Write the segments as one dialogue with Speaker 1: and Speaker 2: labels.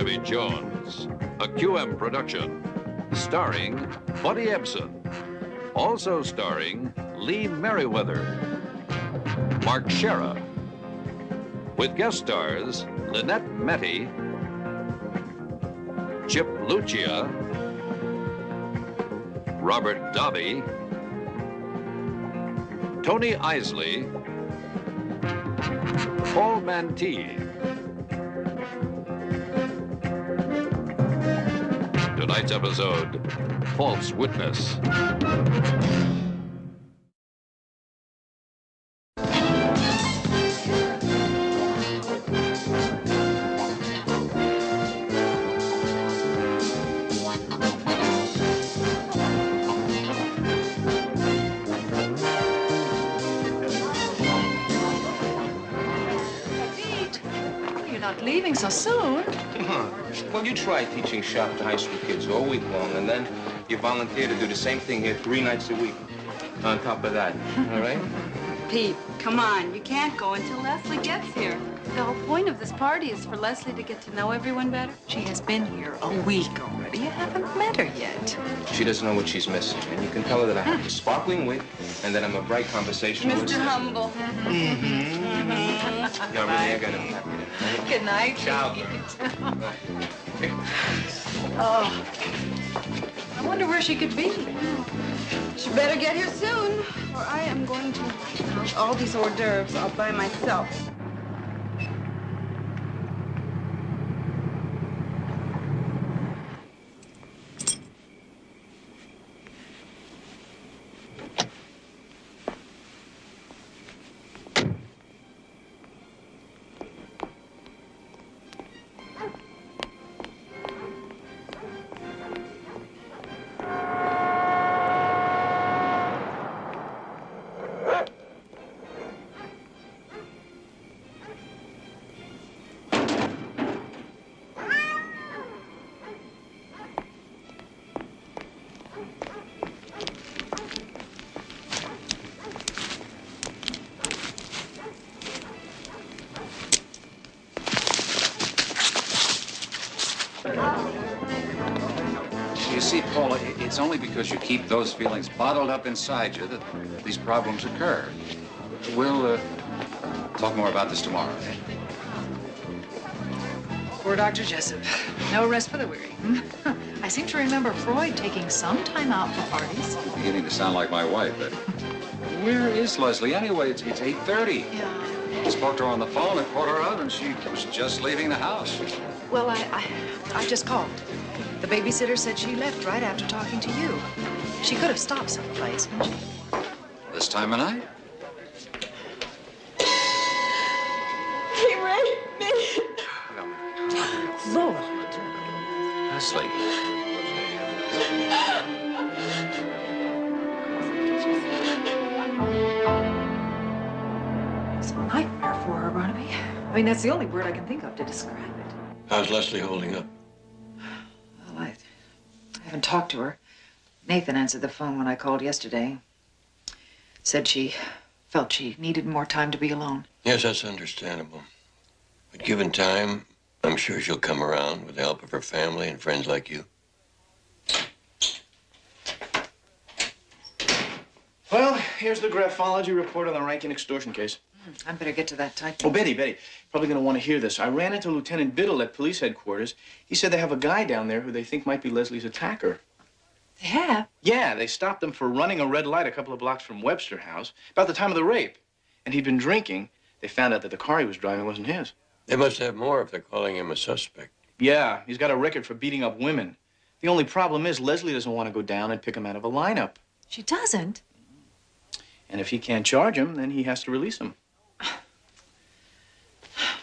Speaker 1: Barnaby Jones, a QM production, starring Buddy Ebsen, also starring Lee Merriweather, Mark Shera, with guest stars Lynette Metty, Chip Lucia, Robert Dobby, Tony Isley, Paul Mantee. Tonight's episode, False Witness.
Speaker 2: Leaving so soon?
Speaker 3: Well, you try teaching shop to high school kids all week long, and then you volunteer to do the same thing here 3 nights a week. On top of that, all right?
Speaker 4: Pete, come on. You can't go until Leslie gets here. The whole point of this party is for Leslie to get to know everyone better.
Speaker 2: She has been here a week already. You haven't met her yet.
Speaker 3: She doesn't know what she's missing, and you can tell her that I have a sparkling wit and that I'm a bright conversationalist.
Speaker 4: Mr. Humble.
Speaker 3: Yeah, really, I got him.
Speaker 2: Good night.
Speaker 3: Ciao.
Speaker 2: Oh, I wonder where she could be.
Speaker 4: She better get here soon, or I am going to eat all these hors d'oeuvres all by myself.
Speaker 5: You see, Paula, it's only because you keep those feelings bottled up inside you that these problems occur. We'll talk more about this tomorrow.
Speaker 2: Poor Dr. Jessup. No rest for the weary. I seem to remember Freud taking some time out for parties.
Speaker 5: Beginning to sound like my wife, but where is Leslie anyway? It's 8:30.
Speaker 2: Yeah.
Speaker 5: I spoke to her on the phone and called her out, and she was just leaving the house.
Speaker 2: Well, I just called. The babysitter said she left right after talking to you. She could have stopped someplace, couldn't she?
Speaker 5: This time of night?
Speaker 4: He raped me.
Speaker 2: Lord.
Speaker 5: Leslie.
Speaker 2: It's a nightmare for her, Barnaby. I mean, that's the only word I can think of to describe it.
Speaker 6: How's Leslie holding up?
Speaker 2: Well, I haven't talked to her. Nathan answered the phone when I called yesterday. Said she felt she needed more time to be alone.
Speaker 6: Yes, that's understandable. But given time, I'm sure she'll come around with the help of her family and friends like you.
Speaker 7: Well, here's the graphology report on the Rankin extortion case.
Speaker 2: I'd better get to that type.
Speaker 7: Oh, Betty, probably going to want to hear this. I ran into Lieutenant Biddle at police headquarters. He said they have a guy down there who they think might be Leslie's attacker.
Speaker 2: They have?
Speaker 7: Yeah, they stopped him for running a red light a couple of blocks from Webster House about the time of the rape. And he'd been drinking. They found out that the car he was driving wasn't his.
Speaker 6: They must have more if they're calling him a suspect.
Speaker 7: Yeah, he's got a record for beating up women. The only problem is Leslie doesn't want to go down and pick him out of a lineup.
Speaker 2: She doesn't?
Speaker 7: And if he can't charge him, then he has to release him.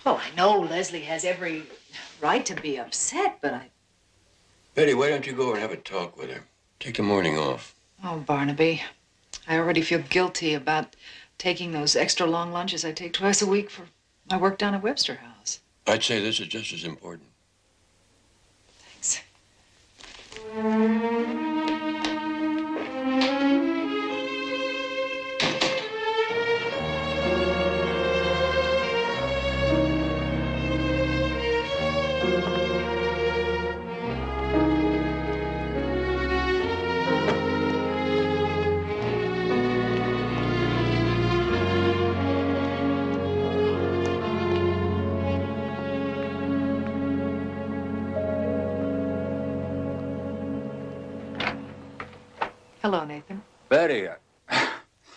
Speaker 2: Well, I know Leslie has every right to be upset, but
Speaker 6: Betty, why don't you go and have a talk with her? Take the morning off.
Speaker 2: Oh, Barnaby, I already feel guilty about taking those extra long lunches I take twice a week for my work down at Webster House.
Speaker 6: I'd say this is just as important.
Speaker 2: Thanks. Hello, Nathan.
Speaker 5: Betty,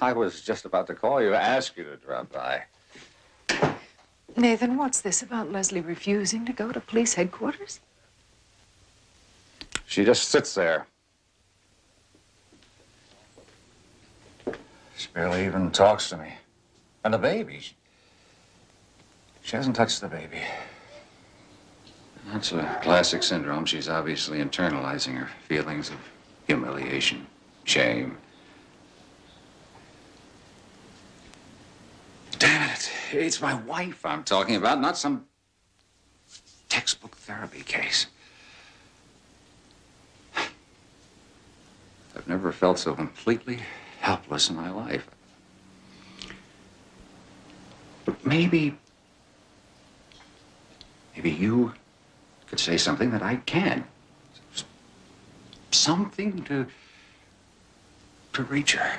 Speaker 5: I was just about to call you, ask you to drop by.
Speaker 2: Nathan, what's this about Leslie refusing to go to police headquarters?
Speaker 5: She just sits there. She barely even talks to me. And the baby, she hasn't touched the baby. That's a classic syndrome. She's obviously internalizing her feelings of humiliation, shame. Damn it, it's my wife I'm talking about, not some textbook therapy case. I've never felt so completely helpless in my life. But maybe you could say something that I can. Something to reach her.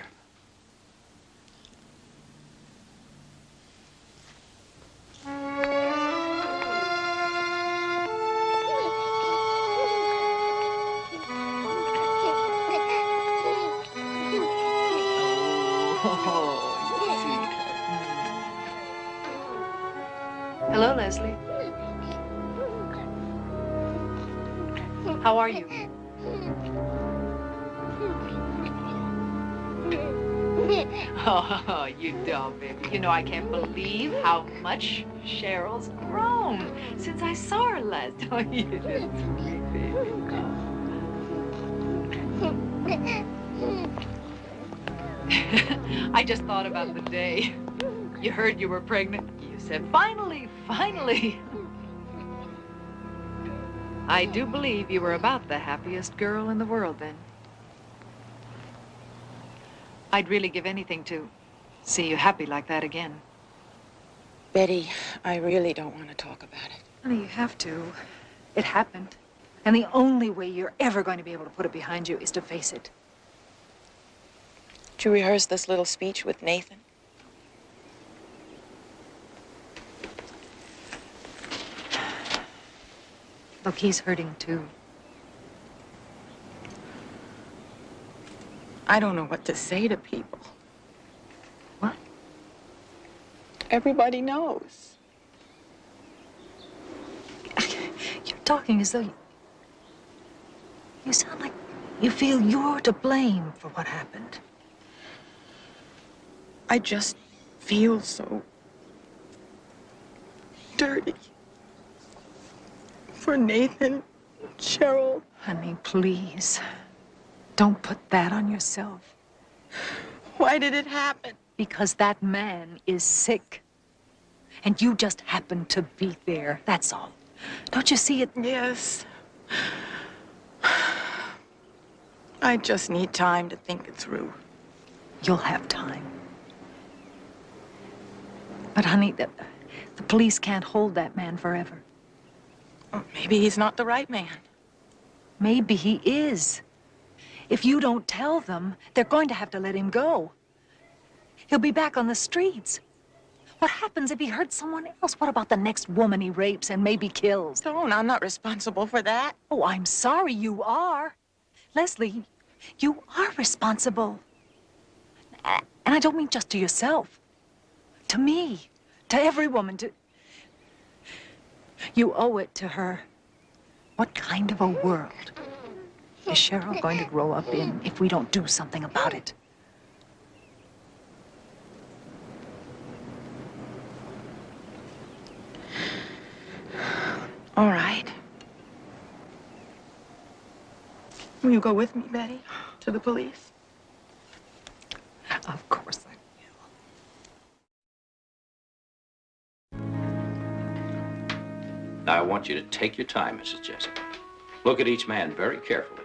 Speaker 2: Hello, Leslie. How are you? Oh, you dumb baby. You know, I can't believe how much Cheryl's grown since I saw her last. Oh, you little sweet baby. I just thought about the day you heard you were pregnant. You said, finally, finally. I do believe you were about the happiest girl in the world then. I'd really give anything to see you happy like that again.
Speaker 8: Betty, I really don't want to talk about it.
Speaker 2: Honey, you have to. It happened. And the only way you're ever going to be able to put it behind you is to face it.
Speaker 8: Did you rehearse this little speech with Nathan?
Speaker 2: Look, he's hurting too.
Speaker 8: I don't know what to say to people.
Speaker 2: What?
Speaker 8: Everybody knows.
Speaker 2: You're talking as though you sound like you feel you're to blame for what happened.
Speaker 8: I just feel so dirty. For Nathan, Cheryl.
Speaker 2: Honey, please. Don't put that on yourself.
Speaker 8: Why did it happen?
Speaker 2: Because that man is sick. And you just happened to be there, that's all. Don't you see it?
Speaker 8: Yes. I just need time to think it through.
Speaker 2: You'll have time. But honey, the police can't hold that man forever.
Speaker 8: Oh, maybe he's not the right man.
Speaker 2: Maybe he is. If you don't tell them, they're going to have to let him go. He'll be back on the streets. What happens if he hurts someone else? What about the next woman he rapes and maybe kills?
Speaker 8: Don't, I'm not responsible for that.
Speaker 2: Oh, I'm sorry you are. Leslie, you are responsible. And I don't mean just to yourself. To me, to every woman, to... You owe it to her. What kind of a world is Cheryl going to grow up in if we don't do something about it?
Speaker 8: All right. Will you go with me, Betty, to the police?
Speaker 2: Of course I will.
Speaker 9: Now, I want you to take your time, Mrs. Jessup. Look at each man very carefully.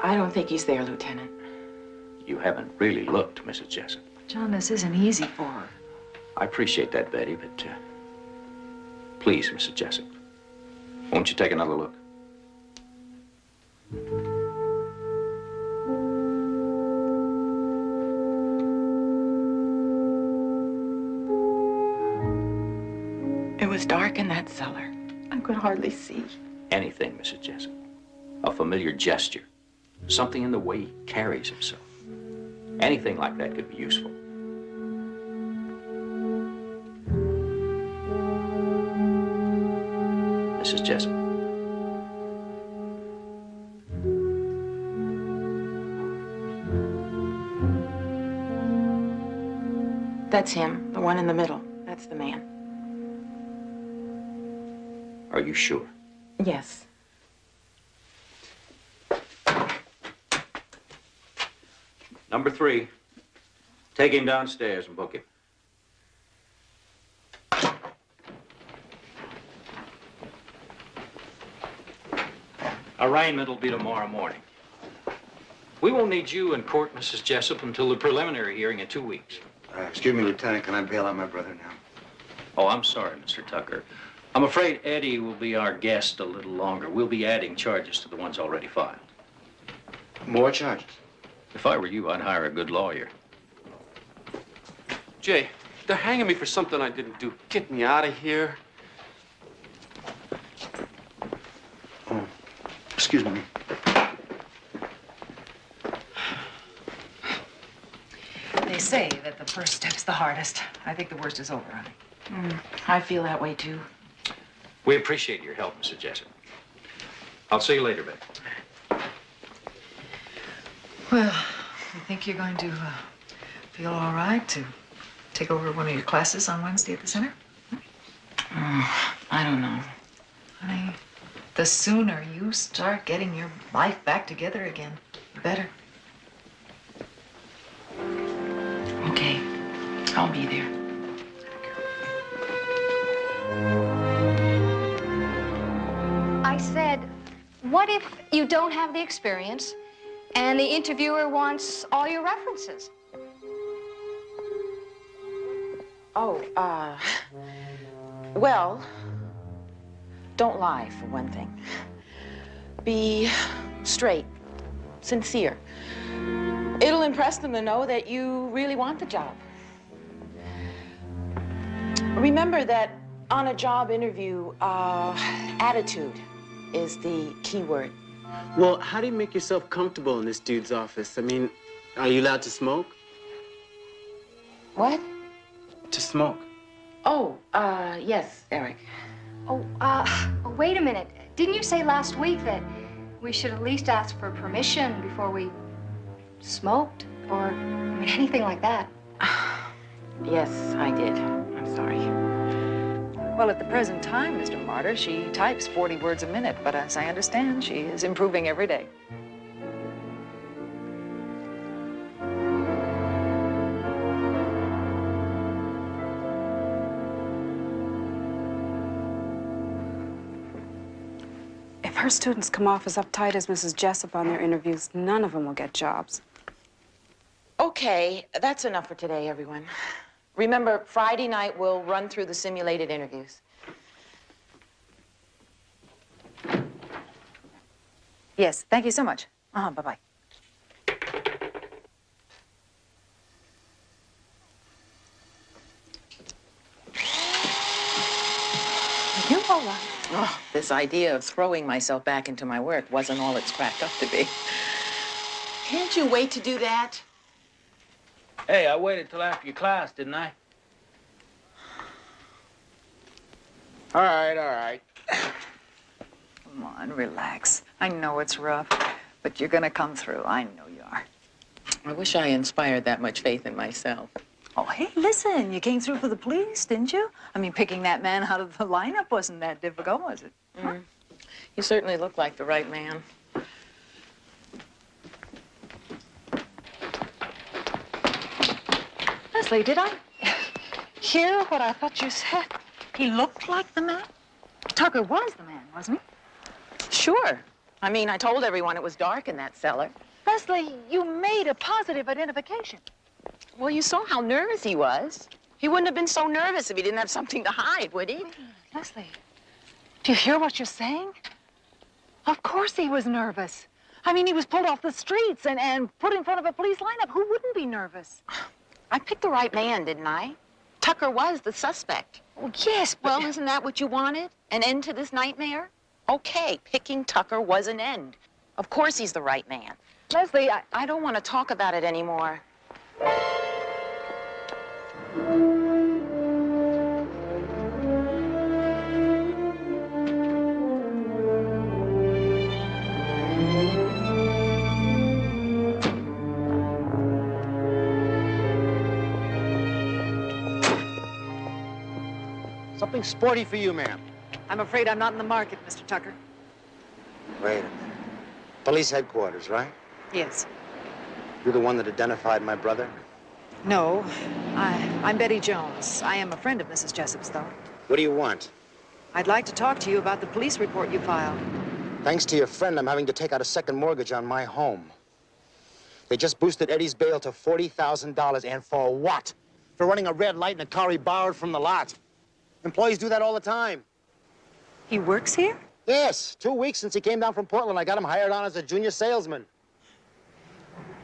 Speaker 8: I don't think he's there, Lieutenant.
Speaker 9: You haven't really looked, Mrs. Jessup.
Speaker 2: John, this isn't easy for her.
Speaker 9: I appreciate that, Betty, but please, Mrs. Jessup, won't you take another look?
Speaker 8: It was dark in that cellar. I could hardly see.
Speaker 9: Anything, Mrs. Jessup. A familiar gesture. Something in the way he carries himself. Anything like that could be useful. Mrs. Jessup.
Speaker 8: That's him, the one in the middle. That's the man.
Speaker 9: Are you sure?
Speaker 8: Yes.
Speaker 9: Number 3. Take him downstairs and book him. Arraignment will be tomorrow morning. We won't need you in court, Mrs. Jessup, until the preliminary hearing in 2 weeks.
Speaker 10: Excuse me, Lieutenant, can I bail out my brother now?
Speaker 9: Oh, I'm sorry, Mr. Tucker. I'm afraid Eddie will be our guest a little longer. We'll be adding charges to the ones already filed.
Speaker 10: More charges?
Speaker 9: If I were you, I'd hire a good lawyer.
Speaker 11: Jay, they're hanging me for something I didn't do. Get me out of here.
Speaker 10: Oh, excuse me.
Speaker 2: They say that the first step's the hardest. I think the worst is over, honey.
Speaker 8: I feel that way, too.
Speaker 9: We appreciate your help, Mrs. Jessup. I'll see you later, Betty.
Speaker 2: Well, you think you're going to feel all right to take over one of your classes on Wednesday at the center?
Speaker 8: I don't know.
Speaker 2: Honey, the sooner you start getting your life back together again, the better.
Speaker 8: Okay, I'll be there.
Speaker 12: I said, what if you don't have the experience and the interviewer wants all your references?
Speaker 8: Oh, well, don't lie, for one thing. Be straight, sincere. It'll impress them to know that you really want the job. Remember that on a job interview, attitude is the key word.
Speaker 13: Well, how do you make yourself comfortable in this dude's office? I mean, are you allowed to smoke?
Speaker 8: What?
Speaker 13: To smoke.
Speaker 8: Oh, yes, Eric.
Speaker 12: Oh, wait a minute. Didn't you say last week that we should at least ask for permission before we smoked? Or, I mean, anything like that?
Speaker 8: Yes, I did. I'm sorry.
Speaker 2: Well, at the present time, Mr. Martyr, she types 40 words a minute, but as I understand, she is improving every day.
Speaker 14: If her students come off as uptight as Mrs. Jessup on their interviews, none of them will get jobs.
Speaker 8: Okay, that's enough for today, everyone. Remember, Friday night we'll run through the simulated interviews.
Speaker 2: Yes, thank you so much. Bye-bye. You all right?
Speaker 8: Oh, this idea of throwing myself back into my work wasn't all it's cracked up to be. Can't you wait to do that?
Speaker 15: Hey, I waited till after your class, didn't I?
Speaker 13: All right.
Speaker 2: Come on, relax. I know it's rough, but you're gonna come through. I know you are.
Speaker 8: I wish I inspired that much faith in myself.
Speaker 2: Oh, hey, listen, you came through for the police, didn't you? I mean, picking that man out of the lineup wasn't that difficult, was it? Huh?
Speaker 8: You certainly look like the right man.
Speaker 2: Leslie, did I hear what I thought you said? He looked like the man? Tucker was the man, wasn't he?
Speaker 8: Sure. I mean, I told everyone it was dark in that cellar.
Speaker 2: Leslie, you made a positive identification.
Speaker 8: Well, you saw how nervous he was. He wouldn't have been so nervous if he didn't have something to hide, would he?
Speaker 2: Leslie, do you hear what you're saying? Of course he was nervous. I mean, he was pulled off the streets and put in front of a police lineup. Who wouldn't be nervous?
Speaker 8: I picked the right man, didn't I? Tucker was the suspect.
Speaker 2: Oh, yes, but...
Speaker 8: Well, isn't that what you wanted? An end to this nightmare? Okay, picking Tucker was an end. Of course he's the right man. Leslie, I don't want to talk about it anymore.
Speaker 10: Something sporty for you, ma'am.
Speaker 2: I'm afraid I'm not in the market, Mr. Tucker.
Speaker 10: Wait a minute. Police headquarters, right?
Speaker 2: Yes.
Speaker 10: You're the one that identified my brother?
Speaker 2: No, I'm Betty Jones. I am a friend of Mrs. Jessup's, though.
Speaker 10: What do you want?
Speaker 2: I'd like to talk to you about the police report you filed.
Speaker 10: Thanks to your friend, I'm having to take out a second mortgage on my home. They just boosted Eddie's bail to $40,000. And for what? For running a red light in a car he borrowed from the lot. Employees do that all the time.
Speaker 2: He works here?
Speaker 10: Yes. 2 weeks since he came down from Portland. I got him hired on as a junior salesman.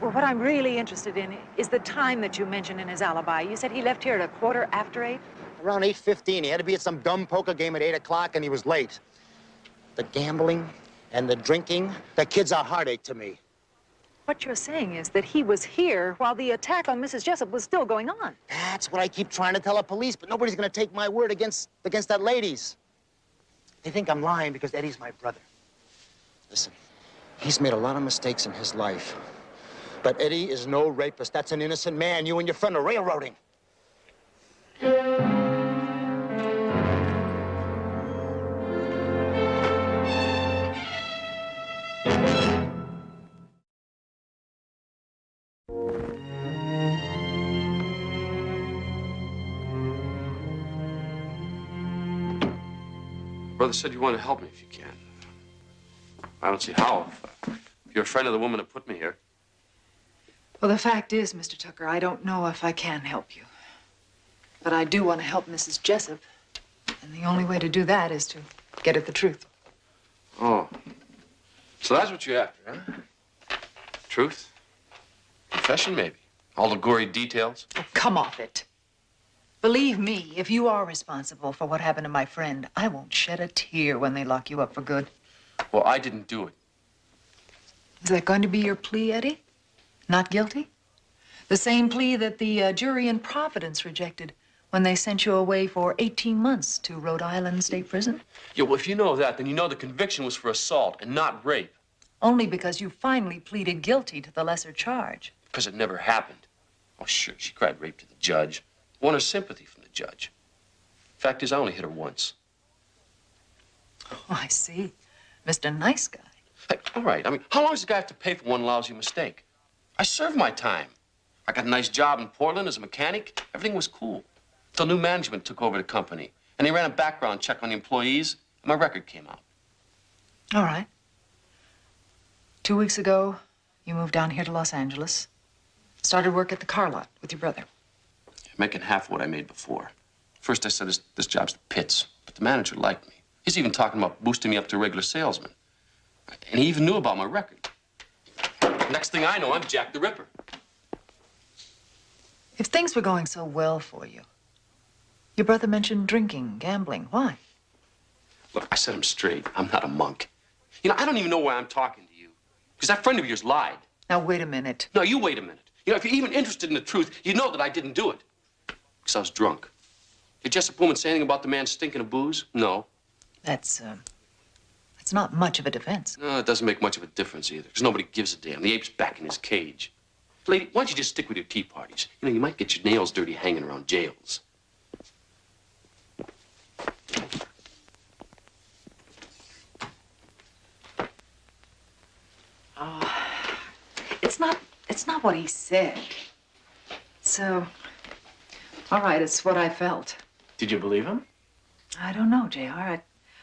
Speaker 2: Well, what I'm really interested in is the time that you mentioned in his alibi. You said he left here at 8:15?
Speaker 10: Around 8:15. He had to be at some dumb poker game at 8 o'clock, and he was late. The gambling and the drinking, the kid's a heartache to me.
Speaker 2: What you're saying is that he was here while the attack on Mrs. Jessup was still going on.
Speaker 10: That's what I keep trying to tell the police, but nobody's gonna take my word against that lady's. They think I'm lying because Eddie's my brother. Listen, he's made a lot of mistakes in his life. But Eddie is no rapist. That's an innocent man. You and your friend are railroading.
Speaker 11: Brother said you want to help me if you can. I don't see how. If you're a friend of the woman that put me here.
Speaker 2: Well, the fact is, Mr. Tucker, I don't know if I can help you. But I do want to help Mrs. Jessup. And the only way to do that is to get at the truth.
Speaker 11: Oh. So that's what you're after, huh? Truth? Confession, maybe? All the gory details?
Speaker 2: Oh, come off it. Believe me, if you are responsible for what happened to my friend, I won't shed a tear when they lock you up for good.
Speaker 11: Well, I didn't do it.
Speaker 2: Is that going to be your plea, Eddie? Not guilty? The same plea that the jury in Providence rejected when they sent you away for 18 months to Rhode Island State Prison?
Speaker 11: Yeah, well, if you know that, then you know the conviction was for assault and not rape.
Speaker 2: Only because you finally pleaded guilty to the lesser charge.
Speaker 11: Because it never happened. Oh, sure, she cried rape to the judge. Won her sympathy from the judge. Fact is, I only hit her once.
Speaker 2: Oh, I see. Mr. Nice Guy.
Speaker 11: Hey, all right, I mean, how long does a guy have to pay for one lousy mistake? I served my time. I got a nice job in Portland as a mechanic. Everything was cool. Till new management took over the company. And they ran a background check on the employees, and my record came out.
Speaker 2: All right. 2 weeks ago, you moved down here to Los Angeles. Started work at the car lot with your brother.
Speaker 11: Making half of what I made before. First, I said, this job's the pits. But the manager liked me. He's even talking about boosting me up to a regular salesman. And he even knew about my record. Next thing I know, I'm Jack the Ripper.
Speaker 2: If things were going so well for you, your brother mentioned drinking, gambling. Why?
Speaker 11: Look, I set him straight. I'm not a monk. You know, I don't even know why I'm talking to you. Because that friend of yours lied.
Speaker 2: Now, wait a minute.
Speaker 11: No, you wait a minute. You know, if you're even interested in the truth, you know that I didn't do it. Because I was drunk. Did Jessup woman say anything about the man stinking of booze? No.
Speaker 2: That's not much of a defense.
Speaker 11: No, it doesn't make much of a difference either. Because nobody gives a damn. The ape's back in his cage. Lady, why don't you just stick with your tea parties? You know, you might get your nails dirty hanging around jails.
Speaker 2: Oh, it's not what he said. So, all right, it's what I felt.
Speaker 7: Did you believe him?
Speaker 2: I don't know, JR.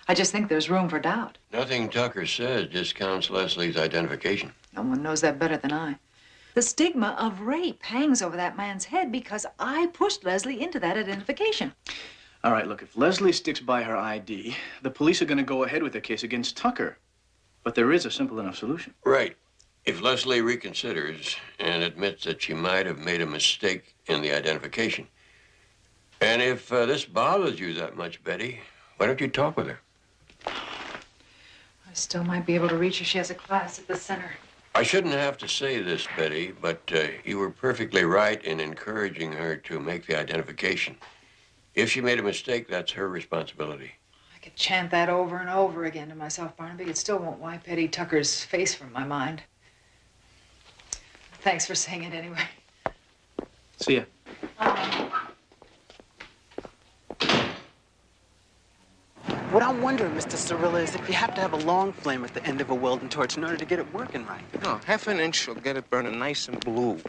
Speaker 2: I just think there's room for doubt.
Speaker 6: Nothing Tucker says discounts Leslie's identification.
Speaker 2: No one knows that better than I. The stigma of rape hangs over that man's head because I pushed Leslie into that identification.
Speaker 7: All right, look, if Leslie sticks by her ID, the police are going to go ahead with their case against Tucker. But there is a simple enough solution.
Speaker 6: Right. If Leslie reconsiders and admits that she might have made a mistake in the identification, and if this bothers you that much, Betty, why don't you talk with her?
Speaker 2: I still might be able to reach her. She has a class at the center.
Speaker 6: I shouldn't have to say this, Betty, but you were perfectly right in encouraging her to make the identification. If she made a mistake, that's her responsibility.
Speaker 2: I could chant that over and over again to myself, Barnaby. It still won't wipe Eddie Tucker's face from my mind. Thanks for saying it anyway.
Speaker 7: See ya.
Speaker 13: What I'm wondering, Mr. Cirilla, is if you have to have a long flame at the end of a welding torch in order to get it working right.
Speaker 3: No, half an inch will get it burning nice and blue.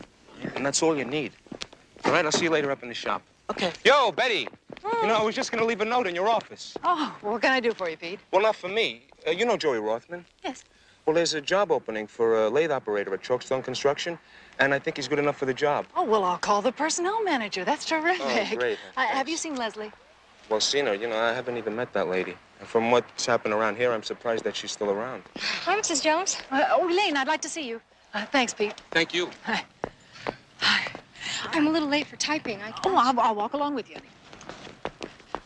Speaker 3: And that's all you need. All right, I'll see you later up in the shop.
Speaker 13: Okay.
Speaker 3: Yo, Betty. You know, I was just going to leave a note in your office.
Speaker 2: Oh, what can I do for you, Pete?
Speaker 3: Well, not for me. You know Joey Rothman?
Speaker 2: Yes.
Speaker 3: Well, there's a job opening for a lathe operator at Chalkstone Construction, and I think he's good enough for the job.
Speaker 2: Oh, well, I'll call the personnel manager. That's terrific.
Speaker 3: Oh, great.
Speaker 2: Have you seen Leslie?
Speaker 3: Well, seen her. You know, I haven't even met that lady. And from what's happened around here, I'm surprised that she's still around.
Speaker 12: Hi, Mrs. Jones.
Speaker 2: Elaine, I'd like to see you. Thanks, Pete.
Speaker 3: Thank you.
Speaker 2: Hi.
Speaker 12: I'm a little late for typing.
Speaker 2: I'll walk along with you.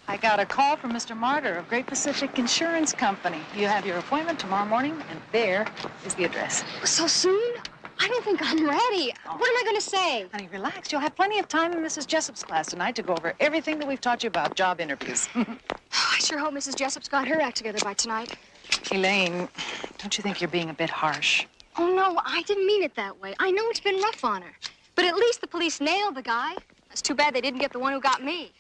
Speaker 2: I got a call from Mr. Martyr of Great Pacific Insurance Company. You have your appointment tomorrow morning, and there is the address.
Speaker 12: So soon? I don't think I'm ready. What am I going to say?
Speaker 2: Honey, relax. You'll have plenty of time in Mrs. Jessup's class tonight to go over everything that we've taught you about job interviews.
Speaker 12: I sure hope Mrs. Jessup's got her act together by tonight.
Speaker 2: Elaine, don't you think you're being a bit harsh?
Speaker 12: Oh, no, I didn't mean it that way. I know it's been rough on her. But at least the police nailed the guy. It's too bad they didn't get the one who got me.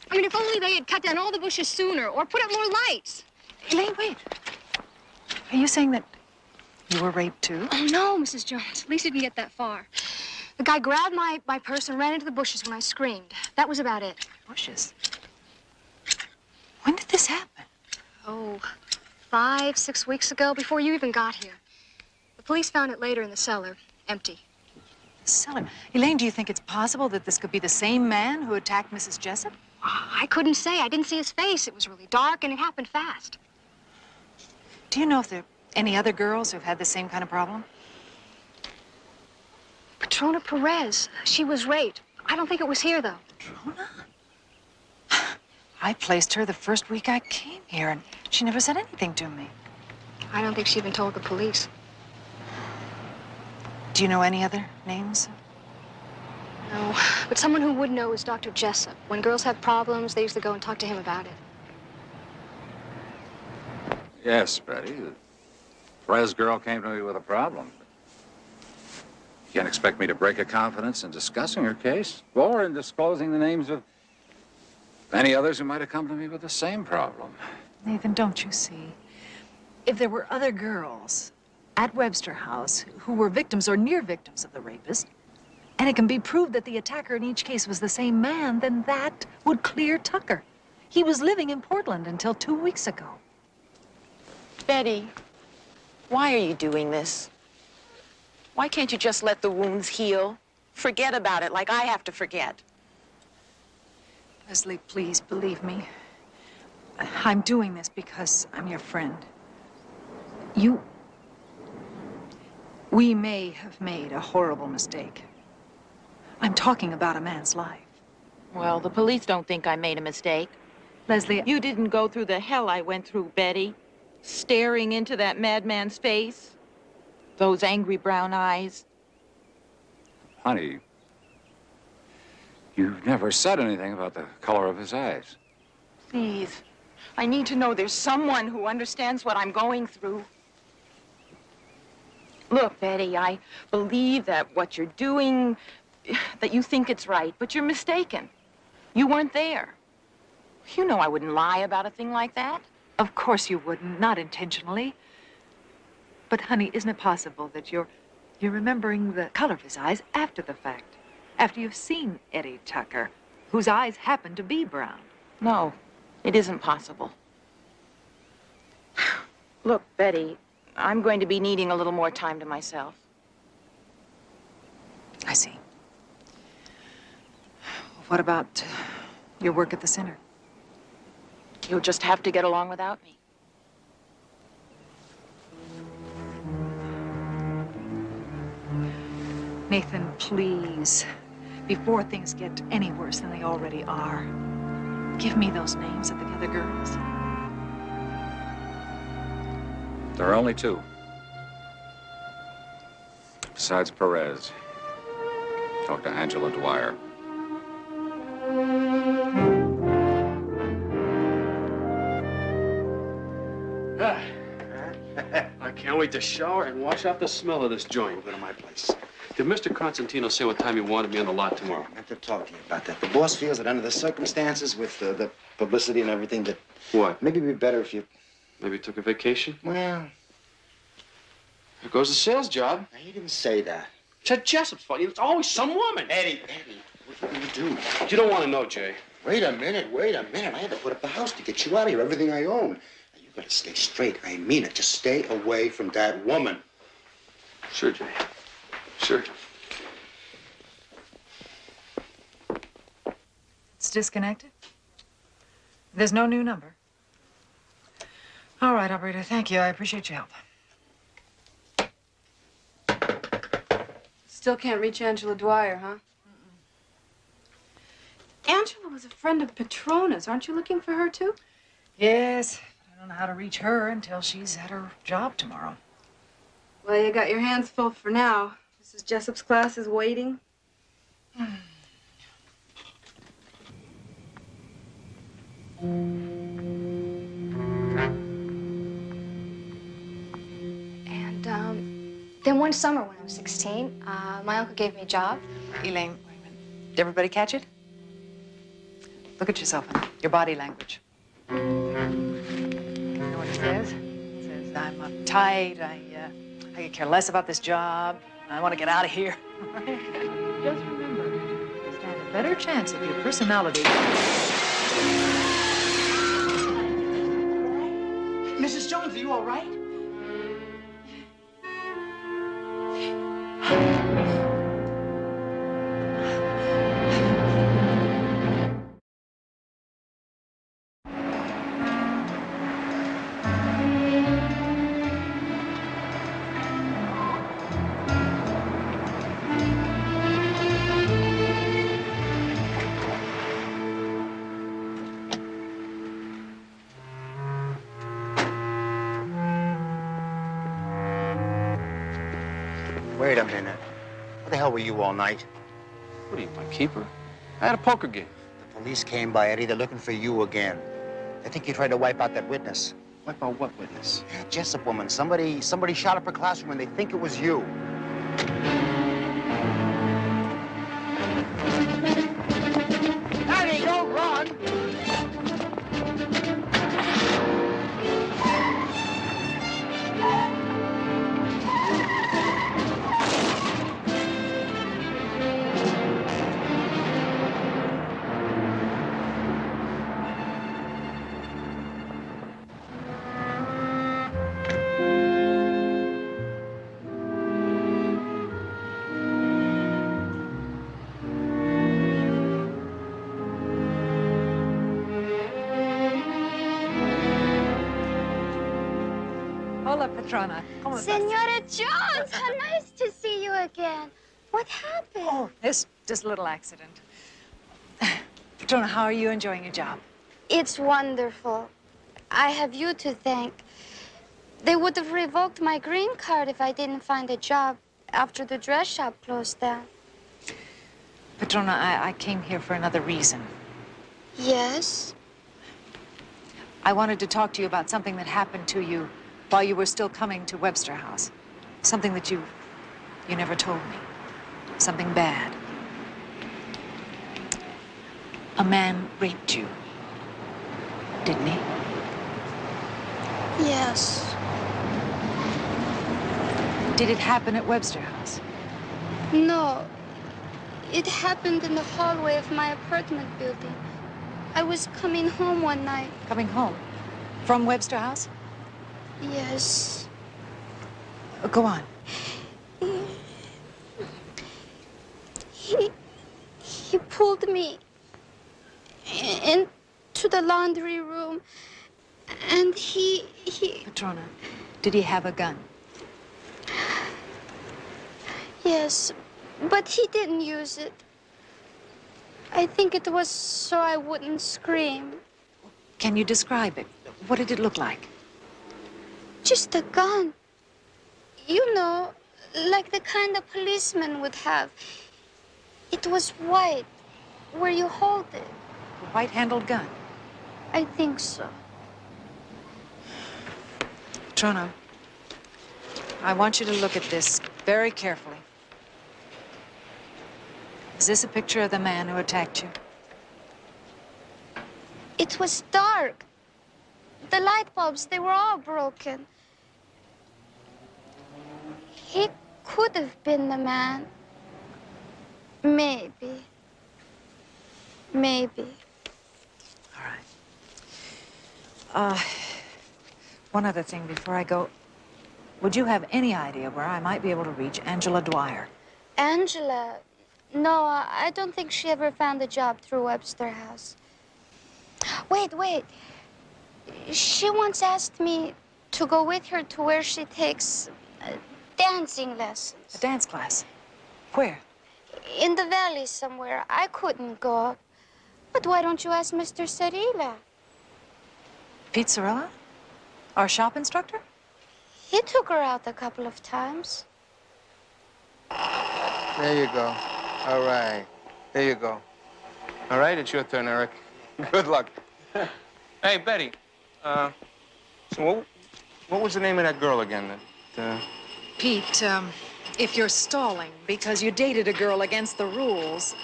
Speaker 12: I mean, if only they had cut down all the bushes sooner or put up more lights.
Speaker 2: Elaine, wait. Are you saying that you were raped, too?
Speaker 12: Oh, no, Mrs. Jones. At least it didn't get that far. The guy grabbed my purse and ran into the bushes when I screamed. That was about it.
Speaker 2: Bushes? When did this happen?
Speaker 12: Oh, 5, 6 weeks ago, before you even got here. The police found it later in the cellar, empty.
Speaker 2: The cellar? Elaine, do you think it's possible that this could be the same man who attacked Mrs. Jessup?
Speaker 12: I couldn't say. I didn't see his face. It was really dark, and it happened fast.
Speaker 2: Do you know if there are any other girls who've had the same kind of problem?
Speaker 12: Patrona Perez. She was raped. I don't think it was here, though.
Speaker 2: Patrona? I placed her the first week I came here, and she never said anything to me.
Speaker 12: I don't think she even told the police.
Speaker 2: Do you know any other names?
Speaker 12: No, but someone who would know is Dr. Jessup. When girls have problems, they used to go and talk to him about it.
Speaker 5: Yes, Betty. The Perez girl came to me with a problem. You can't expect me to break a confidence in discussing her case or in disclosing the names of any others who might have come to me with the same problem.
Speaker 2: Nathan, don't you see? If there were other girls at Webster House who were victims or near victims of the rapist, and it can be proved that the attacker in each case was the same man, then that would clear Tucker. He was living in Portland until 2 weeks ago.
Speaker 8: Betty, why are you doing this? Why can't you just let the wounds heal? Forget about it like I have to forget.
Speaker 2: Leslie, please believe me. I'm doing this because I'm your friend. We may have made a horrible mistake. I'm talking about a man's life.
Speaker 8: Well, the police don't think I made a mistake.
Speaker 2: Leslie,
Speaker 8: You didn't go through the hell I went through, Betty. Staring into that madman's face. Those angry brown eyes.
Speaker 5: Honey, you've never said anything about the color of his eyes.
Speaker 8: Please, I need to know there's someone who understands what I'm going through. Look, Betty, I believe that what you're doing, that you think it's right, but you're mistaken. You weren't there. You know I wouldn't lie about a thing like that.
Speaker 2: of course you wouldn't, not intentionally. But, honey, isn't it possible that you're remembering the color of his eyes after the fact? After you've seen Eddie Tucker, whose eyes happen to be brown.
Speaker 8: No, it isn't possible. Look, Betty, I'm going to be needing a little more time to myself.
Speaker 2: I see. What about your work at the center?
Speaker 8: You'll just have to get along without me.
Speaker 2: Nathan, please, before things get any worse than they already are, give me those names of the other girls.
Speaker 5: There are only two. Besides Perez, talk to Angela Dwyer.
Speaker 11: I can't wait to shower and wash off the smell of this joint.
Speaker 10: Go to my place.
Speaker 11: Did Mr. Constantino say what time he wanted me on the lot tomorrow?
Speaker 10: I have to talk to you about that. The boss feels that under the circumstances, with the publicity and everything, that...
Speaker 11: What?
Speaker 10: Maybe it'd be better if you...
Speaker 11: Maybe took a vacation?
Speaker 10: Well...
Speaker 11: There goes the sales job.
Speaker 10: He didn't say that.
Speaker 11: It's at Jessup's fault. It's always some woman.
Speaker 10: Eddie, what are you gonna do?
Speaker 11: You don't want to know, Jay.
Speaker 10: Wait a minute. I had to put up the house to get you out of here, everything I own. Now, you gotta stay straight. I mean it. Just stay away from that woman.
Speaker 11: Sure, Jay. Sure.
Speaker 2: It's disconnected? There's no new number. All right, operator, thank you. I appreciate your help.
Speaker 14: Still can't reach Angela Dwyer, huh? Angela was a friend of Petrona's. Aren't you looking for her, too?
Speaker 2: Yes, but I don't know how to reach her until she's at her job tomorrow.
Speaker 14: Well, you got your hands full for now. Mrs. Jessup's class is waiting.
Speaker 12: And, then one summer when I was 16, my uncle gave me a job.
Speaker 2: Elaine, wait a minute. Did everybody catch it? Look at yourself, your body language. You know what it says? It says, I'm uptight, I could care less about this job, I want to get out of here. Just remember, you stand a better chance of your personality.
Speaker 10: Mrs. Jones, are you all right? Wait a minute. Where the hell were you all night?
Speaker 11: What are you, my keeper? I had a poker game.
Speaker 10: The police came by, Eddie. They're looking for you again. They think you tried to wipe out that witness.
Speaker 11: Wipe out what witness?
Speaker 10: Yeah, Jessup woman. Somebody shot up her classroom and they think it was you. Eddie, don't run!
Speaker 2: Hola, Petrona. ¿Cómo estás?
Speaker 12: Senora Jones, how nice to see you again. What happened?
Speaker 2: Oh, this just a little accident. Petrona, how are you enjoying your job?
Speaker 12: It's wonderful. I have you to thank. They would have revoked my green card if I didn't find a job after the dress shop closed down.
Speaker 2: Petrona, I came here for another reason.
Speaker 12: Yes?
Speaker 2: I wanted to talk to you about something that happened to you while you were still coming to Webster House. Something that you never told me. Something bad. A man raped you, didn't he?
Speaker 12: Yes.
Speaker 2: Did it happen at Webster House?
Speaker 12: No. It happened in the hallway of my apartment building. I was coming home one night.
Speaker 2: Coming home? From Webster House?
Speaker 12: Yes.
Speaker 2: Go on.
Speaker 12: He pulled me into the laundry room, and he...
Speaker 2: Petrona, did he have a gun?
Speaker 12: Yes, but he didn't use it. I think it was so I wouldn't scream.
Speaker 2: Can you describe it? What did it look like?
Speaker 12: Just a gun. You know, Like the kind a policeman would have. It was white, where you hold it.
Speaker 2: A white-handled gun.
Speaker 12: I think so.
Speaker 2: Trona, I want you to look at this very carefully. Is this a picture of the man who attacked you?
Speaker 12: It was dark. The light bulbs, they were all broken. He could have been the man. Maybe. Maybe.
Speaker 2: One other thing before I go. Would you have any idea where I might be able to reach Angela Dwyer?
Speaker 12: Angela? No, I don't think she ever found a job through Webster House. Wait. She once asked me to go with her to where she takes dancing lessons.
Speaker 2: A dance class? Where?
Speaker 12: In the valley somewhere. I couldn't go. But why don't you ask Mr. Cerilla?
Speaker 2: Pete Cerilla? Our shop instructor?
Speaker 12: He took her out a couple of times.
Speaker 3: There you go. All right. There you go. All right, it's your turn, Eric. Good luck. Hey, Betty. So what was the name of that girl again?
Speaker 2: Pete, if you're stalling because you dated a girl against the rules,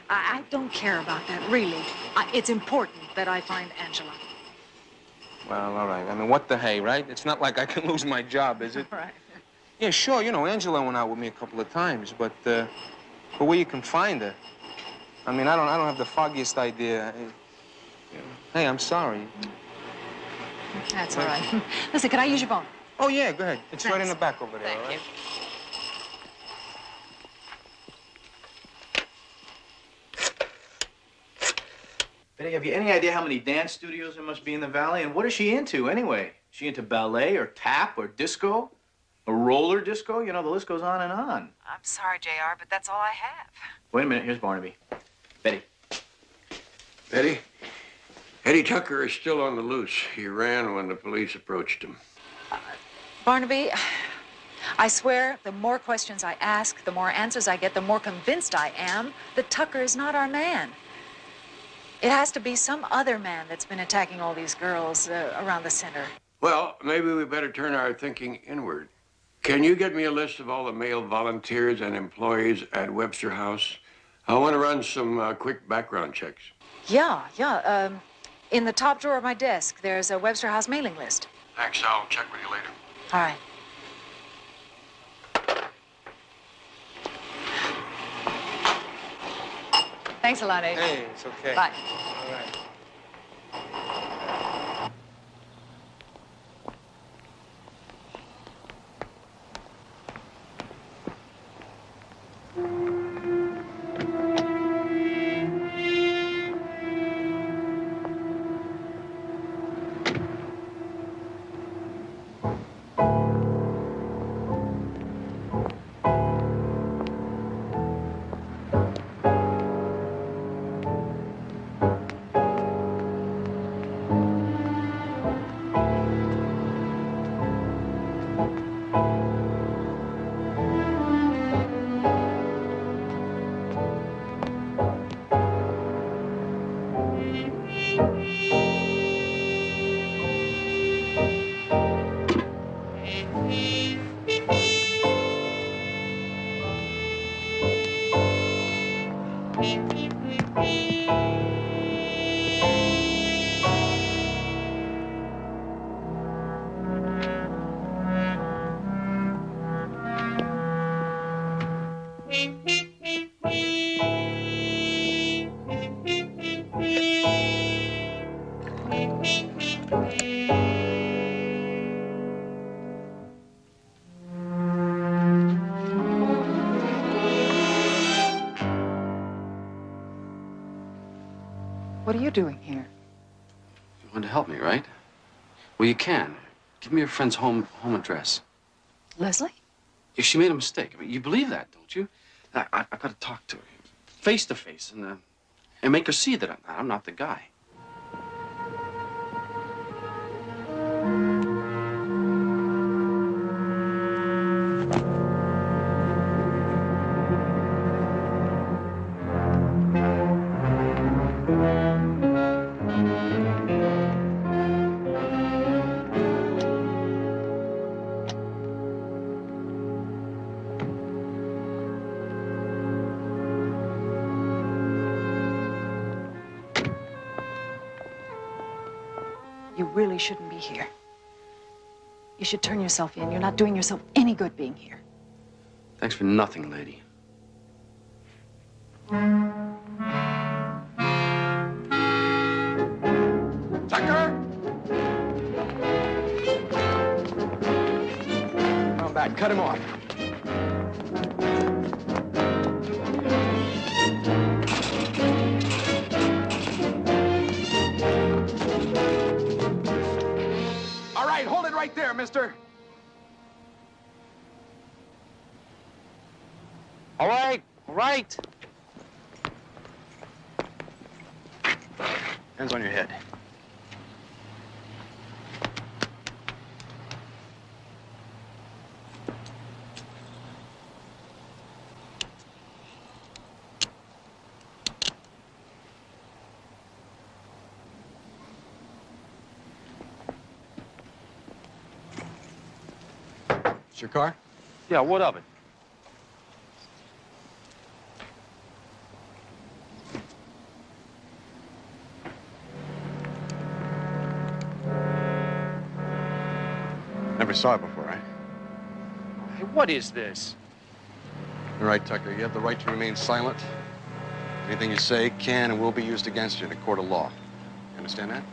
Speaker 2: I don't care about that, really. It's important that I find Angela.
Speaker 3: Well, all right. I mean, what the hey, right? It's not like I can lose my job, is it?
Speaker 2: Right.
Speaker 3: Yeah, sure. You know, Angela went out with me a couple of times, but where you can find her, I mean, I don't have the foggiest idea. Hey, I'm sorry.
Speaker 2: That's all right. Listen, could I use your phone?
Speaker 3: Oh, yeah, go ahead. It's right in
Speaker 2: Thanks.
Speaker 3: the back over there,
Speaker 2: Thank
Speaker 3: all right?
Speaker 2: you.
Speaker 7: Betty, have you any idea how many dance studios there must be in the valley? And what is she into, anyway? Is she into ballet or tap or disco? Or roller disco? You know, the list goes on and on.
Speaker 2: I'm sorry, JR, but that's all I have.
Speaker 7: Wait a minute. Here's Barnaby. Betty.
Speaker 6: Betty, Eddie Tucker is still on the loose. He ran when the police approached him.
Speaker 2: Barnaby, I swear, the more questions I ask, the more answers I get, the more convinced I am that Tucker is not our man. It has to be some other man that's been attacking all these girls around the center.
Speaker 6: Well, maybe we better turn our thinking inward. Can you get me a list of all the male volunteers and employees at Webster House? I want to run some quick background checks.
Speaker 2: Yeah. In the top drawer of my desk, there's a Webster House mailing list.
Speaker 6: Thanks, I'll check with you later.
Speaker 2: All right. Thanks a lot, Abe.
Speaker 3: Hey, it's okay.
Speaker 2: Bye.
Speaker 3: All right.
Speaker 2: What are you doing here?
Speaker 11: You want to help me, right? Well, you can. Give me your friend's home address.
Speaker 2: Leslie?
Speaker 11: If she made a mistake, I mean, you believe that, don't you? I've got to talk to her, face to face, and make her see that I'm not the guy.
Speaker 2: You really shouldn't be here. You should turn yourself in. You're not doing yourself any good being here.
Speaker 11: Thanks for nothing, lady.
Speaker 5: Tucker! Come back. Cut him off. All right, hold it right there, mister.
Speaker 10: All right, all right.
Speaker 7: Hands on your head.
Speaker 5: It's your car?
Speaker 11: Yeah, what of it?
Speaker 5: Never saw it before, right?
Speaker 9: Hey, what is this?
Speaker 5: You're right, Tucker. You have the right to remain silent. Anything you say can and will be used against you in a court of law. You understand that?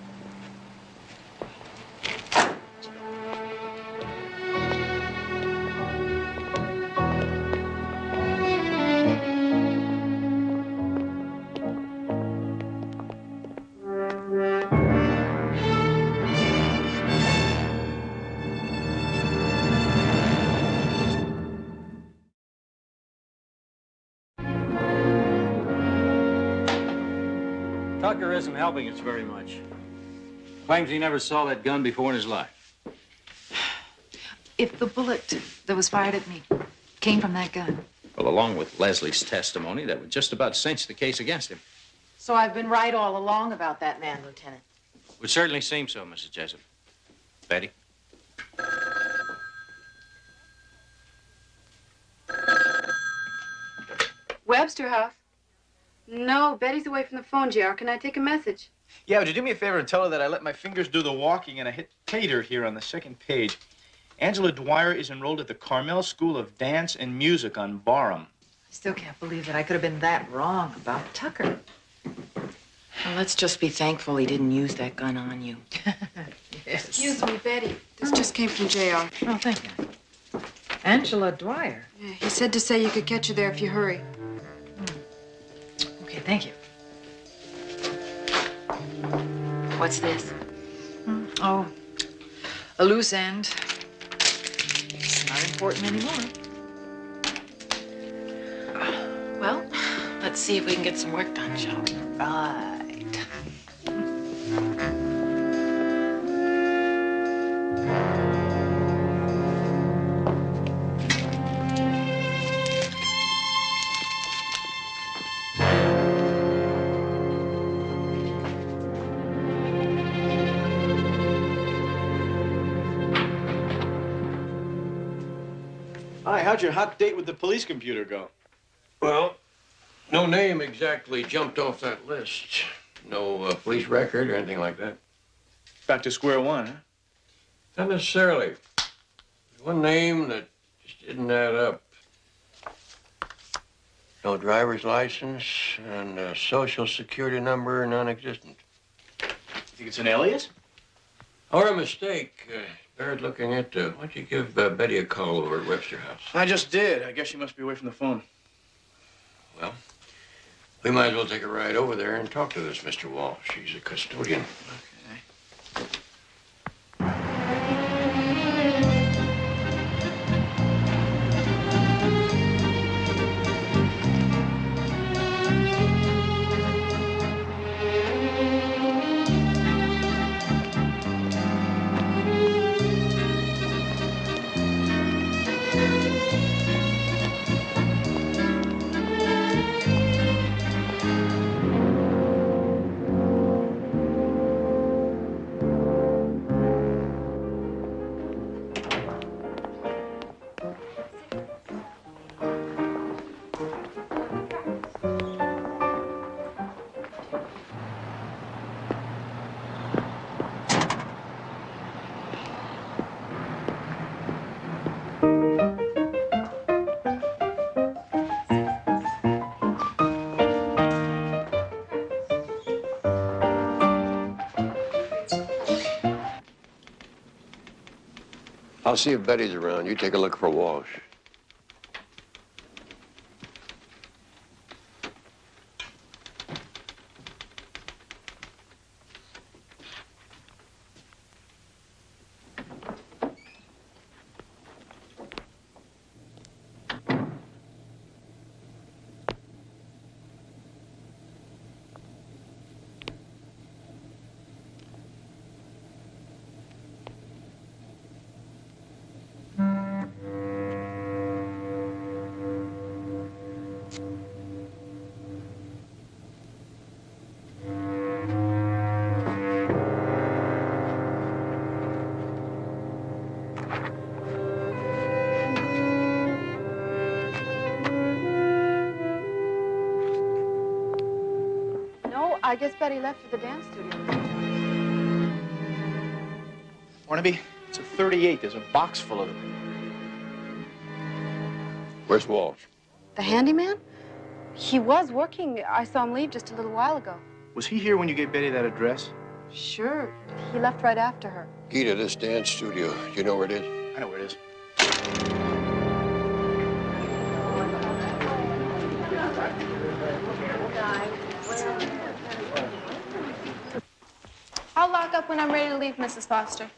Speaker 9: Tucker isn't helping us very much. Claims he never saw that gun before in his life.
Speaker 2: If the bullet that was fired at me came from that gun.
Speaker 9: Well, along with Leslie's testimony, that would just about cinch the case against him.
Speaker 8: So I've been right all along about that man, Lieutenant.
Speaker 9: Would certainly seem so, Mrs. Jessup. Betty?
Speaker 4: Webster House? No, Betty's away from the phone, JR. Can I take a message?
Speaker 7: Yeah, would you do me a favor and tell her that I let my fingers do the walking and I hit pay dirt here on the second page. Angela Dwyer is enrolled at the Carmel School of Dance and Music on Barham.
Speaker 2: I still can't believe that I could have been that wrong about Tucker.
Speaker 8: Well, let's just be thankful he didn't use that gun on you.
Speaker 2: Yes.
Speaker 4: Excuse me, Betty. This just came from JR.
Speaker 2: Oh, thank you. Angela Dwyer.
Speaker 4: Yeah, he said to say you could catch her there if you hurry.
Speaker 2: Okay, thank you.
Speaker 8: What's this?
Speaker 2: Oh, a loose end. It's not important anymore.
Speaker 8: Well, let's see if we can get some work done, shall we?
Speaker 2: Right.
Speaker 7: Hi, how'd your hot date with the police computer go?
Speaker 6: Well, no name exactly jumped off that list. No police record or anything like that.
Speaker 7: Back to square one, huh?
Speaker 6: Not necessarily. There's one name that just didn't add up. No driver's license and a social security number non-existent.
Speaker 7: Think it's an alias?
Speaker 6: Or a mistake. Bears looking into. Why don't you give Betty a call over at Webster House?
Speaker 7: I just did. I guess she must be away from the phone.
Speaker 6: Well, we might as well take a ride over there and talk to this Mr. Walsh. She's a custodian.
Speaker 7: Okay.
Speaker 6: I'll see if Betty's around. You take a look for Walsh.
Speaker 8: No, I guess Betty left for the dance studio.
Speaker 7: Barnaby, it's a 38. There's a box full of them.
Speaker 6: Where's Walsh?
Speaker 14: The handyman? He was working. I saw him leave just a little while ago.
Speaker 7: Was he here when you gave Betty that address?
Speaker 14: Sure. He left right after her.
Speaker 6: Key to this dance studio. You know where it is?
Speaker 7: I know where it is.
Speaker 16: I'll lock up when I'm ready to leave, Mrs. Foster.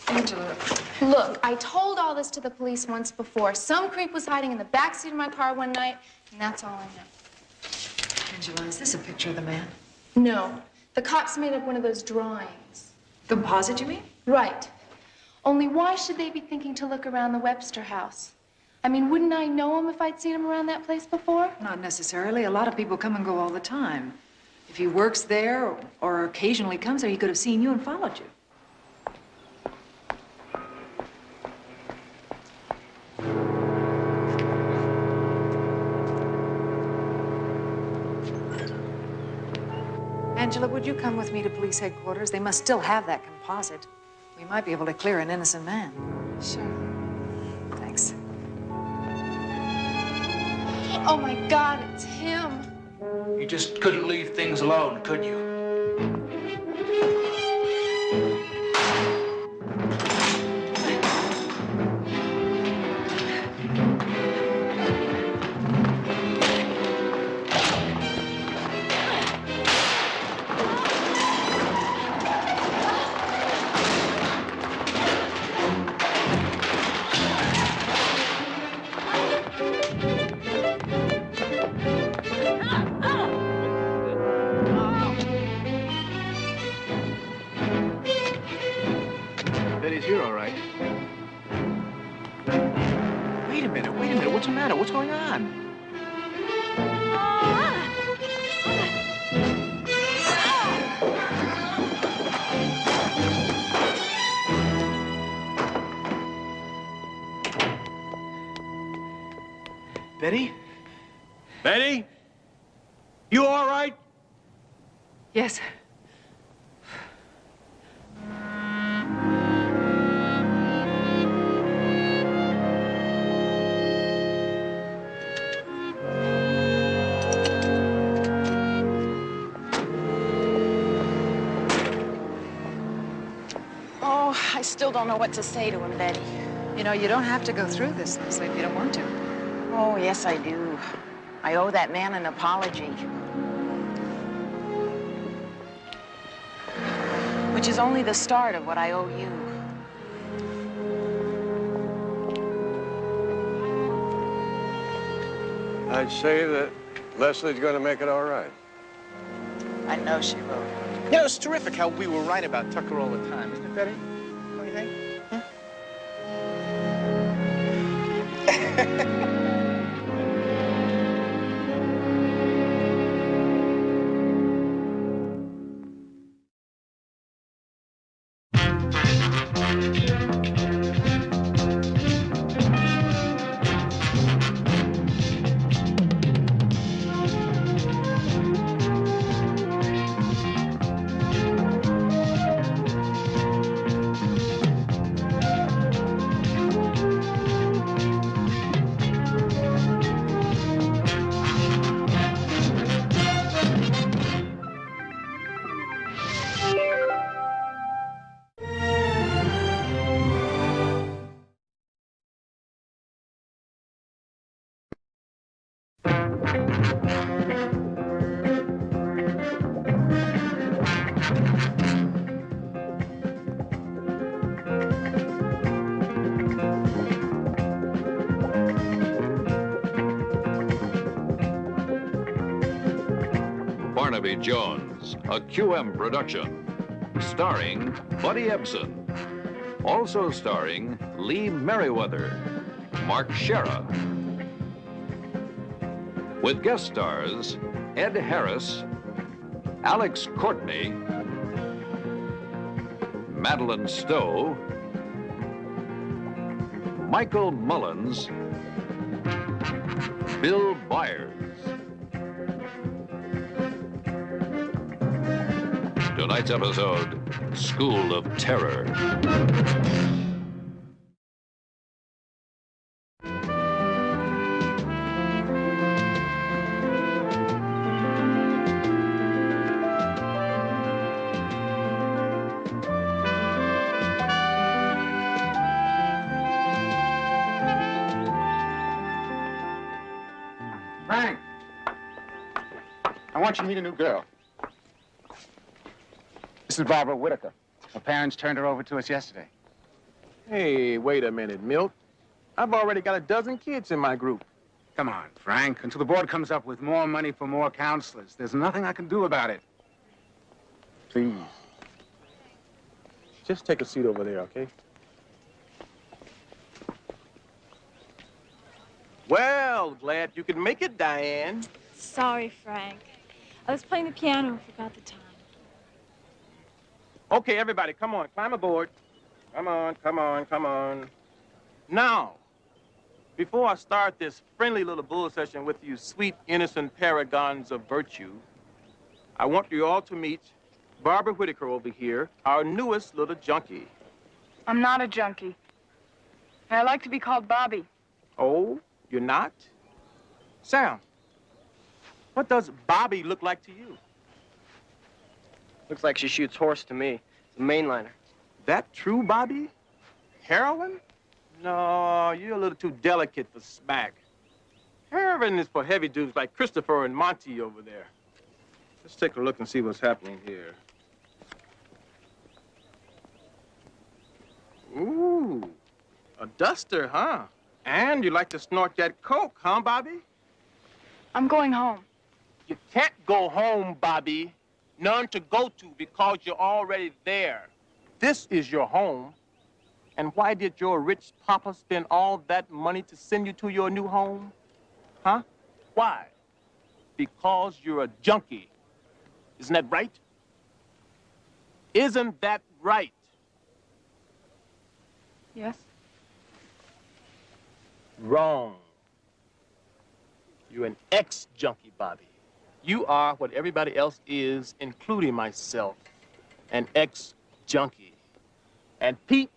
Speaker 2: Angela.
Speaker 16: Look, I told all this to the police once before. Some creep was hiding in the backseat of my car one night, and that's all I know.
Speaker 2: Angela, is this a picture of the man?
Speaker 16: No. The cops made up one of those drawings.
Speaker 2: The composite, you mean?
Speaker 16: Right. Only why should they be thinking to look around the Webster house? I mean, wouldn't I know him if I'd seen him around that place before?
Speaker 2: Not necessarily. A lot of people come and go all the time. If he works there or occasionally comes there, he could have seen you and followed you. Angela, would you come with me to police headquarters? They must still have that composite. We might be able to clear an innocent man.
Speaker 16: Sure.
Speaker 2: Thanks.
Speaker 16: Oh, my God, it's him.
Speaker 15: You just couldn't leave things alone, could you?
Speaker 7: Betty's here, all right. Wait a minute. What's the matter? What's going on? Betty?
Speaker 15: Betty? You all right?
Speaker 2: Yes.
Speaker 8: Oh, I still don't know what to say to him, Betty.
Speaker 2: You know, you don't have to go through this, Leslie, if you don't want to.
Speaker 8: Oh, yes, I do. I owe that man an apology. Which is only the start of what I owe you.
Speaker 6: I'd say that Leslie's going to make it all right.
Speaker 8: I know she will.
Speaker 7: Yeah, it's terrific how we were right about Tucker all the time, isn't it, Betty? Don't you think? Huh?
Speaker 1: Barnaby Jones, a QM production, starring Buddy Ebsen. Also starring Lee Merriweather, Mark Shera. With guest stars Ed Harris, Alex Courtney, Madeline Stowe, Michael Mullins, Bill Byers. Tonight's episode, School of Terror.
Speaker 10: Frank, I want you to meet a new girl. This is Barbara Whitaker. Her parents turned her over to us yesterday.
Speaker 3: Hey, wait a minute, Milt. I've already got a dozen kids in my group.
Speaker 10: Come on, Frank. Until the board comes up with more money for more counselors, there's nothing I can do about it.
Speaker 3: Please. Just take a seat over there, okay? Well, glad you could make it, Diane.
Speaker 16: Sorry, Frank. I was playing the piano and forgot the time.
Speaker 3: Okay, everybody, come on, climb aboard. Come on, come on, come on. Now, before I start this friendly little bull session with you sweet, innocent paragons of virtue, I want you all to meet Barbara Whitaker over here, our newest little junkie.
Speaker 17: I'm not a junkie. I like to be called Bobby.
Speaker 3: Oh, you're not? Sam, what does Bobby look like to you?
Speaker 18: Looks like she shoots horse to me. It's a mainliner.
Speaker 3: That true, Bobby? Heroin? No, you're a little too delicate for smack. Heroin is for heavy dudes like Christopher and Monty over there. Let's take a look and see what's happening here. Ooh, a duster, huh? And you like to snort that coke, huh, Bobby?
Speaker 17: I'm going home.
Speaker 3: You can't go home, Bobby. None to go to because you're already there. This is your home. And why did your rich papa spend all that money to send you to your new home? Huh? Why? Because you're a junkie. Isn't that right? Isn't that right?
Speaker 17: Yes?
Speaker 3: Wrong. You're an ex-junkie, Bobby. You are what everybody else is, including myself, an ex-junkie. And Pete,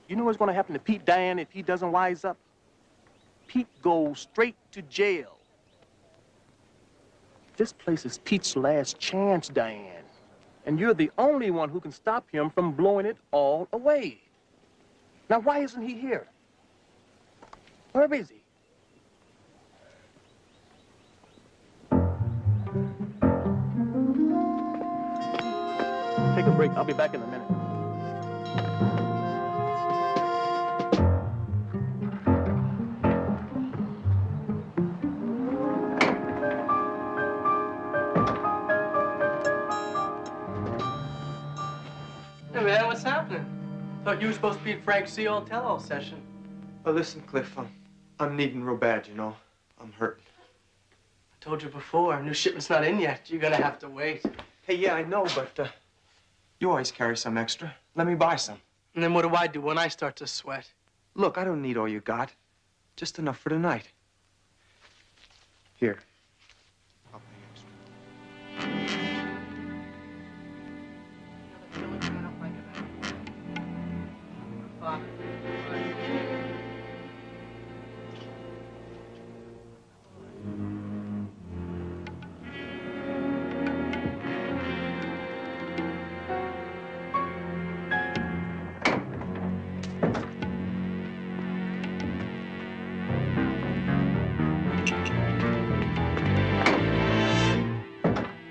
Speaker 3: you know what's going to happen to Pete, Diane, if he doesn't wise up? Pete goes straight to jail. This place is Pete's last chance, Diane. And you're the only one who can stop him from blowing it all away. Now, why isn't he here? Where is he? Take a break. I'll be back in a minute.
Speaker 18: Hey, man, what's happening? Thought you were supposed to be at Frank's see-all tell-all session.
Speaker 19: Oh, listen, Cliff, I'm needing real bad, you know. I'm hurting.
Speaker 18: I told you before, new shipment's not in yet. You're gonna have to wait.
Speaker 19: Hey, yeah, I know, but you always carry some extra. Let me buy some.
Speaker 18: And then what do I do when I start to sweat?
Speaker 19: Look, I don't need all you got. Just enough for tonight. Here. I'll pay extra.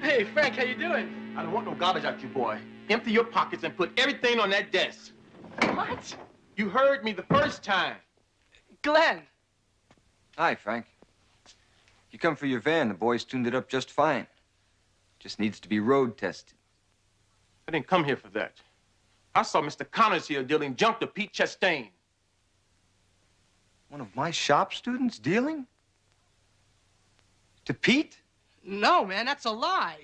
Speaker 18: Hey, Frank, how you doing?
Speaker 3: I don't want no garbage out you, boy. Empty your pockets and put everything on that desk.
Speaker 18: What?
Speaker 3: You heard me the first time.
Speaker 18: Glenn.
Speaker 20: Hi, Frank. You come for your van. The boys tuned it up just fine.
Speaker 19: Just needs to be road tested.
Speaker 3: I didn't come here for that. I saw Mr. Connors here dealing junk to Pete Chastain.
Speaker 19: One of my shop students dealing? To Pete?
Speaker 18: No, man, that's a lie.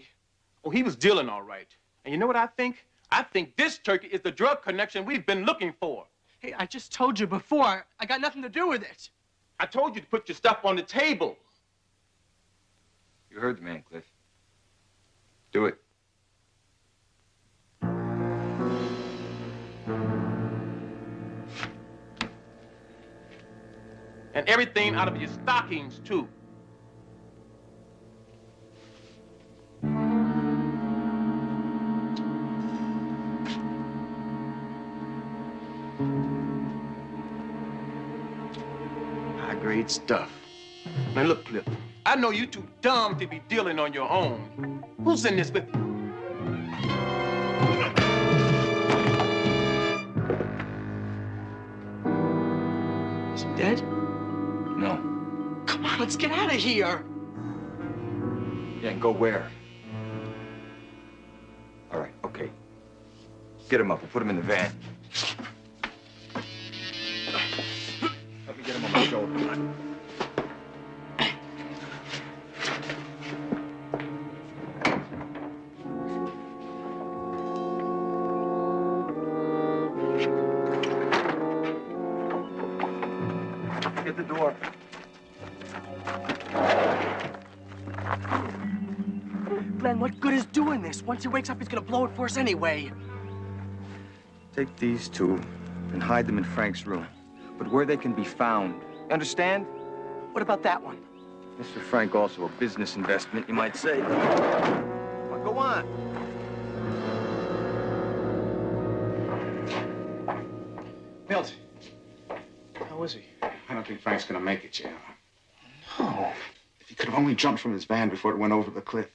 Speaker 3: Oh, he was dealing all right. And you know what I think? I think this turkey is the drug connection we've been looking for.
Speaker 18: Hey, I just told you before, I got nothing to do with it.
Speaker 3: I told you to put your stuff on the table.
Speaker 19: You heard the man, Cliff. Do it.
Speaker 3: And everything out of your stockings, too. High-grade stuff. Now, look, Cliff, I know you too dumb to be dealing on your own. Who's in this with you?
Speaker 18: Is he dead?
Speaker 19: No.
Speaker 18: Come on, let's get out of here.
Speaker 19: Yeah, and go where? All right, okay. Get him up. We'll put him in the van. Let me get him on my shoulder. Get the door.
Speaker 18: Glenn, what good is doing this? Once he wakes up, he's gonna blow it for us anyway.
Speaker 19: Take these two and hide them in Frank's room, but where they can be found. Understand?
Speaker 18: What about that one?
Speaker 19: Mr. Frank, also a business investment, you might say. Well, go on.
Speaker 7: Milt, how is he?
Speaker 20: I don't think Frank's gonna make it, J.R.
Speaker 7: No.
Speaker 20: If he could have only jumped from his van before it went over the cliff.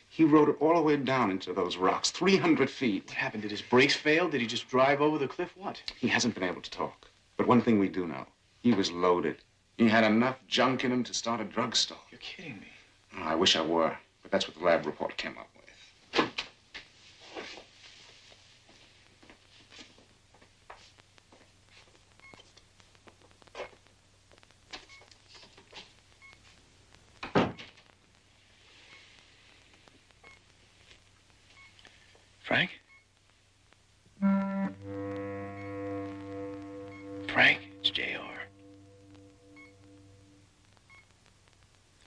Speaker 20: He rode it all the way down into those rocks, 300 feet.
Speaker 7: What happened? Did his brakes fail? Did he just drive over the cliff? What?
Speaker 20: He hasn't been able to talk. But one thing we do know, he was loaded. He had enough junk in him to start a drugstore.
Speaker 7: You're kidding me.
Speaker 20: Oh, I wish I were, but that's what the lab report came up with.
Speaker 7: Frank? Frank, it's J.R.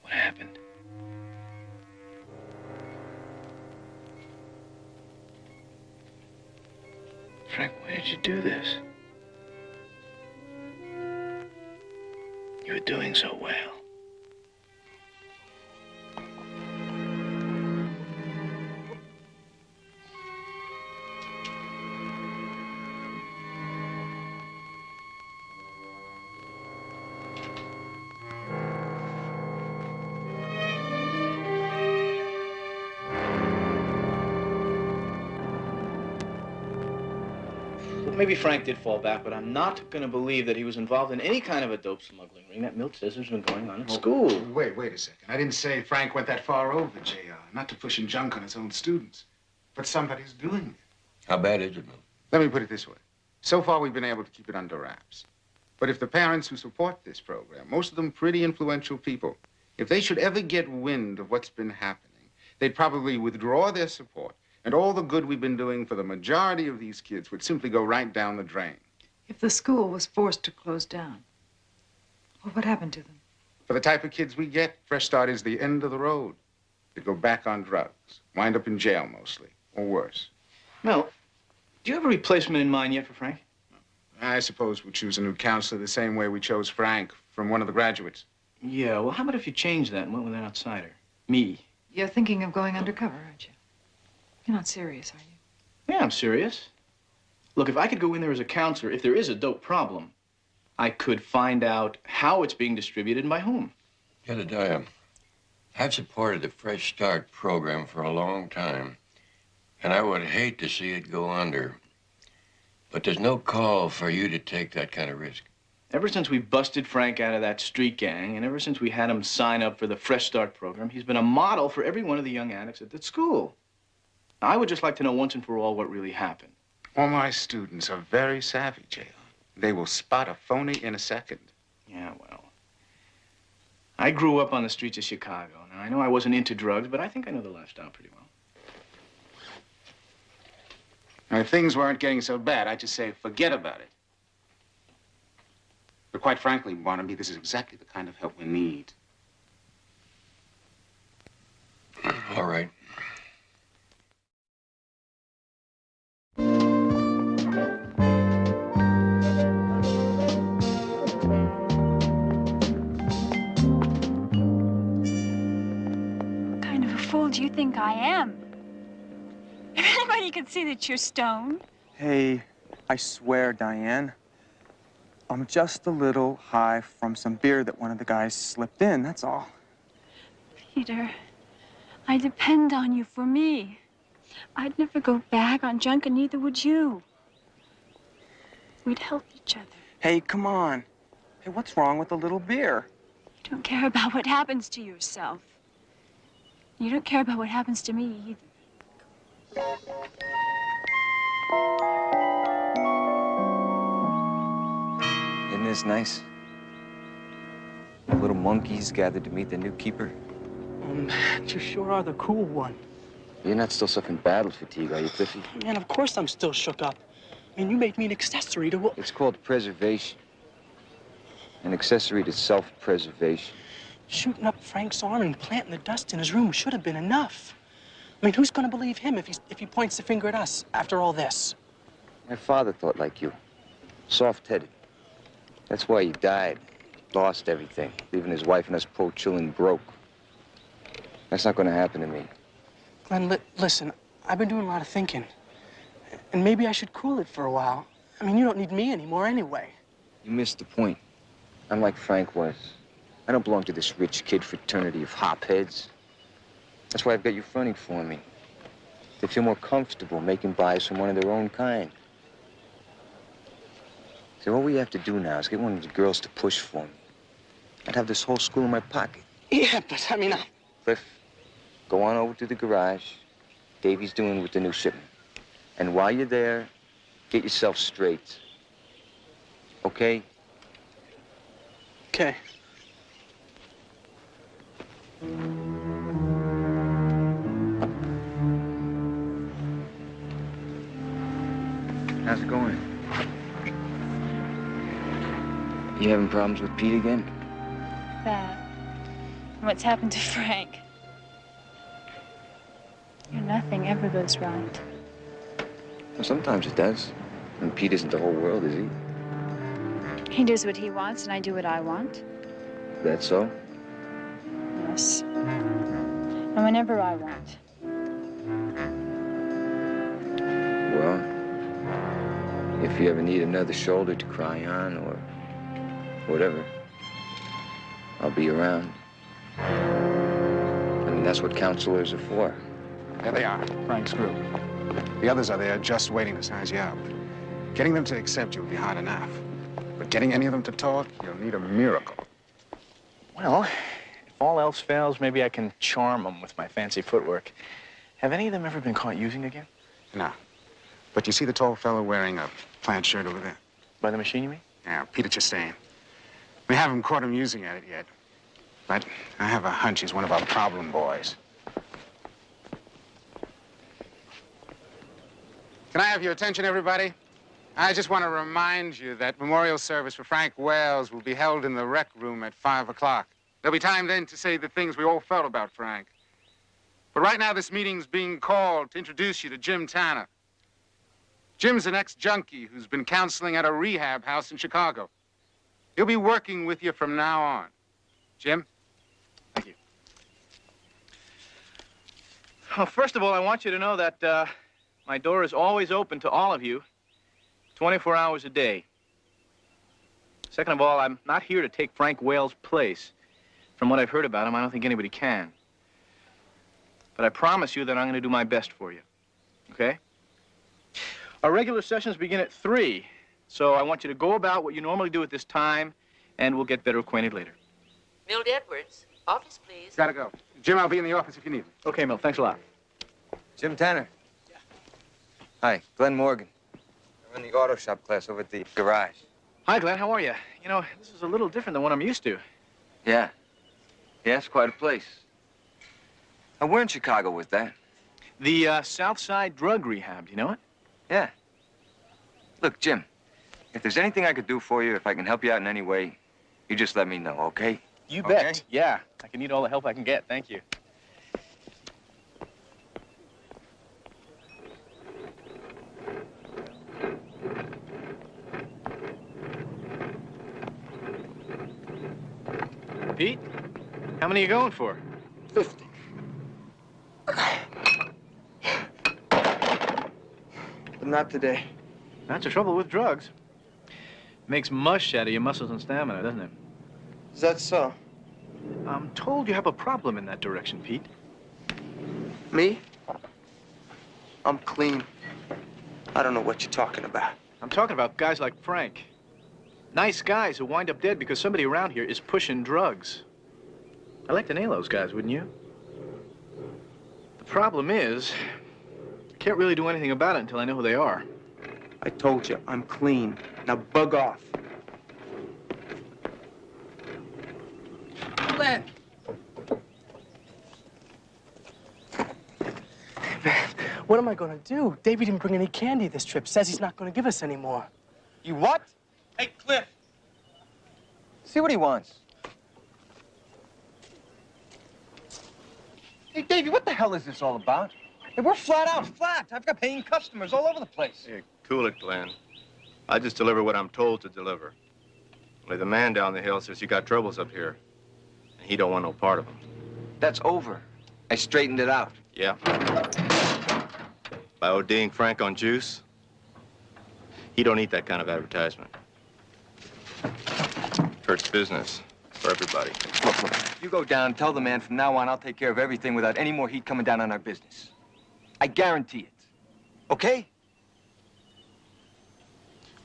Speaker 7: What happened? Frank, why did you do this? You were doing so well. Maybe Frank did fall back, but I'm not going to believe that he was involved in any kind of a dope smuggling ring that Milt says has been going on at school.
Speaker 20: Wait a second. I didn't say Frank went that far over, J.R. Not to pushing junk on his own students. But somebody's doing it.
Speaker 6: How bad is it, Milt?
Speaker 20: Let me put it this way. So far, we've been able to keep it under wraps. But if the parents who support this program, most of them pretty influential people, if they should ever get wind of what's been happening, they'd probably withdraw their support. And all the good we've been doing for the majority of these kids would simply go right down the drain.
Speaker 2: If the school was forced to close down, what would happen to them?
Speaker 20: For the type of kids we get, Fresh Start is the end of the road. They go back on drugs, wind up in jail mostly, or worse.
Speaker 7: Mel, do you have a replacement in mind yet for Frank?
Speaker 20: I suppose we'll choose a new counselor the same way we chose Frank from one of the graduates.
Speaker 7: Yeah, well, how about if you change that and went with an outsider? Me.
Speaker 2: You're thinking of going undercover, aren't you? You're not serious, are you?
Speaker 7: Yeah, I'm serious. Look, if I could go in there as a counselor, if there is a dope problem, I could find out how it's being distributed and by whom.
Speaker 6: Jedediah, I've supported the Fresh Start program for a long time, and I would hate to see it go under. But there's no call for you to take that kind of risk.
Speaker 7: Ever since we busted Frank out of that street gang, and ever since we had him sign up for the Fresh Start program, he's been a model for every one of the young addicts at that school. Now, I would just like to know once and for all what really happened.
Speaker 20: All my students are very savvy, J.R. They will spot a phony in a second.
Speaker 7: Yeah, well, I grew up on the streets of Chicago. Now, I know I wasn't into drugs, but I think I know the lifestyle pretty well.
Speaker 20: Now, if things weren't getting so bad, I'd just say, forget about it. But quite frankly, Barnaby, this is exactly the kind of help we need.
Speaker 6: All right.
Speaker 21: What kind of a fool do you think I am? If anybody could see that you're stoned.
Speaker 19: Hey, I swear, Diane, I'm just a little high from some beer that one of the guys slipped in, that's all.
Speaker 21: Peter, I depend on you for me. I'd never go back on junk, and neither would you. We'd help each other.
Speaker 19: Hey, come on. Hey, what's wrong with a little beer?
Speaker 21: You don't care about what happens to yourself. You don't care about what happens to me either.
Speaker 19: Isn't this nice? The little monkeys gathered to meet the new keeper.
Speaker 13: Oh, man, you sure are the cool one.
Speaker 19: You're not still suffering battle fatigue, are you, Cliffy?
Speaker 13: Man, of course I'm still shook up. I mean, you made me an accessory to what?
Speaker 19: It's called preservation. An accessory to self-preservation.
Speaker 13: Shooting up Frank's arm and planting the dust in his room should have been enough. I mean, who's going to believe him if he points the finger at us after all this?
Speaker 19: My father thought like you. Soft-headed. That's why he died. Lost everything, leaving his wife and us poor children broke. That's not going to happen to me.
Speaker 13: Glenn, listen, I've been doing a lot of thinking. And maybe I should cool it for a while. I mean, you don't need me anymore anyway.
Speaker 19: You missed the point. I'm like Frank was. I don't belong to this rich kid fraternity of hopheads. That's why I've got you fronting for me. They feel more comfortable making buys from one of their own kind. So all we have to do now is get one of the girls to push for me. I'd have this whole school in my pocket.
Speaker 13: Yeah, but I mean,
Speaker 19: Cliff, go on over to the garage. Davey's doing with the new shipment. And while you're there, get yourself straight. Okay?
Speaker 13: Okay.
Speaker 19: How's it going? You having problems with Pete again?
Speaker 21: That. And what's happened to Frank? Nothing ever goes right.
Speaker 19: Well, sometimes it does. And Pete isn't the whole world, is he?
Speaker 21: He does what he wants, and I do what I want.
Speaker 19: That so?
Speaker 21: Yes. And whenever I want.
Speaker 19: Well, if you ever need another shoulder to cry on or whatever, I'll be around. I mean, that's what counselors are for.
Speaker 20: There they are, Frank's group. The others are there just waiting to size you up. Getting them to accept you will be hard enough. But getting any of them to talk, you'll need a miracle.
Speaker 7: Well, if all else fails, maybe I can charm them with my fancy footwork. Have any of them ever been caught using again?
Speaker 20: No. But you see the tall fellow wearing a plaid shirt over there?
Speaker 7: By the machine, you mean?
Speaker 20: Yeah, Peter Chastain. We haven't caught him using at it yet. But I have a hunch he's one of our problem boys. Can I have your attention, everybody? I just want to remind you that memorial service for Frank Wells will be held in the rec room at 5 o'clock. There'll be time then to say the things we all felt about Frank. But right now, this meeting's being called to introduce you to Jim Tanner. Jim's an ex-junkie who's been counseling at a rehab house in Chicago. He'll be working with you from now on. Jim?
Speaker 7: Thank you. Well, first of all, I want you to know that my door is always open to all of you, 24 hours a day. Second of all, I'm not here to take Frank Wales' place. From what I've heard about him, I don't think anybody can. But I promise you that I'm going to do my best for you, okay? Our regular sessions begin at 3, So I want you to go about what you normally do at this time, and we'll get better acquainted later.
Speaker 8: Milt Edwards, office, please.
Speaker 20: Gotta go. Jim, I'll be in the office if you need me.
Speaker 7: Okay, Milt, thanks a lot.
Speaker 19: Jim Tanner. Yeah. Hi, Glenn Morgan. I'm in the auto shop class over at the garage.
Speaker 7: Hi, Glenn, how are you? You know, this is a little different than what I'm used to.
Speaker 19: Yeah. Yeah, it's quite a place. Now, where in Chicago was that?
Speaker 7: The South Side Drug Rehab, you know it?
Speaker 19: Yeah. Look, Jim, if there's anything I could do for you, if I can help you out in any way, you just let me know, okay?
Speaker 7: You bet.
Speaker 19: Okay.
Speaker 7: Yeah, I can need all the help I can get. Thank you. Pete, how many are you going for?
Speaker 10: 50. But not today.
Speaker 7: That's the trouble with drugs. Makes mush out of your muscles and stamina, doesn't it?
Speaker 10: Is that so?
Speaker 7: I'm told you have a problem in that direction, Pete.
Speaker 10: Me? I'm clean. I don't know what you're talking about.
Speaker 7: I'm talking about guys like Frank. Nice guys who wind up dead because somebody around here is pushing drugs. I'd like to nail those guys, wouldn't you? The problem is, I can't really do anything about it until I know who they are.
Speaker 10: I told you, I'm clean. Now bug off.
Speaker 13: Glenn! Man, what am I gonna do? Davey didn't bring any candy this trip. Says he's not gonna give us any more.
Speaker 19: You what?
Speaker 15: Hey, Cliff.
Speaker 19: See what he wants. Hey, Davey, what the hell is this all about? Hey, we're flat out flat. I've got paying customers all over the place.
Speaker 3: Hey, cool it, Glenn. I just deliver what I'm told to deliver. Only the man down the hill says you got troubles up here, and he don't want no part of them.
Speaker 19: That's over. I straightened it out.
Speaker 3: Yeah? By ODing Frank on juice? He don't need that kind of advertisement. Hurts business for everybody.
Speaker 19: Look, you go down and tell the man from now on I'll take care of everything without any more heat coming down on our business. I guarantee it. Okay?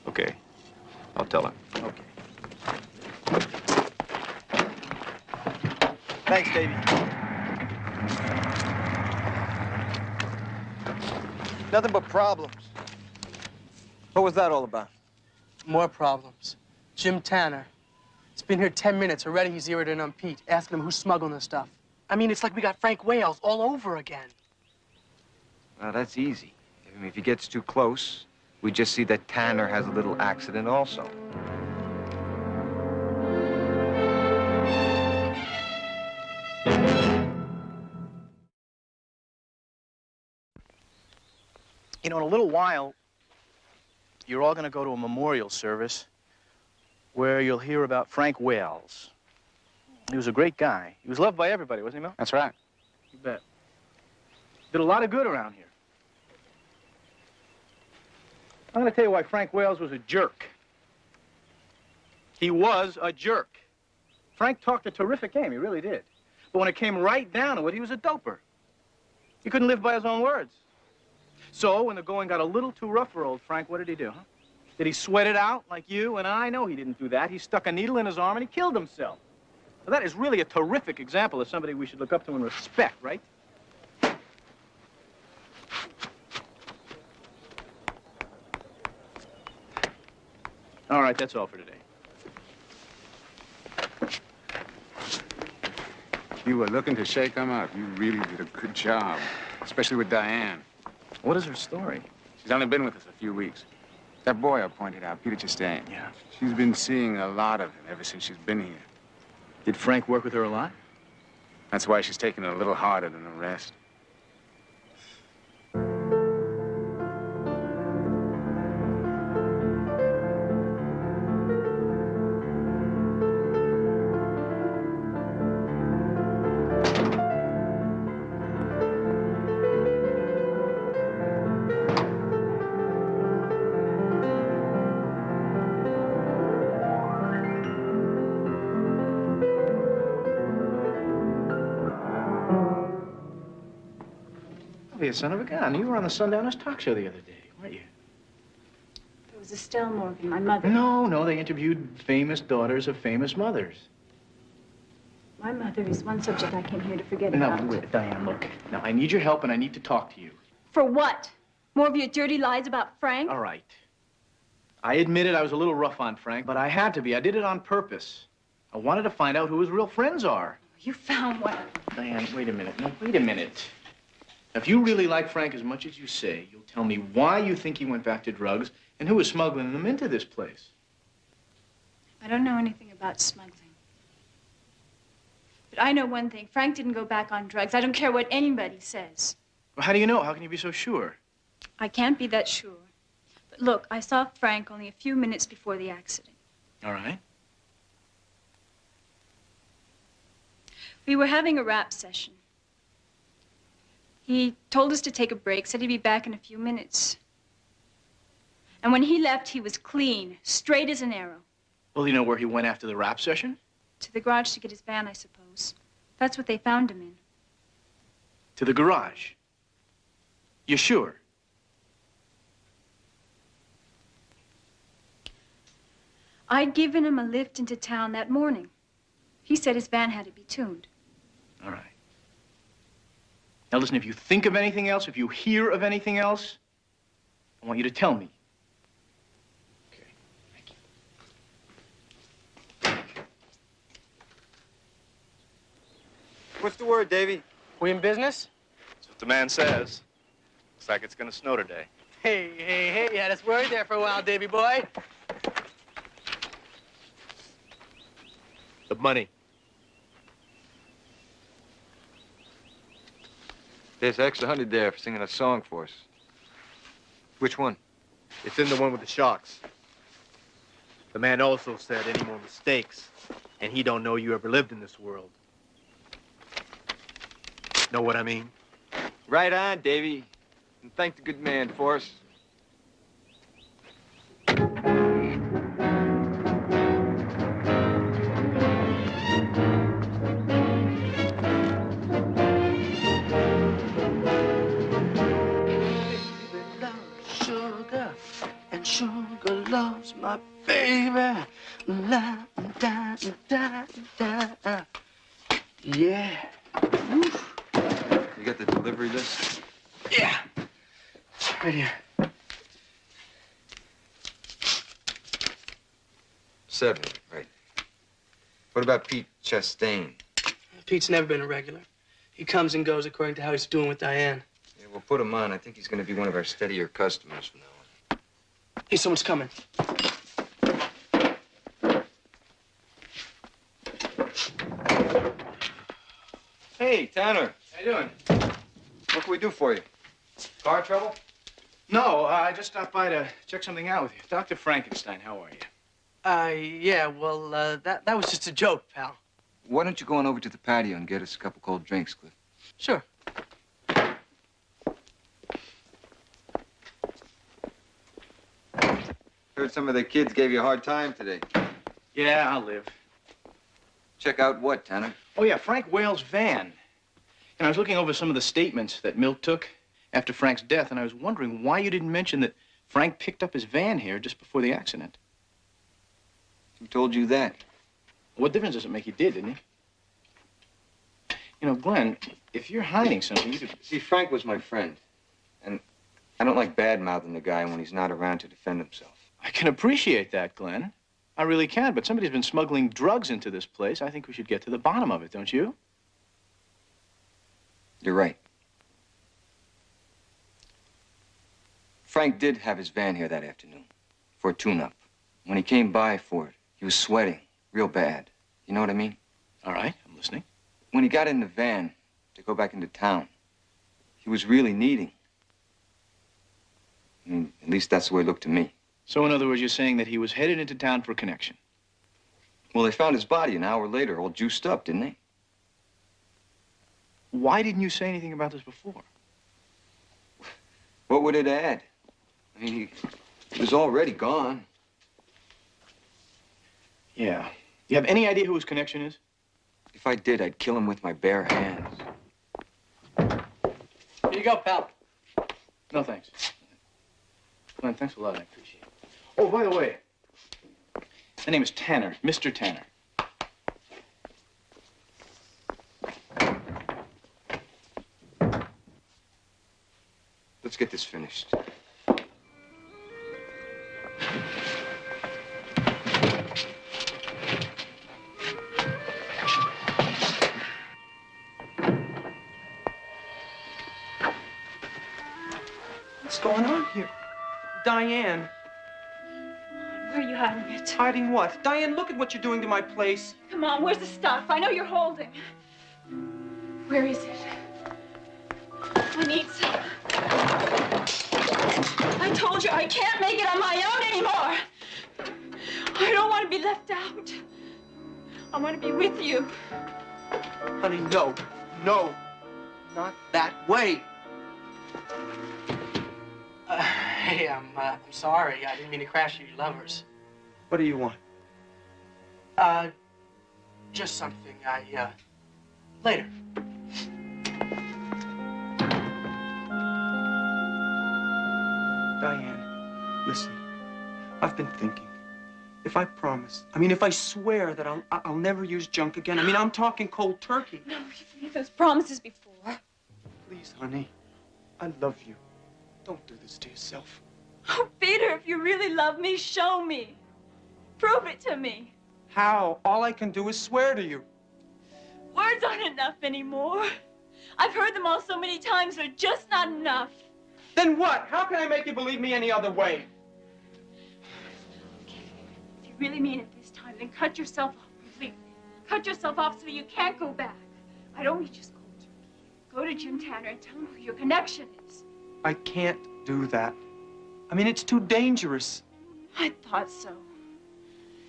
Speaker 3: Okay. I'll tell him.
Speaker 19: Okay. Thanks, Davey. Nothing but problems. What was that all about?
Speaker 13: More problems. Jim Tanner. He's been here 10 minutes. Already he's zeroed in on Pete, asking him who's smuggling the stuff. I mean, it's like we got Frank Wales all over again.
Speaker 19: Well, that's easy. I mean, if he gets too close, we just see that Tanner has a little accident also.
Speaker 7: You know, in a little while, you're all going to go to a memorial service where you'll hear about Frank Wales. He was a great guy. He was loved by everybody, wasn't he, Mel?
Speaker 20: That's right.
Speaker 7: You bet. Did a lot of good around here. I'm going to tell you why Frank Wales was a jerk. He was a jerk. Frank talked a terrific game, he really did. But when it came right down to it, he was a doper. He couldn't live by his own words. So when the going got a little too rough for old Frank, what did he do, huh? Did he sweat it out like you and I? No, he didn't do that. He stuck a needle in his arm and he killed himself. Now, that is really a terrific example of somebody we should look up to and respect, right? All right, that's all for today.
Speaker 20: You were looking to shake them up. You really did a good job, especially with Diane.
Speaker 7: What is her story?
Speaker 20: She's only been with us a few weeks. That boy I pointed out, Peter Chastain.
Speaker 7: Yeah.
Speaker 20: She's been seeing a lot of him ever since she's been here.
Speaker 7: Did Frank work with her a lot?
Speaker 20: That's why she's taking it a little harder than the rest.
Speaker 7: You son of a gun. You were on the Sundowners talk show the other day, weren't you?
Speaker 14: was Estelle Morgan, my mother.
Speaker 7: No, they interviewed famous daughters of famous mothers.
Speaker 14: My mother is one subject I came here to forget
Speaker 7: No,
Speaker 14: about.
Speaker 7: wait, Diane, look. Now, I need your help and I need to talk to you.
Speaker 14: For what? More of your dirty lies about Frank?
Speaker 7: All right. I admitted I was a little rough on Frank, but I had to be. I did it on purpose. I wanted to find out who his real friends are.
Speaker 14: You found one.
Speaker 7: Diane, wait a minute. No, wait a minute. If you really like Frank as much as you say, you'll tell me why you think he went back to drugs and who was smuggling them into this place.
Speaker 14: I don't know anything about smuggling. But I know one thing. Frank didn't go back on drugs. I don't care what anybody says.
Speaker 7: Well, how do you know? How can you be so sure?
Speaker 14: I can't be that sure. But look, I saw Frank only a few minutes before the accident.
Speaker 7: All right.
Speaker 14: We were having a rap session. He told us to take a break, said he'd be back in a few minutes. And when he left, he was clean, straight as an arrow.
Speaker 7: Well, do you know where he went after the rap session?
Speaker 14: To the garage to get his van, I suppose. That's what they found him in.
Speaker 7: To the garage. You sure?
Speaker 14: I'd given him a lift into town that morning. He said his van had to be tuned.
Speaker 7: All right. Now listen, if you think of anything else, if you hear of anything else, I want you to tell me. Okay. Thank you.
Speaker 12: What's the word, Davy?
Speaker 13: We in business?
Speaker 7: That's what the man says. Looks like it's gonna snow today.
Speaker 13: Hey, you had us worried there for a while, Davy boy.
Speaker 12: The money.
Speaker 19: There's an extra 100 there for singing a song for us. Which one?
Speaker 12: It's in the one with the sharks. The man also said any more mistakes, and he don't know you ever lived in this world. Know what I mean?
Speaker 19: Right on, Davy. And thank the good man for us.
Speaker 13: Sugar, and sugar loves my baby. La, da, da, da. Yeah. Woof.
Speaker 19: You got the delivery list?
Speaker 13: Yeah. Right here.
Speaker 19: 7, right. What about Pete Chastain?
Speaker 13: Pete's never been a regular. He comes and goes according to how he's doing with Diane.
Speaker 19: Yeah, we'll put him on. I think he's going to be one of our steadier customers from now on.
Speaker 13: Hey, someone's coming.
Speaker 19: Hey, Tanner.
Speaker 7: How you doing?
Speaker 19: What can we do for you? Car trouble?
Speaker 7: No, I just stopped by to check something out with you. Dr. Frankenstein, how are you?
Speaker 13: Yeah, well, that was just a joke, pal.
Speaker 19: Why don't you go on over to the patio and get us a couple cold drinks, Cliff?
Speaker 13: Sure.
Speaker 19: Heard some of the kids gave you a hard time today.
Speaker 7: Yeah, I'll live.
Speaker 19: Check out what, Tanner?
Speaker 7: Oh, yeah, Frank Whale's van. And I was looking over some of the statements that Milt took after Frank's death, and I was wondering why you didn't mention that Frank picked up his van here just before the accident.
Speaker 19: Who told you that?
Speaker 7: What difference does it make he did, didn't he? You know, Glenn, if you're hiding something, you could...
Speaker 19: See, Frank was my friend. And I don't like bad-mouthing the guy when he's not around to defend himself.
Speaker 7: I can appreciate that, Glenn. I really can, but somebody's been smuggling drugs into this place. I think we should get to the bottom of it, don't you?
Speaker 19: You're right. Frank did have his van here that afternoon for a tune-up. When he came by for it, he was sweating real bad. You know what I mean?
Speaker 7: All right, I'm listening.
Speaker 19: When he got in the van to go back into town, he was really needing. I mean, at least that's the way it looked to me.
Speaker 7: So, in other words, you're saying that he was headed into town for a connection?
Speaker 19: Well, they found his body an hour later, all juiced up, didn't they?
Speaker 7: Why didn't you say anything about this before?
Speaker 19: What would it add? I mean, he was already gone.
Speaker 7: Yeah. You have any idea who his connection is?
Speaker 19: If I did, I'd kill him with my bare hands.
Speaker 13: Here you go, pal.
Speaker 7: No, thanks. Glenn, thanks a lot. I appreciate it. Oh, by the way, my name is Tanner, Mr. Tanner.
Speaker 20: Let's get this finished.
Speaker 18: What's going on here? Diane.
Speaker 14: Where are you hiding it?
Speaker 18: Hiding what? Diane, look at what you're doing to my place.
Speaker 14: Come on, where's the stuff? I know you're holding. Where is it? I need some. I told you I can't make it on my own anymore. I don't want to be left out. I want to be with you.
Speaker 18: Honey, no. No. Not that way.
Speaker 13: Hey, I'm sorry. I didn't mean to crash your lovers.
Speaker 18: What do you want?
Speaker 13: Just something. Later.
Speaker 18: Diane, listen. I've been thinking. If I promise, if I swear that I'll never use junk again, I'm talking cold turkey.
Speaker 14: No, you've made those promises before.
Speaker 18: Please, honey. I love you. Don't do this to yourself.
Speaker 14: Oh, Peter, if you really love me, show me. Prove it to me.
Speaker 18: How? All I can do is swear to you.
Speaker 14: Words aren't enough anymore. I've heard them all so many times, they're just not enough.
Speaker 18: Then what? How can I make you believe me any other way?
Speaker 14: Okay, if you really mean it this time, then cut yourself off completely. Cut yourself off so you can't go back. I don't mean just cold turkey. Go to Jim Tanner and tell him who your connection is.
Speaker 18: I can't do that. It's too dangerous.
Speaker 14: I thought so.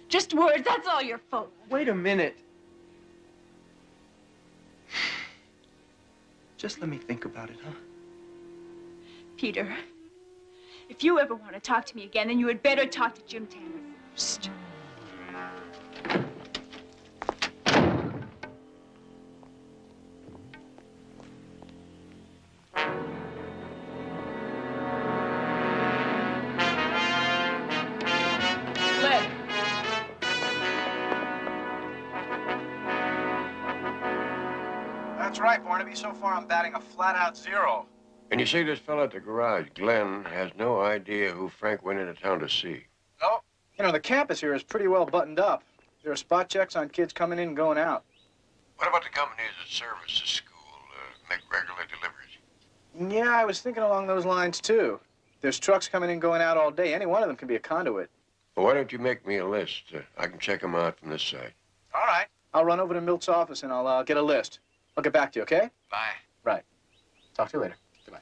Speaker 14: Just words, that's all you're full of.
Speaker 18: Wait a minute. Just let me think about it, huh?
Speaker 14: Peter, if you ever want to talk to me again, then you had better talk to Jim Tanner first.
Speaker 7: That's right, Barnaby. So far, I'm batting a flat-out 0.
Speaker 6: And you see this fellow at the garage, Glenn, has no idea who Frank went into town to see.
Speaker 7: No. The campus here is pretty well buttoned up. There are spot checks on kids coming in and going out.
Speaker 6: What about the companies that service the school, make regular deliveries?
Speaker 7: Yeah, I was thinking along those lines, too. There's trucks coming in and going out all day. Any one of them can be a conduit.
Speaker 6: Well, why don't you make me a list? I can check them out from this side.
Speaker 7: All right. I'll run over to Milt's office and I'll get a list. I'll get back to you, okay?
Speaker 6: Bye.
Speaker 7: Right. Talk to you later. Goodbye.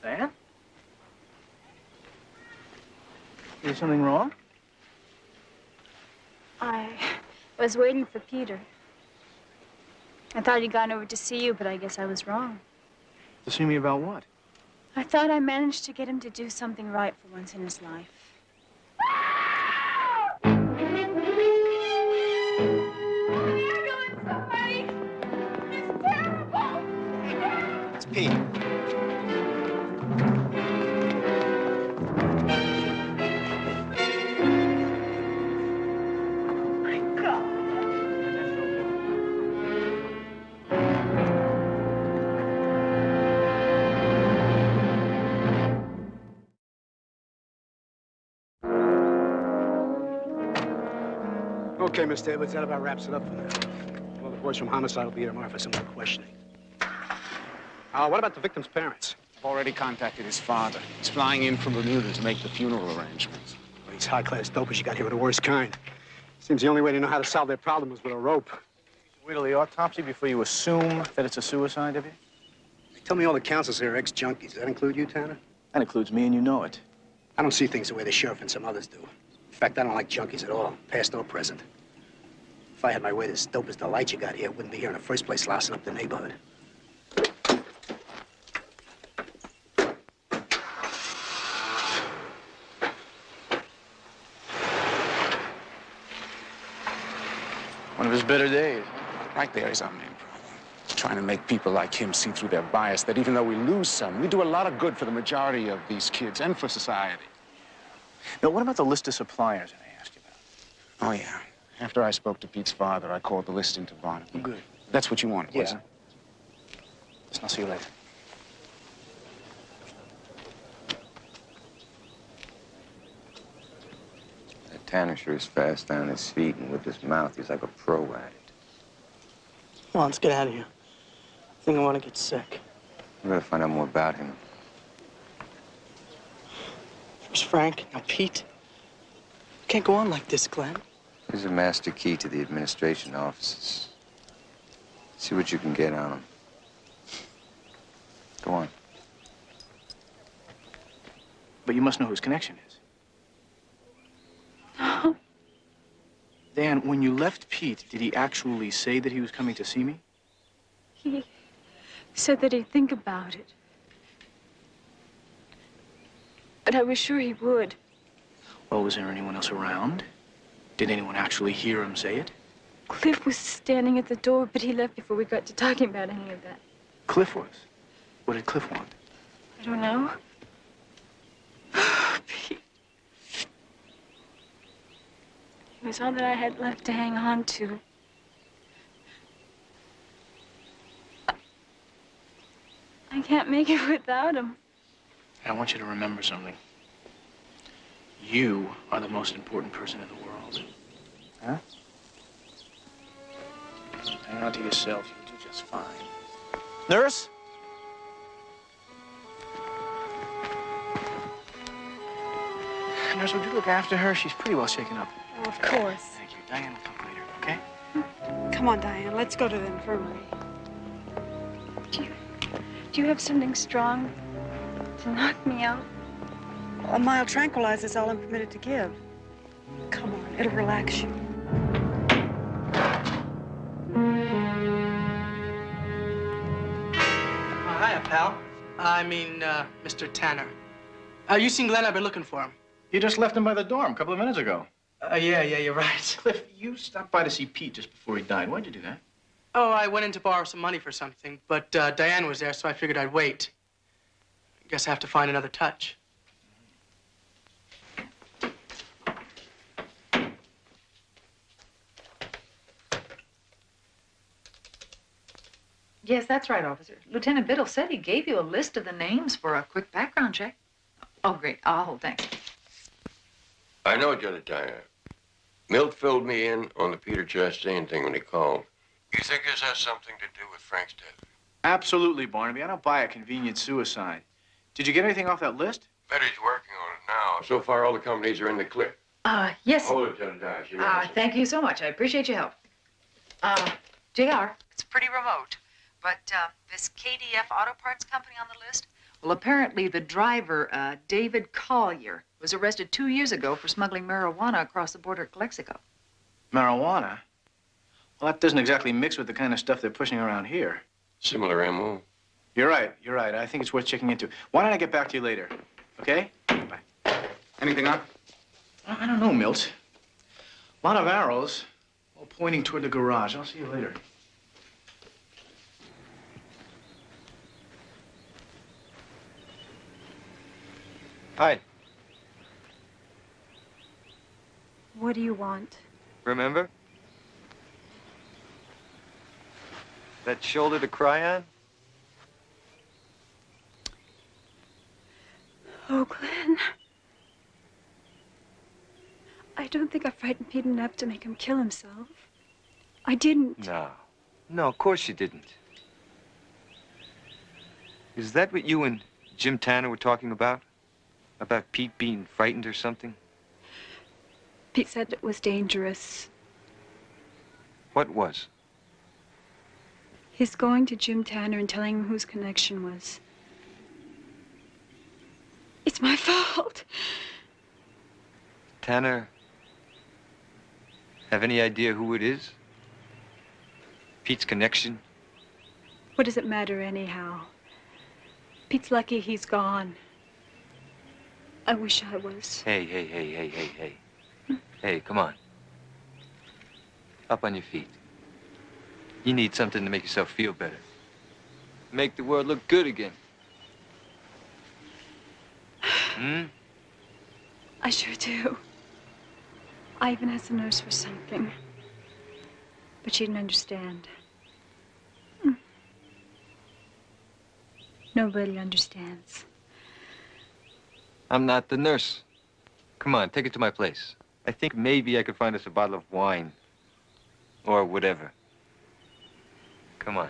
Speaker 7: Diane? Is there something wrong?
Speaker 14: I was waiting for Peter. I thought he'd gone over to see you, but I guess I was wrong.
Speaker 7: To see me about what?
Speaker 14: I thought I managed to get him to do something right for once in his life.
Speaker 10: It's Pete.
Speaker 11: Okay, Miss Taylor, that about wraps it up for now. Well, the boys from Homicide will be here tomorrow for some more questioning. What about the victim's parents?
Speaker 20: I've already contacted his father. He's flying in from Bermuda to make the funeral arrangements.
Speaker 11: Well, these high-class dopers you got here are the worst kind. Seems the only way to know how to solve their problem is with a rope.
Speaker 7: Wait till the autopsy before you assume that it's a suicide, have you?
Speaker 11: They tell me all the counselors here are ex-junkies. Does that include you, Tanner?
Speaker 7: That includes me, and you know it.
Speaker 11: I don't see things the way the sheriff and some others do. In fact, I don't like junkies at all, past or present. If I had my way, this dope as the light you got here wouldn't be here in the first place, lousing up the neighborhood.
Speaker 7: One of his better days.
Speaker 20: Right there is our main problem. Trying to make people like him see through their bias that even though we lose some, we do a lot of good for the majority of these kids and for society.
Speaker 7: Now, what about the list of suppliers that I asked you about?
Speaker 20: Oh, yeah. After I spoke to Pete's father, I called the list into Barnaby.
Speaker 7: Good.
Speaker 20: That's what you wanted, wasn't it?
Speaker 7: Listen, I'll see you later.
Speaker 19: That Tanner sure is fast on his feet, and with his mouth, he's like a pro at it.
Speaker 13: Come on, let's get out of here. I think I want to get sick.
Speaker 19: We gotta find out more about him.
Speaker 13: First Frank, now Pete. Can't go on like this, Glenn.
Speaker 19: Here's a master key to the administration offices. See what you can get on him. Go on.
Speaker 7: But you must know who his connection is. Dan, when you left Pete, did he actually say that he was coming to see me?
Speaker 21: He said that he'd think about it. But I was sure he would.
Speaker 7: Well, was there anyone else around? Did anyone actually hear him say it?
Speaker 21: Cliff was standing at the door, but he left before we got to talking about any of that.
Speaker 7: Cliff was? What did Cliff want?
Speaker 21: I don't know. Pete. He was all that I had left to hang on to. I can't make it without him.
Speaker 7: I want you to remember something. You are the most important person in the world. Huh? Hang on to yourself. You'll do just fine. Nurse? Nurse, would you look after her? She's pretty well shaken up.
Speaker 4: Oh, of course.
Speaker 7: Thank you. Diane will come later, okay?
Speaker 4: Come on, Diane. Let's go to the infirmary.
Speaker 21: Do you have something strong to knock me out?
Speaker 4: A mild tranquilizer is all I'm permitted to give. Come on, it'll relax you.
Speaker 13: Hiya, pal. Mr. Tanner. You seen Glenn? I've been looking for him.
Speaker 7: You just left him by the dorm a couple of minutes ago.
Speaker 13: Yeah, you're right.
Speaker 7: Cliff, you stopped by to see Pete just before he died. Why'd you do that?
Speaker 13: Oh, I went in to borrow some money for something, but Diane was there, so I figured I'd wait. Guess I have to find another touch.
Speaker 2: Yes, that's right, officer. Lieutenant Biddle said he gave you a list of the names for a quick background check. Oh, great. I'll hold, thanks.
Speaker 6: I know, Jedediah. Milt filled me in on the Peter Chastain thing when he called. You think this has something to do with Frank's death?
Speaker 7: Absolutely, Barnaby. I don't buy a convenient suicide. Did you get anything off that list?
Speaker 6: Betty's working on it now. So far, all the companies are in the clear.
Speaker 2: Yes.
Speaker 6: Hold it, Jedediah. She wants it.
Speaker 2: Thank you so much. I appreciate your help. JR, it's pretty remote, but this KDF Auto Parts Company on the list? Well, apparently the driver, David Collier, was arrested 2 years ago for smuggling marijuana across the border at Calexico.
Speaker 7: Marijuana? Well, that doesn't exactly mix with the kind of stuff they're pushing around here.
Speaker 6: Similar MO.
Speaker 7: You're right. I think it's worth checking into. Why don't I get back to you later? Okay? Bye.
Speaker 20: Anything up?
Speaker 7: I don't know, Milt. A lot of arrows, all pointing toward the garage. I'll see you later.
Speaker 5: Hi.
Speaker 21: What do you want?
Speaker 5: Remember? That shoulder to cry on?
Speaker 21: Oh, Glenn. I don't think I frightened Pete enough to make him kill himself. I didn't.
Speaker 5: No. No, of course you didn't. Is that what you and Jim Tanner were talking about? About Pete being frightened or something?
Speaker 21: Pete said it was dangerous.
Speaker 5: What was?
Speaker 21: His going to Jim Tanner and telling him whose connection was. It's my fault.
Speaker 5: Tanner have any idea who it is? Pete's connection?
Speaker 21: What does it matter anyhow? Pete's lucky he's gone. I wish I was.
Speaker 5: Hey. Hey, come on. Up on your feet. You need something to make yourself feel better. Make the world look good again. Hmm?
Speaker 21: I sure do. I even asked the nurse for something. But she didn't understand. Nobody understands.
Speaker 5: I'm not the nurse. Come on, take it to my place. I think maybe I could find us a bottle of wine. Or whatever. Come on.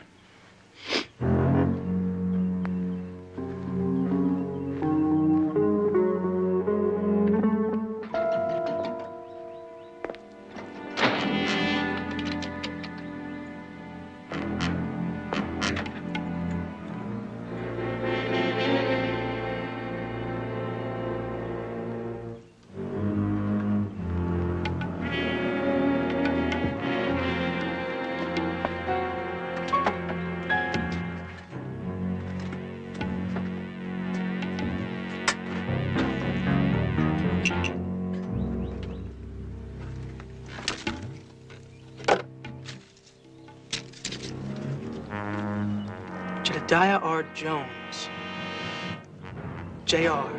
Speaker 13: Jedediah R. Jones. Jr.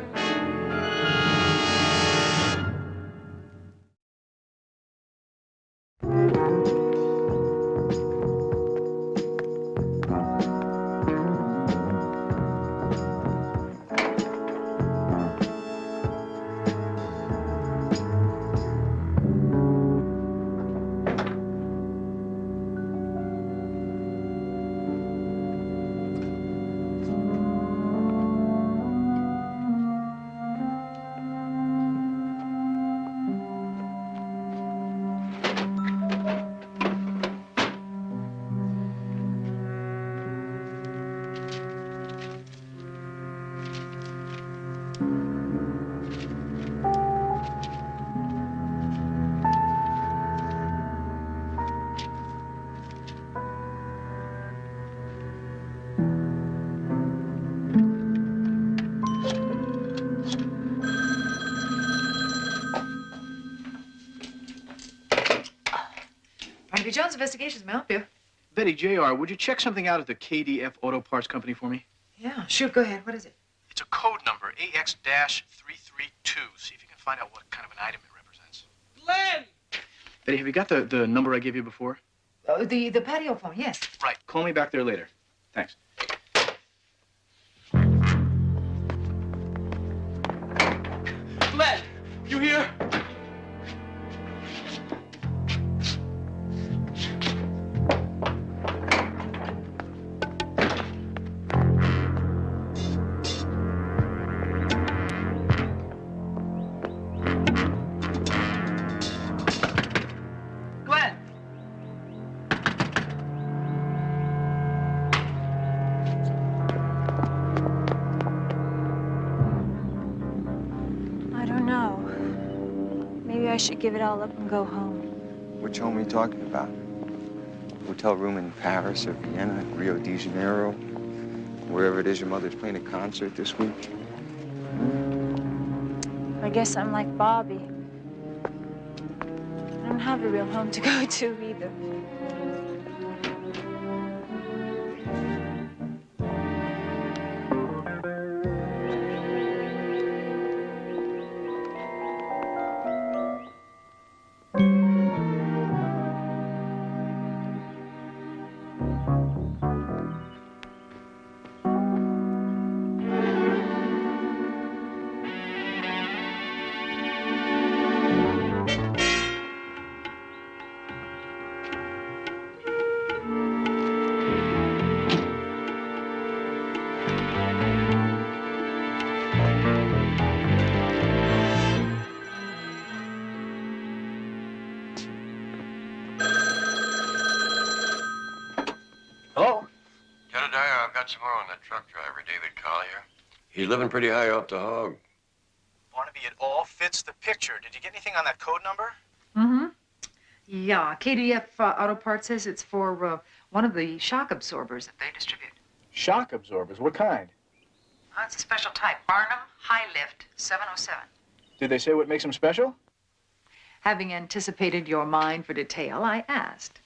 Speaker 2: Barnaby Jones Investigations, may I help you?
Speaker 7: Betty, JR, would you check something out at the KDF Auto Parts Company for me?
Speaker 2: Yeah, shoot, go ahead. What is it?
Speaker 7: It's a code number, AX-332. See if you can find out what kind of an item it represents.
Speaker 13: Glenn!
Speaker 7: Betty, have you got the number I gave you before?
Speaker 2: Oh, the patio phone, yes.
Speaker 7: Right. Call me back there later. Thanks.
Speaker 13: Glenn! You here?
Speaker 2: Glenn!
Speaker 21: I don't know. Maybe I should give it all up and go home.
Speaker 19: Which home are you talking about? Hotel room in Paris or Vienna, Rio de Janeiro? Wherever it is your mother's playing a concert this week?
Speaker 21: I guess I'm like Bobby. I don't have a real home to go to either.
Speaker 7: Hello?
Speaker 6: Jedediah, I've got some more on that truck driver, David Collier. He's living pretty high off the hog.
Speaker 7: Barnaby, it all fits the picture. Did you get anything on that code number?
Speaker 2: Mm-hmm. Yeah, KDF Auto Parts says it's for one of the shock absorbers that they distribute.
Speaker 7: Shock absorbers? What kind?
Speaker 2: It's a special type. Barnum High Lift 707.
Speaker 7: Did they say what makes them special?
Speaker 2: Having anticipated your mind for detail, I asked.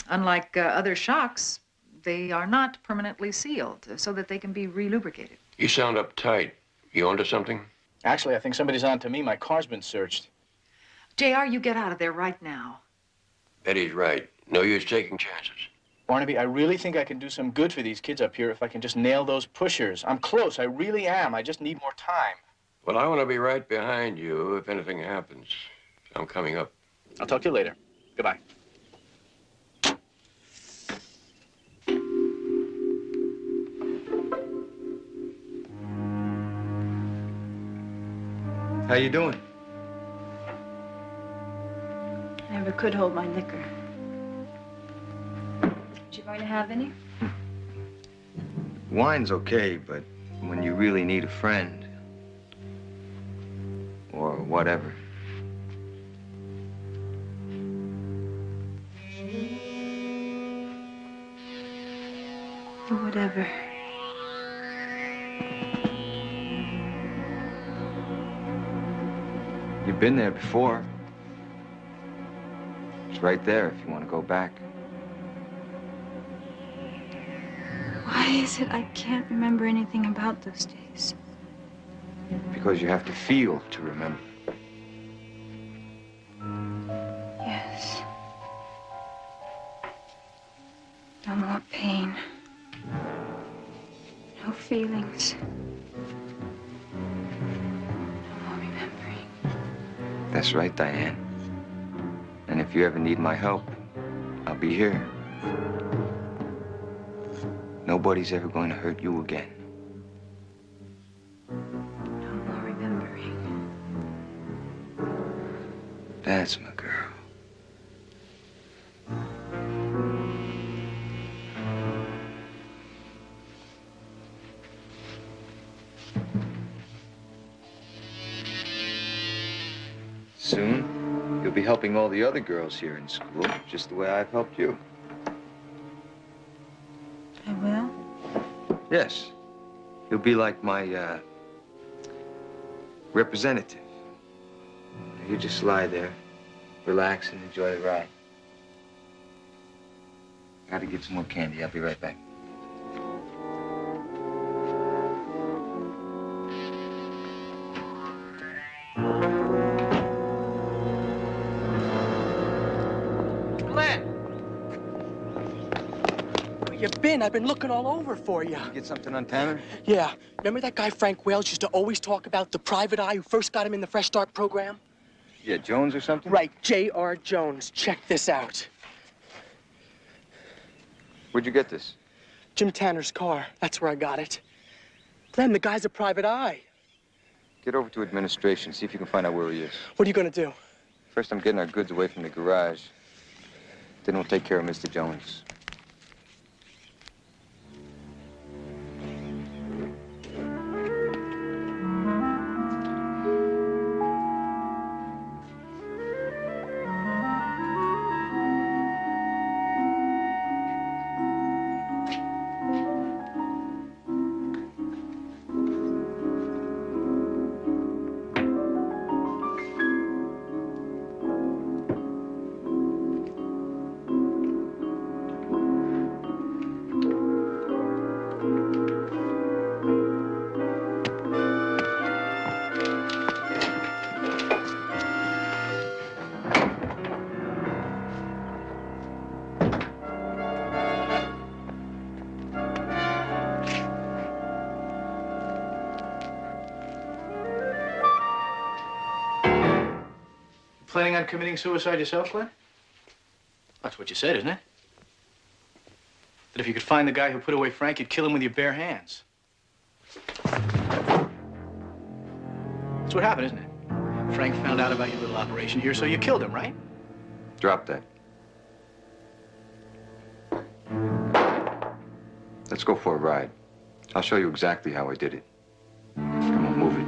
Speaker 2: Unlike other shocks, they are not permanently sealed so that they can be relubricated.
Speaker 6: You sound uptight. You onto something?
Speaker 7: Actually, I think somebody's on to me. My car's been searched.
Speaker 2: JR, you get out of there right now.
Speaker 6: Betty's right. No use taking chances.
Speaker 7: Barnaby, I really think I can do some good for these kids up here if I can just nail those pushers. I'm close. I really am. I just need more time.
Speaker 6: Well, I want to be right behind you if anything happens. I'm coming up.
Speaker 7: I'll talk to you later. Goodbye.
Speaker 5: How you doing?
Speaker 21: I never could hold my liquor. You going to have any?
Speaker 5: Wine's okay, but when you really need a friend, or whatever.
Speaker 21: Or whatever.
Speaker 5: You've been there before. It's right there if you want to go back.
Speaker 21: Why is it I can't remember anything about those days?
Speaker 5: Because you have to feel to remember.
Speaker 21: Yes. No more pain. No feelings. No more remembering.
Speaker 5: That's right, Diane. And if you ever need my help, I'll be here. Nobody's ever going to hurt you again.
Speaker 21: No more remembering.
Speaker 5: That's my girl. Soon, you'll be helping all the other girls here in school, just the way I've helped you.
Speaker 21: I will?
Speaker 5: Yes. You'll be like my, representative. You just lie there, relax, and enjoy the ride. Gotta get some more candy. I'll be right back.
Speaker 13: You been? I've been looking all over for you.
Speaker 5: You get something on Tanner?
Speaker 13: Yeah. Remember that guy Frank Wales used to always talk about, the private eye who first got him in the Fresh Start program?
Speaker 5: Yeah, Jones or something?
Speaker 13: Right, J.R. Jones. Check this out.
Speaker 5: Where'd you get this?
Speaker 13: Jim Tanner's car. That's where I got it. Glenn, the guy's a private eye.
Speaker 5: Get over to administration, see if you can find out where he is.
Speaker 13: What are you gonna do?
Speaker 5: First, I'm getting our goods away from the garage. Then we'll take care of Mr. Jones.
Speaker 7: Planning on committing suicide yourself, Glenn? That's what you said, isn't it? That if you could find the guy who put away Frank, you'd kill him with your bare hands. That's what happened, isn't it? Frank found out about your little operation here, so you killed him, right?
Speaker 5: Drop that. Let's go for a ride. I'll show you exactly how I did it. Come on, move it.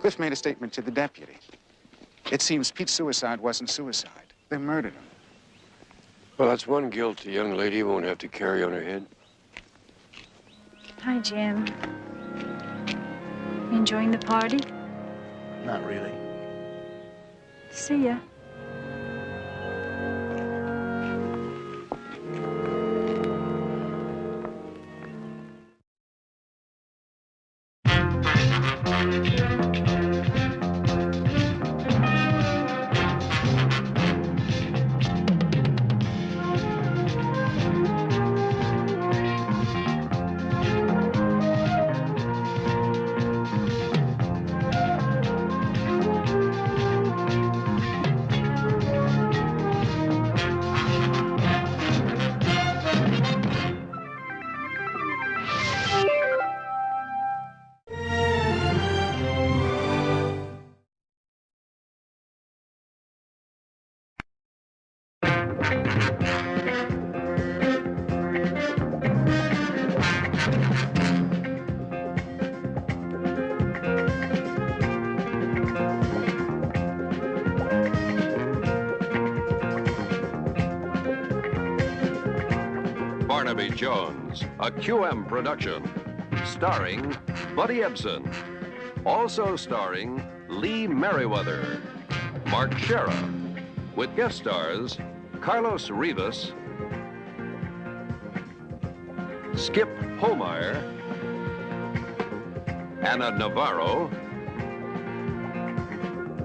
Speaker 20: Cliff made a statement to the deputy. It seems Pete's suicide wasn't suicide. They murdered him.
Speaker 6: Well, that's one guilt the young lady won't have to carry on her head.
Speaker 21: Hi, Jim. You enjoying the party?
Speaker 11: Not really.
Speaker 21: See ya.
Speaker 1: Barnaby Jones, a QM production, starring Buddy Ebsen. Also starring Lee Merriweather, Mark Shera, with guest stars Carlos Rivas, Skip Homeyer, Anna Navarro,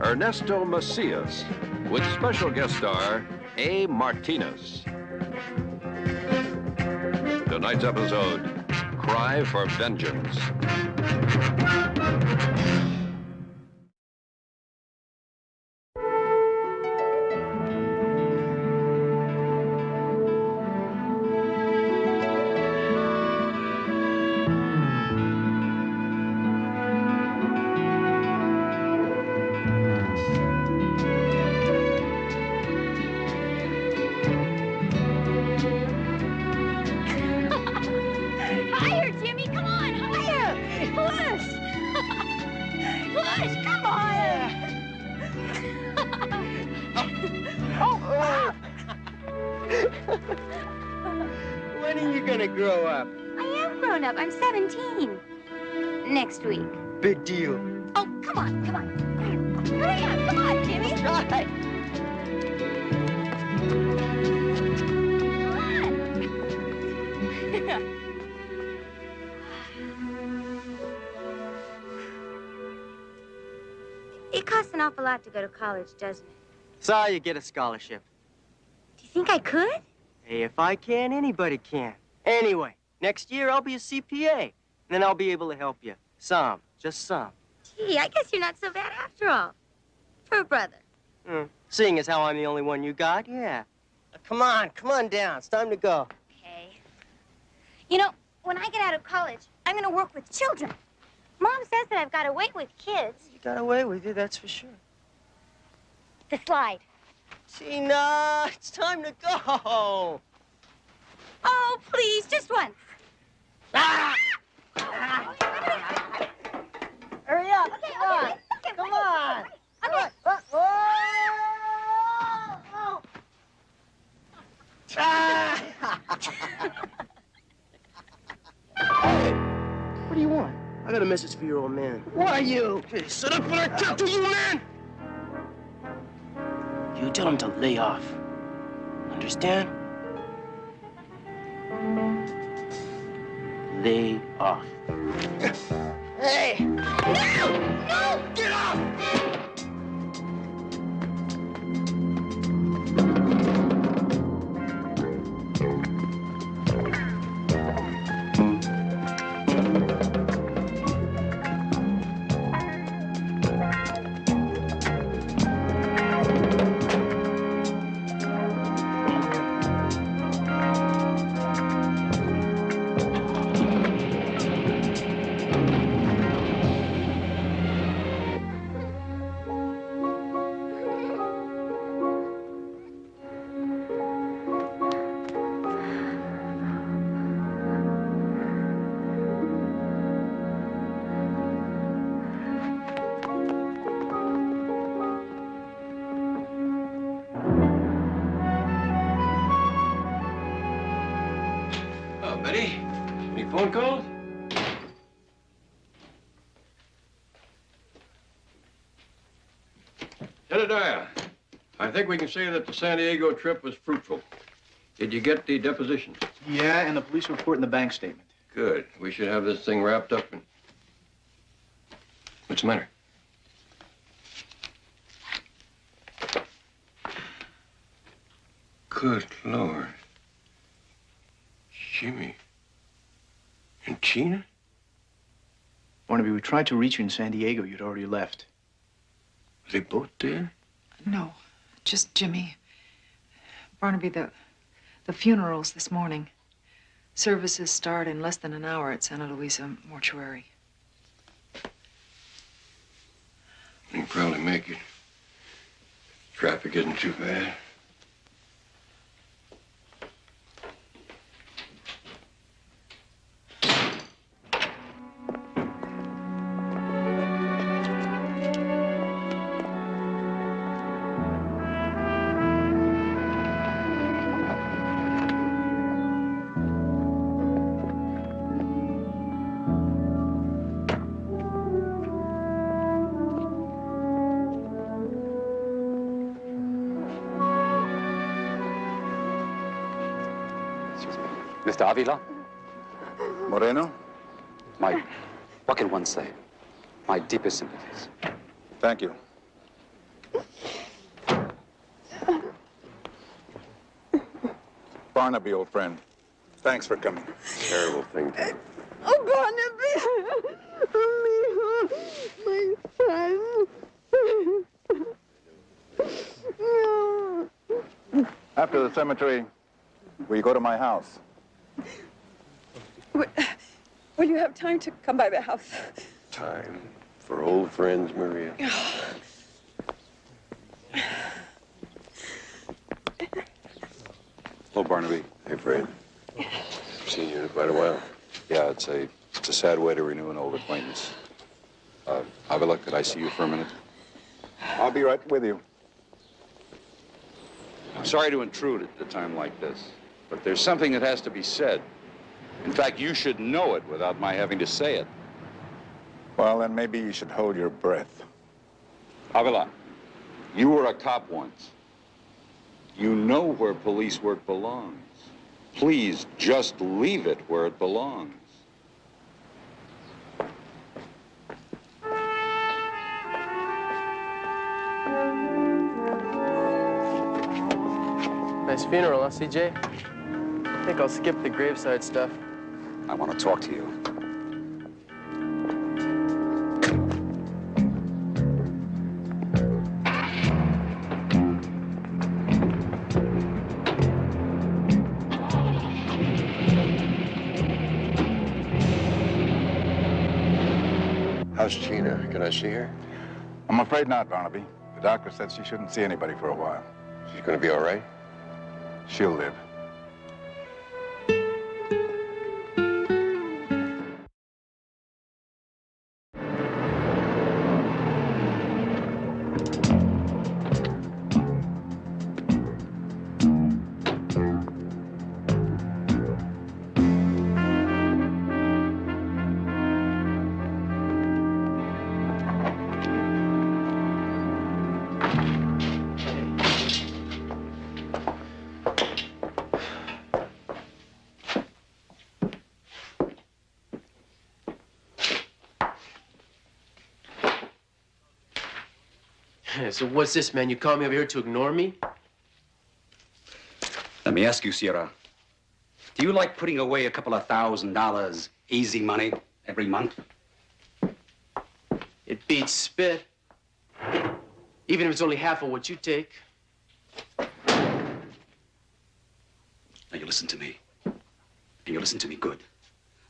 Speaker 1: Ernesto Macias, with special guest star A. Martinez. Tonight's episode, Cry for Vengeance.
Speaker 14: Higher, Jimmy, come on, higher! Push! Push, come on!
Speaker 9: When are you gonna grow up?
Speaker 14: I am grown up. I'm 17. Next week.
Speaker 9: Big deal.
Speaker 14: Oh, come on, come on. Hurry up, come on, Jimmy.
Speaker 9: Right.
Speaker 22: It costs an awful lot to go to college, doesn't it?
Speaker 9: So you get a scholarship.
Speaker 22: Do you think I could?
Speaker 9: Hey, if I can, anybody can. Anyway, next year I'll be a CPA. And then I'll be able to help you. Some. Just some.
Speaker 22: Gee, I guess you're not so bad after all. For a brother.
Speaker 9: Seeing as how I'm the only one you got, yeah. Come on down. It's time to go.
Speaker 22: Okay. You know, when I get out of college, I'm going to work with children. Mom says that I've got to wait with kids.
Speaker 9: You got away with you, that's for sure.
Speaker 22: The slide.
Speaker 9: Tina, it's time to go.
Speaker 22: Oh, please, just once.
Speaker 9: Ah! Hurry up.
Speaker 22: Okay,
Speaker 9: Come on.
Speaker 22: okay,
Speaker 9: Come on.
Speaker 22: Okay.
Speaker 9: Whoa. Ah! What do you want?
Speaker 13: I got a message for your old man.
Speaker 9: Why you?
Speaker 13: Hey, sit up when I talk to you, man! You tell him to lay off. Understand? Lay off.
Speaker 9: Hey!
Speaker 22: No! No!
Speaker 9: Get off!
Speaker 6: Betty, any phone calls? Jedediah, I think we can say that the San Diego trip was fruitful. Did you get the depositions?
Speaker 7: Yeah, and the police report and the bank statement.
Speaker 6: Good. We should have this thing wrapped up and... What's the matter? Good Lord. Jimmy. And Gina?
Speaker 7: Barnaby, we tried to reach you in San Diego. You'd already left.
Speaker 6: Are they both dead?
Speaker 2: No, just Jimmy. Barnaby, the funeral's this morning. Services start in less than an hour at Santa Luisa Mortuary.
Speaker 6: You can probably make it. Traffic isn't too bad.
Speaker 16: Mr. Avila?
Speaker 17: Moreno?
Speaker 16: What can one say? My deepest sympathies.
Speaker 17: Thank you. Barnaby, old friend. Thanks for coming.
Speaker 6: Terrible thing.
Speaker 23: Oh, Barnaby! My son.
Speaker 17: After the cemetery, we go to my house.
Speaker 23: Will you have time to come by the house?
Speaker 6: Time for old friends, Maria.
Speaker 17: Hello, Barnaby.
Speaker 6: Hey, Fred. Seen you in quite a while.
Speaker 17: Yeah, it's a sad way to renew an old acquaintance. Avila, could I see you for a minute? I'll be right with you. I'm sorry to intrude at a time like this, but there's something that has to be said. In fact, you should know it without my having to say it. Well, then maybe you should hold your breath. Avila, you were a cop once. You know where police work belongs. Please, just leave it where it belongs.
Speaker 13: Nice funeral, huh, CJ? I think I'll skip the graveside stuff.
Speaker 16: I want to talk to you.
Speaker 6: How's Gina? Can I see her?
Speaker 17: I'm afraid not, Barnaby. The doctor said she shouldn't see anybody for a while.
Speaker 6: She's gonna be all right?
Speaker 17: She'll live.
Speaker 13: So what's this, man? You call me over here to ignore me?
Speaker 16: Let me ask you, Sierra. Do you like putting away a couple of $1,000 easy money every month?
Speaker 13: It beats spit. Even if it's only half of what you take.
Speaker 16: Now, you listen to me. And you listen to me good.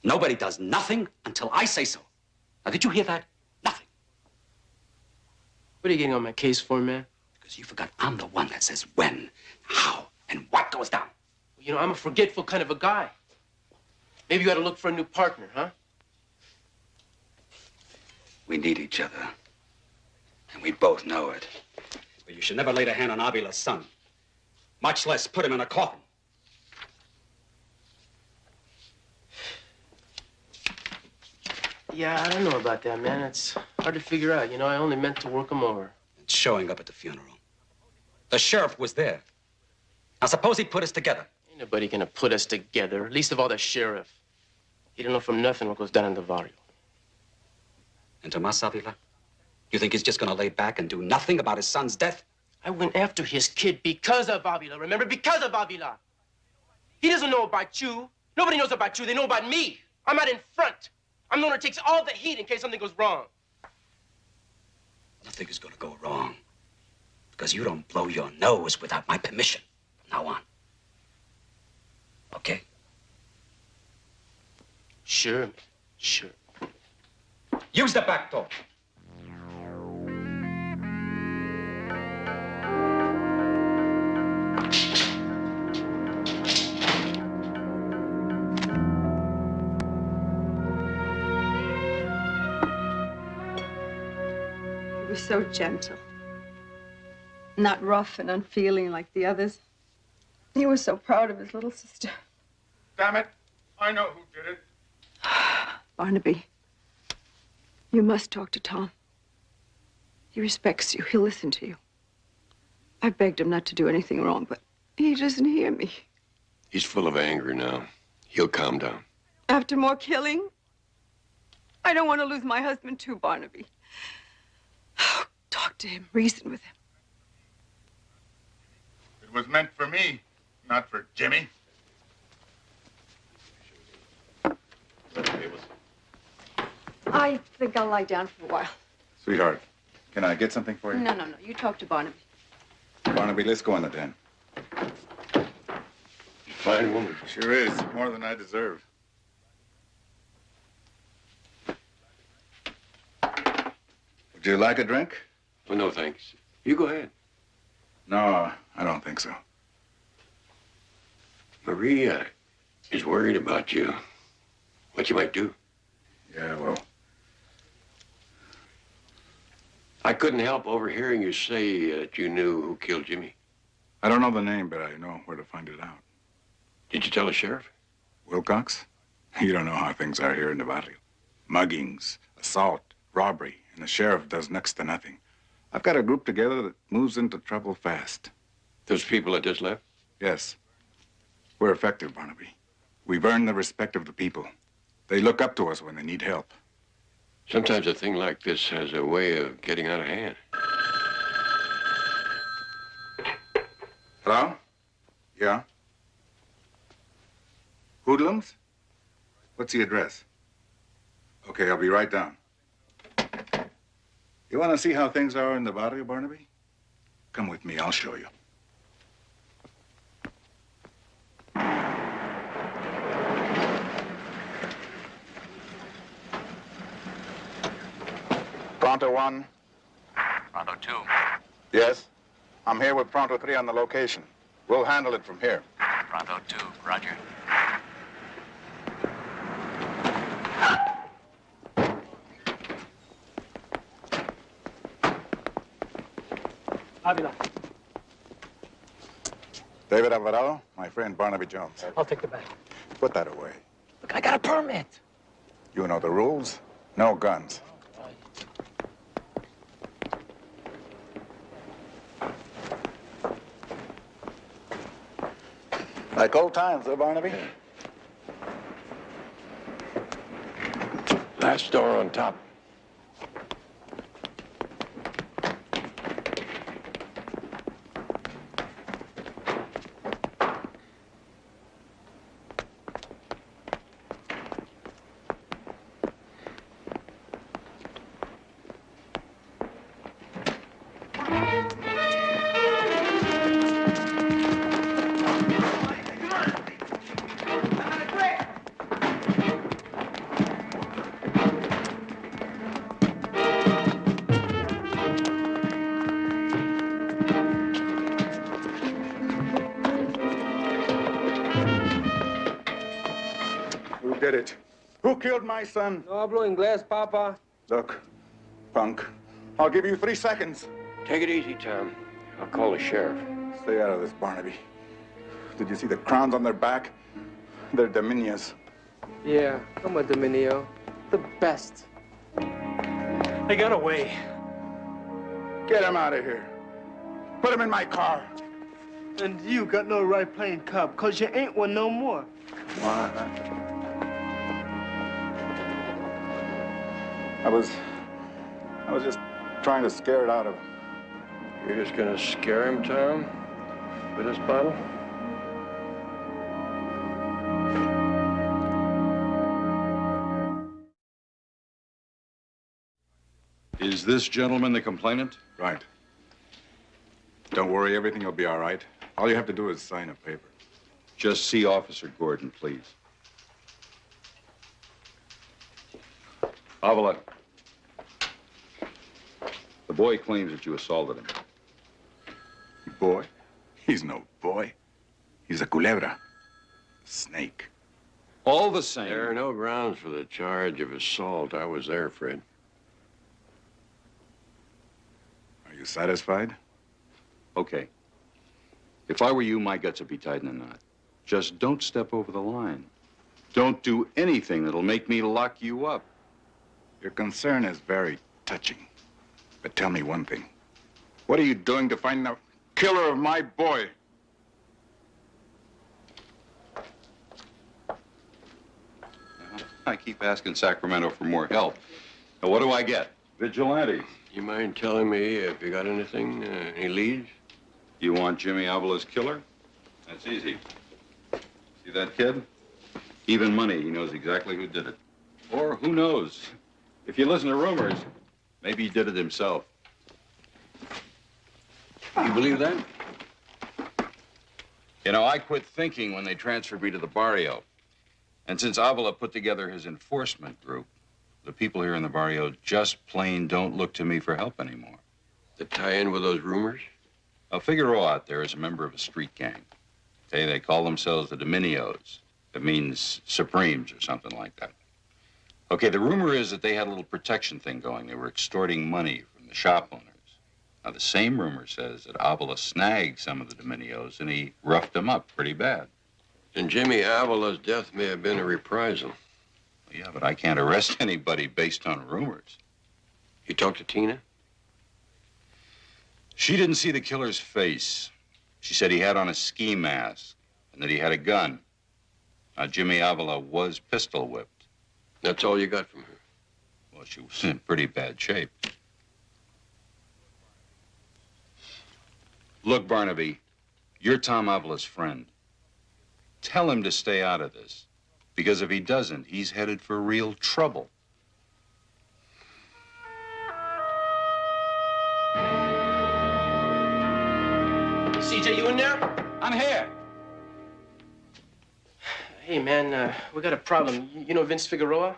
Speaker 16: Nobody does nothing until I say so. Now, did you hear that?
Speaker 13: What are you getting on my case for, man?
Speaker 16: Because you forgot I'm the one that says when, how, and what goes down.
Speaker 13: Well, you know, I'm a forgetful kind of a guy. Maybe you ought to look for a new partner, huh?
Speaker 16: We need each other. And we both know it. But you should never lay a hand on Avila's son. Much less put him in a coffin.
Speaker 3: Yeah, I don't know about that, man. It's hard to figure out. You know, I only meant to work him over.
Speaker 16: It's showing up at the funeral. The sheriff was there. Now, suppose he put us together.
Speaker 3: Ain't nobody gonna put us together, least of all the sheriff. He don't know from nothing what goes down in the barrio.
Speaker 16: And Tomas Avila? You think he's just gonna lay back and do nothing about his son's death?
Speaker 3: I went after his kid because of Avila, remember? Because of Avila. He doesn't know about you. Nobody knows about you. They know about me. I'm out in front. I'm the one who takes all the heat in case something goes wrong.
Speaker 16: Nothing is gonna go wrong. Because you don't blow your nose without my permission. Now on. Okay?
Speaker 3: Sure, man. Sure.
Speaker 16: Use the back door.
Speaker 23: He was so gentle. Not rough and unfeeling like the others. He was so proud of his little sister.
Speaker 17: Damn it. I know who did it.
Speaker 23: Barnaby, you must talk to Tom. He respects you. He'll listen to you. I begged him not to do anything wrong, but he doesn't hear me.
Speaker 6: He's full of anger now. He'll calm down.
Speaker 23: After more killing? I don't want to lose my husband too, Barnaby. Talk to him. Reason with him.
Speaker 17: It was meant for me, not for Jimmy.
Speaker 23: I think I'll lie down for a while.
Speaker 17: Sweetheart, can I get something for you?
Speaker 23: No. You talk to Barnaby.
Speaker 17: Barnaby, let's go in the den.
Speaker 6: Fine woman.
Speaker 17: Sure is. More than I deserve. Would you like a drink?
Speaker 6: Oh, no, thanks. You go ahead.
Speaker 17: No, I don't think so.
Speaker 6: Maria is worried about you. What you might do.
Speaker 17: Yeah, well.
Speaker 6: I couldn't help overhearing you say that you knew who killed Jimmy.
Speaker 17: I don't know the name, but I know where to find it out.
Speaker 6: Did you tell the sheriff?
Speaker 17: Wilcox? You don't know how things are here in the barrio. Muggings, assault, robbery, and the sheriff does next to nothing. I've got a group together that moves into trouble fast.
Speaker 6: Those people that just left?
Speaker 17: Yes. We're effective, Barnaby. We've earned the respect of the people. They look up to us when they need help.
Speaker 6: Sometimes a thing like this has a way of getting out of hand.
Speaker 17: Hello? Yeah? Hoodlums? What's the address? Okay, I'll be right down. You want to see how things are in the barrio, Barnaby? Come with me, I'll show you. Pronto 1.
Speaker 8: Pronto 2.
Speaker 17: Yes? I'm here with Pronto 3 on the location. We'll handle it from here.
Speaker 8: Pronto 2. Roger.
Speaker 13: Avila.
Speaker 17: David Alvarado, my friend Barnaby Jones.
Speaker 13: I'll take the bag.
Speaker 17: Put that away.
Speaker 13: Look, I got a permit.
Speaker 17: You know the rules. No guns. Like old times, huh, Barnaby?
Speaker 6: Last door on top.
Speaker 17: Who did it? Who killed my son?
Speaker 3: No hablo inglés, Papa.
Speaker 17: Look, punk, I'll give you 3 seconds.
Speaker 6: Take it easy, Tom. I'll call the sheriff.
Speaker 17: Stay out of this, Barnaby. Did you see the crowns on their back? They're dominios.
Speaker 3: Yeah, I'm a Dominio.
Speaker 13: The best. They got away.
Speaker 17: Get him out of here. Put him in my car.
Speaker 13: And you got no right playing cop, because you ain't one no more.
Speaker 17: Why? I was just trying to scare it out of him.
Speaker 6: You're just gonna scare him, Tom? With this bottle?
Speaker 17: Is this gentleman the complainant? Right. Don't worry, everything will be all right. All you have to do is sign a paper.
Speaker 12: Just see Officer Gordon, please. Avila. The boy claims that you assaulted him.
Speaker 17: Boy? He's no boy. He's a culebra. A snake.
Speaker 12: All the same.
Speaker 6: There are no grounds for the charge of assault. I was there, Fred.
Speaker 17: Are you satisfied?
Speaker 12: Okay. If I were you, my guts would be tied in a knot. Just don't step over the line. Don't do anything that'll make me lock you up.
Speaker 17: Your concern is very touching. But tell me one thing. What are you doing to find the killer of my boy?
Speaker 12: I keep asking Sacramento for more help. Now, what do I get? Vigilante.
Speaker 6: You mind telling me if you got anything, any leads?
Speaker 12: You want Jimmy Avila's killer? That's easy. See that kid? Even money, he knows exactly who did it. Or who knows? If you listen to rumors, maybe he did it himself.
Speaker 6: You believe that?
Speaker 12: You know, I quit thinking when they transferred me to the barrio. And since Avila put together his enforcement group, the people here in the barrio just plain don't look to me for help anymore.
Speaker 6: To tie in with those rumors?
Speaker 12: Figaro out there is a member of a street gang. Okay, they call themselves the Dominios. That means Supremes or something like that. Okay, the rumor is that they had a little protection thing going. They were extorting money from the shop owners. Now, the same rumor says that Avila snagged some of the Dominios and he roughed them up pretty bad.
Speaker 6: And Jimmy Avila's death may have been a reprisal.
Speaker 12: Yeah, but I can't arrest anybody based on rumors.
Speaker 6: You talked to Tina?
Speaker 12: She didn't see the killer's face. She said he had on a ski mask and that he had a gun. Now, Jimmy Avila was pistol whipped.
Speaker 6: That's all you got from her?
Speaker 12: Well, she was in pretty bad shape. Look, Barnaby, you're Tom Avila's friend. Tell him to stay out of this. Because if he doesn't, he's headed for real trouble.
Speaker 3: CJ, you in there?
Speaker 16: I'm here.
Speaker 3: Hey, man, we got a problem. You know Vince Figueroa?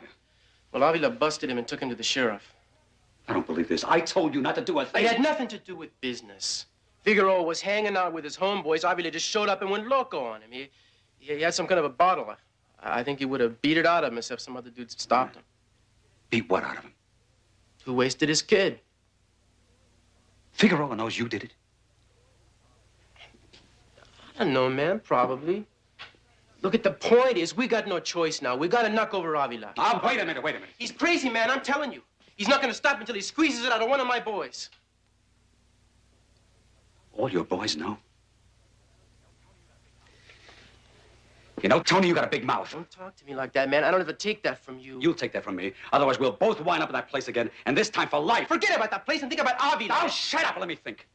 Speaker 3: Well, Avila busted him and took him to the sheriff.
Speaker 16: I don't believe this. I told you not to do a thing.
Speaker 3: It had nothing to do with business. Figueroa was hanging out with his homeboys. Avila just showed up and went loco on him. He had some kind of a bottle. I think he would have beat it out of him if some other dudes stopped him.
Speaker 16: Beat what out of him?
Speaker 3: Who wasted his kid?
Speaker 16: Figueroa knows you did it.
Speaker 3: I don't know, man. Probably. Look, the point is, we got no choice now. We got to knock over Avila.
Speaker 16: Wait a minute.
Speaker 3: He's crazy, man. I'm telling you. He's not going to stop until he squeezes it out of one of my boys.
Speaker 16: All your boys know? You know, Tony, you got a big mouth.
Speaker 3: Don't talk to me like that, man. I don't ever take that from you.
Speaker 16: You'll take that from me. Otherwise, we'll both wind up in that place again, and this time for life.
Speaker 3: Forget about that place and think about Avila.
Speaker 16: Oh, shut up and let me think.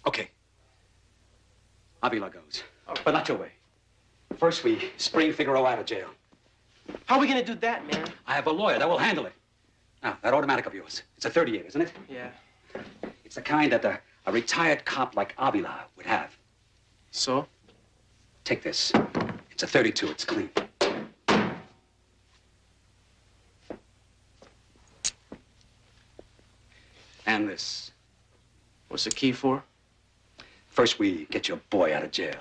Speaker 16: Okay. Avila goes. But not your way. First, we spring Figueroa out of jail.
Speaker 3: How are we going to do that, man?
Speaker 16: I have a lawyer that will handle it. Now, that automatic of yours, it's a 38, isn't it?
Speaker 3: Yeah.
Speaker 16: It's the kind that a retired cop like Avila would have.
Speaker 3: So?
Speaker 16: Take this. It's a 32. It's clean. And this.
Speaker 3: What's the key for?
Speaker 16: First, we get your boy out of jail.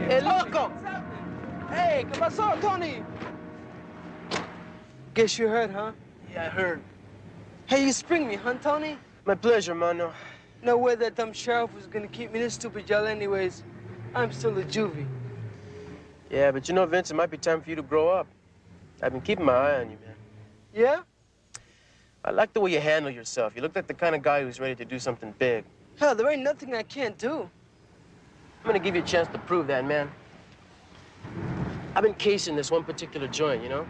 Speaker 13: Hey, loco! Hey, ¿qué pasó, Tony? Guess you heard, huh?
Speaker 3: Yeah, I heard.
Speaker 13: Hey, you spring me, huh, Tony?
Speaker 3: My pleasure, mano.
Speaker 13: No way that dumb sheriff was gonna keep me in this stupid jail anyways. I'm still a juvie.
Speaker 3: Yeah, but you know, Vince, it might be time for you to grow up. I've been keeping my eye on you, man.
Speaker 13: Yeah?
Speaker 3: I like the way you handle yourself. You look like the kind of guy who's ready to do something big.
Speaker 13: Hell, there ain't nothing I can't do.
Speaker 3: I'm gonna give you a chance to prove that, man. I've been casing this one particular joint, you know?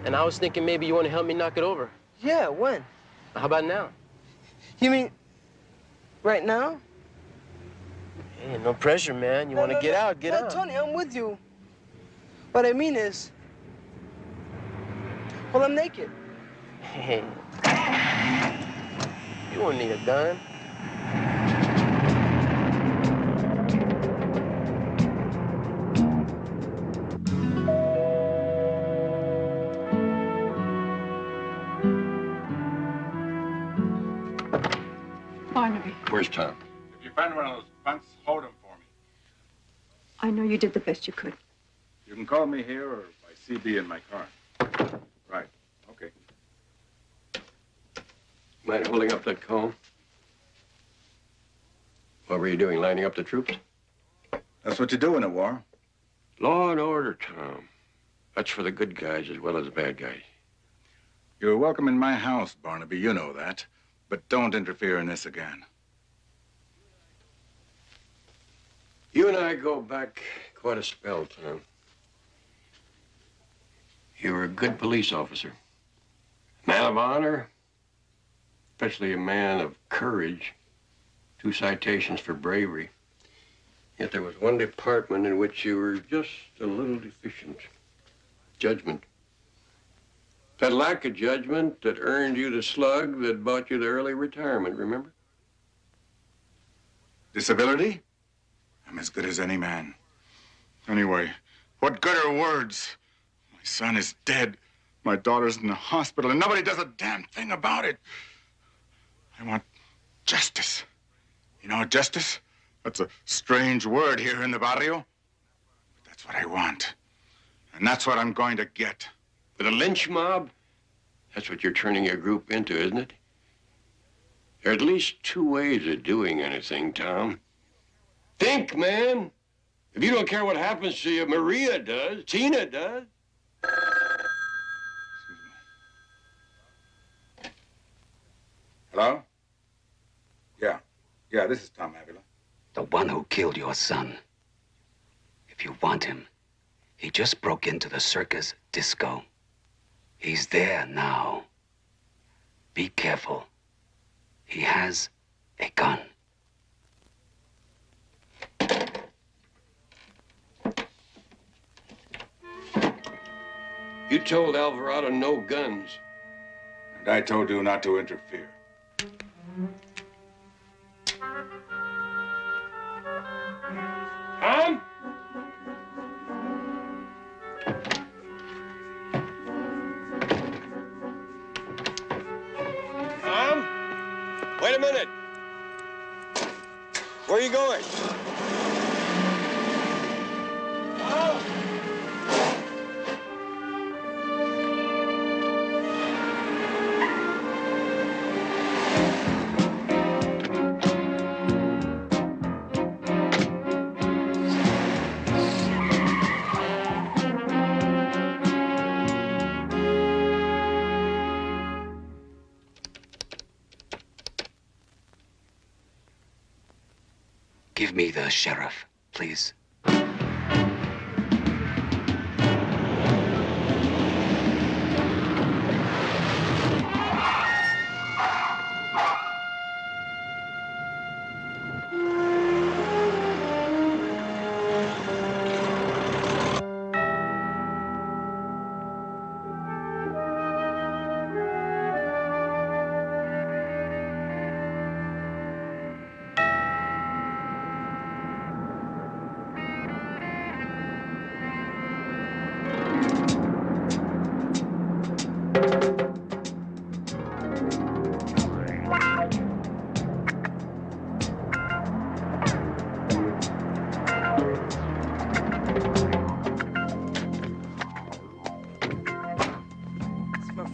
Speaker 3: And I was thinking maybe you want to help me knock it over.
Speaker 13: Yeah, when?
Speaker 3: How about now?
Speaker 13: You mean right now?
Speaker 3: Hey, no pressure, man. You want to get out, get out.
Speaker 13: Tony, I'm with you. What I mean is, well, I'm naked.
Speaker 3: Hey, you won't need a gun.
Speaker 21: Barnaby,
Speaker 6: Where's Tom?
Speaker 17: If you find one of those bunts, hold him for me.
Speaker 21: I know you did the best you could.
Speaker 17: You can call me here or by CB in my car. Right. Okay.
Speaker 6: Mind holding up that cone? What were you doing, lining up the troops?
Speaker 17: That's what you do in a war.
Speaker 6: Law and order, Tom. That's for the good guys as well as the bad guys.
Speaker 17: You're welcome in my house, Barnaby. You know that. But don't interfere in this again.
Speaker 6: You and I go back quite a spell, Tom. You were a good police officer. Man of honor, especially a man of courage. 2 citations for bravery. Yet there was one department in which you were just a little deficient. Judgment. That lack of judgment that earned you the slug that bought you the early retirement, remember?
Speaker 17: Disability? I'm as good as any man. Anyway, what good are words? My son is dead. My daughter's in the hospital, and nobody does a damn thing about it. I want justice. You know, justice? That's a strange word here in the barrio. But that's what I want. And that's what I'm going to get.
Speaker 6: With a lynch mob? That's what you're turning your group into, isn't it? There are at least 2 ways of doing anything, Tom. Think, man. If you don't care what happens to you, Maria does. Tina does.
Speaker 17: Hello? Yeah, this is Tom Avila.
Speaker 16: The one who killed your son. If you want him, he just broke into the circus disco. He's there now. Be careful. He has a gun.
Speaker 6: You told Alvarado no guns.
Speaker 17: And I told you not to interfere.
Speaker 6: Tom? Tom? Wait a minute. Where are you going? Tom?
Speaker 16: Give me the sheriff, please.